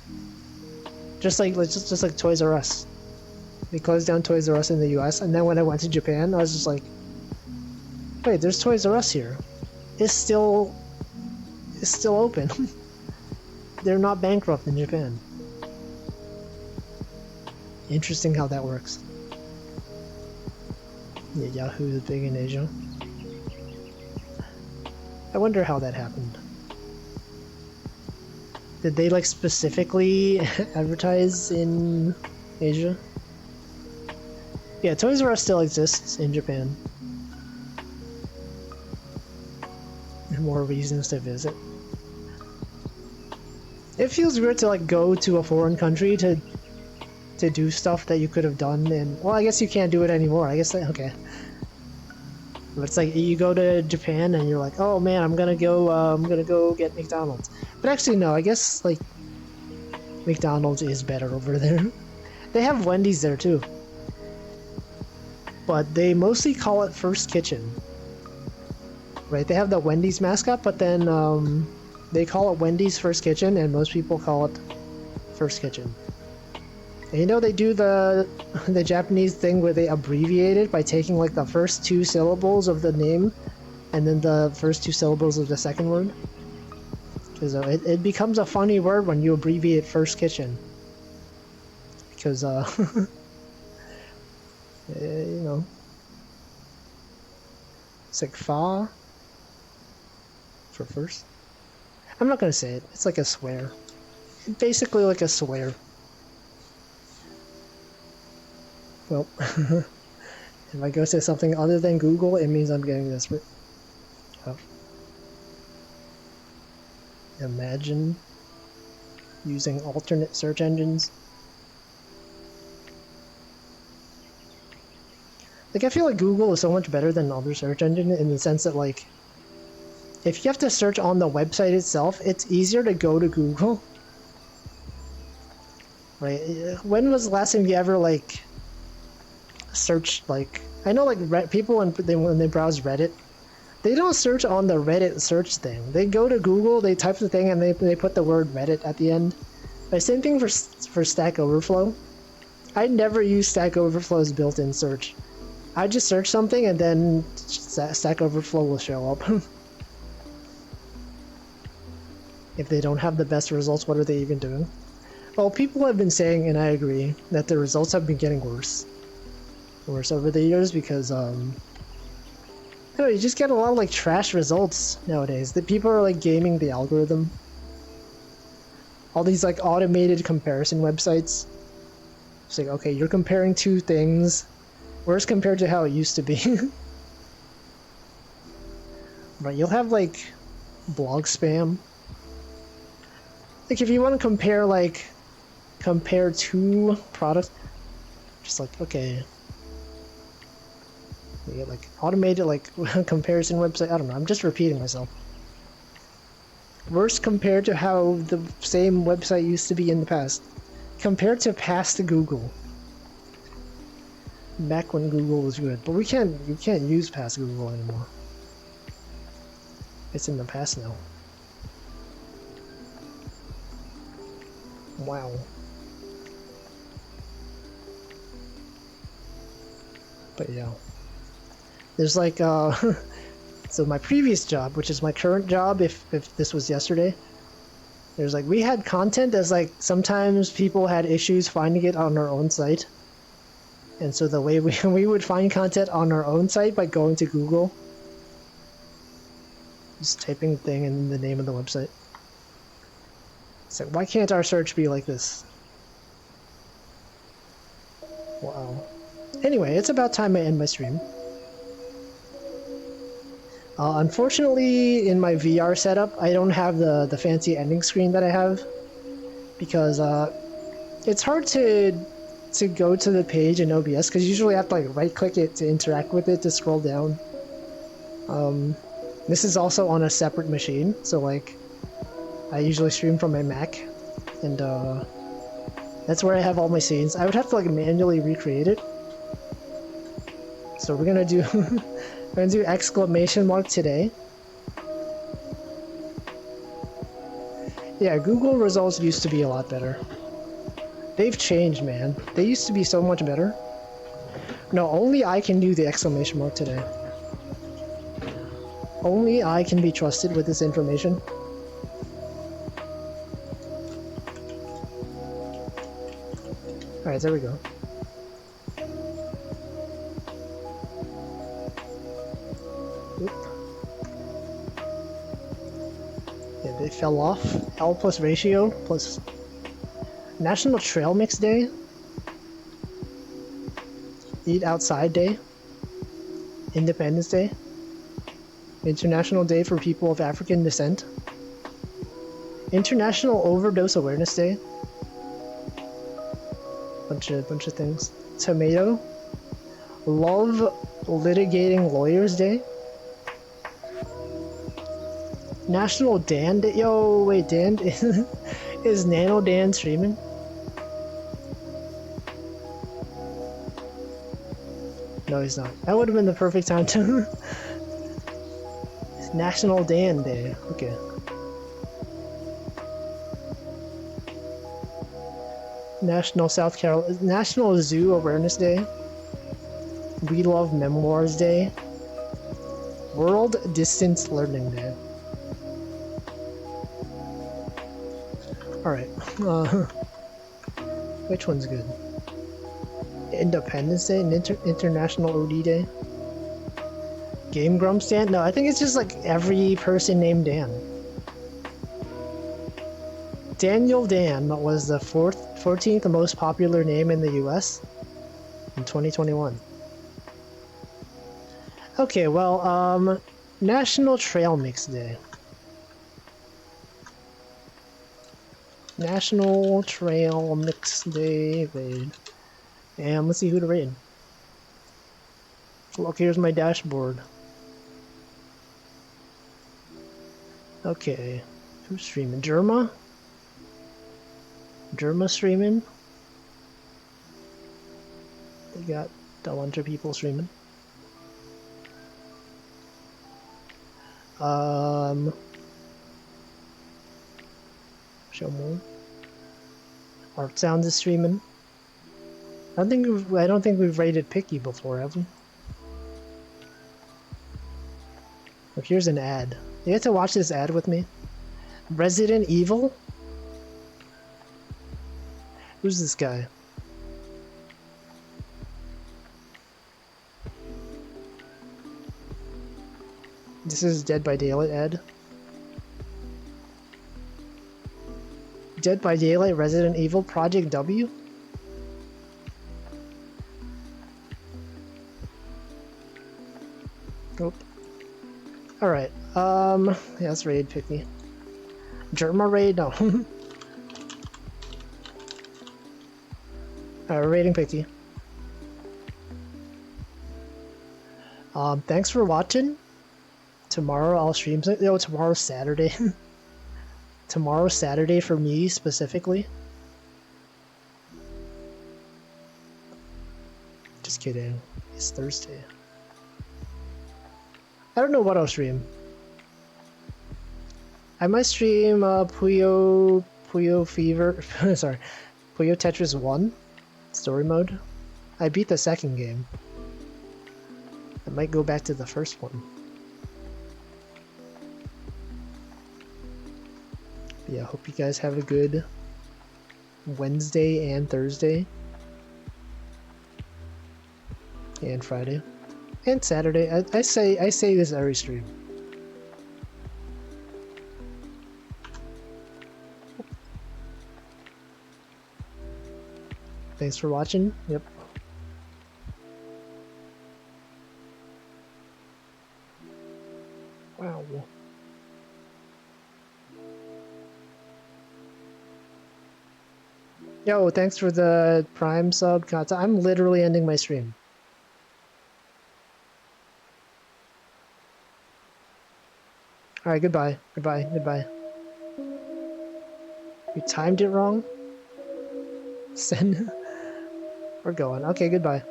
Just like Toys R Us. They closed down Toys R Us in the U.S., and then when I went to Japan, I was just like, wait, there's Toys R Us here. It's still open. They're not bankrupt in Japan. Interesting how that works. Yeah, Yahoo is big in Asia. I wonder how that happened. Did they like specifically advertise in Asia? Yeah, Toys R Us still exists in Japan. More reasons to visit. It feels weird to like go to a foreign country to do stuff that you could have done in, well, I guess you can't do it anymore. I guess okay. But it's like you go to Japan and you're like, oh man, I'm gonna go get McDonald's. But actually no, I guess like McDonald's is better over there. They have Wendy's there too. But they mostly call it First Kitchen. Right, they have the Wendy's mascot, but then they call it Wendy's First Kitchen, and most people call it First Kitchen. And you know they do the Japanese thing where they abbreviate it by taking like the first two syllables of the name, and then the first two syllables of the second word. Because it becomes a funny word when you abbreviate First Kitchen. Because you know, it's like fa. For first. I'm not gonna say it. It's like a swear. Basically like a swear. Well, if I go to something other than Google, it means I'm getting desperate. Oh. Imagine using alternate search engines. Like, I feel like Google is so much better than other search engines in the sense that, like, if you have to search on the website itself, it's easier to go to Google. Right? When was the last time you ever, like, searched, like... I know, like, people, when they browse Reddit, they don't search on the Reddit search thing. They go to Google, they type the thing, and they put the word Reddit at the end. But same thing for Stack Overflow. I never use Stack Overflow's built-in search. I just search something, and then Stack Overflow will show up. If they don't have the best results, what are they even doing? Well, people have been saying, and I agree, that the results have been getting worse. Worse over the years because, you just get a lot of, like, trash results nowadays. That people are, like, gaming the algorithm. All these, like, automated comparison websites. It's like, okay, you're comparing two things. Worse compared to how it used to be. Right, you'll have, like, blog spam. Like, if you want to compare two products, just like, okay, you get, like, automated, like, comparison website. I don't know, I'm just repeating myself. Worse compared to how the same website used to be in the past. Compared to past Google. Back when Google was good. But you can't use past Google anymore. It's in the past now. Wow. But yeah. There's like, so my previous job, which is my current job, if this was yesterday, there's like, we had content as like, sometimes people had issues finding it on our own site. And so the way we would find content on our own site by going to Google. Just typing the thing in the name of the website. It's like, why can't our search be like this? Wow. Anyway, it's about time I end my stream. Unfortunately, in my VR setup, I don't have the fancy ending screen that I have. Because it's hard to go to the page in OBS, because you usually have to like right-click it to interact with it to scroll down. This is also on a separate machine, so like, I usually stream from my Mac, and that's where I have all my scenes. I would have to like manually recreate it. So we're gonna do we're gonna do exclamation mark today. Yeah, Google results used to be a lot better. They've changed, man. They used to be so much better. No, only I can do the exclamation mark today. Only I can be trusted with this information. Alright, there we go. Oop. Yeah, they fell off. L plus ratio plus National Trail Mix Day. Eat Outside Day. Independence Day. International Day for People of African Descent. International Overdose Awareness Day. Bunch of things. Tomato. Love Litigating Lawyers Day. National Dan Day. Yo, wait, Dan is Nano Dan streaming? No, he's not. That would have been the perfect time to. National Dan Day. Okay. National Zoo Awareness Day. We Love Memoirs Day. World Distance Learning Day. Alright. Which one's good? Independence Day and International OD Day. Game Grumps Dan? No, I think it's just like every person named Dan. Daniel Dan was the 14th most popular name in the US in 2021. Okay, well, National Trail Mix Day. National Trail Mix Day raid. And let's see who to raid. Look, here's my dashboard. Okay. Who's streaming? Germa? Germa streaming? They got a bunch of people streaming. Show more. Art Sound is streaming. I don't think we've rated Picky before, have we? Look, here's an ad. You have to watch this ad with me. Resident Evil? Who's this guy? This is Dead by Daylight ad. Dead by Daylight, Resident Evil, Project W? Nope. Alright, yeah, let's raid Picky. Germa raid? No. Alright, we're raiding Picky. Thanks for watching. Tomorrow I'll stream something. No, tomorrow's Saturday. Tomorrow's Saturday for me, specifically. Just kidding. It's Thursday. I don't know what I'll stream. I might stream Puyo Fever. Sorry, Puyo Tetris 1 story mode. I beat the second game. I might go back to the first one. But yeah, hope you guys have a good Wednesday and Thursday. And Friday. And Saturday. I say this every stream. Thanks for watching. Yep. Wow. Yo, thanks for the Prime sub content. I'm literally ending my stream. Alright, goodbye. Goodbye. Goodbye. You timed it wrong? Send. We're going. Okay, goodbye.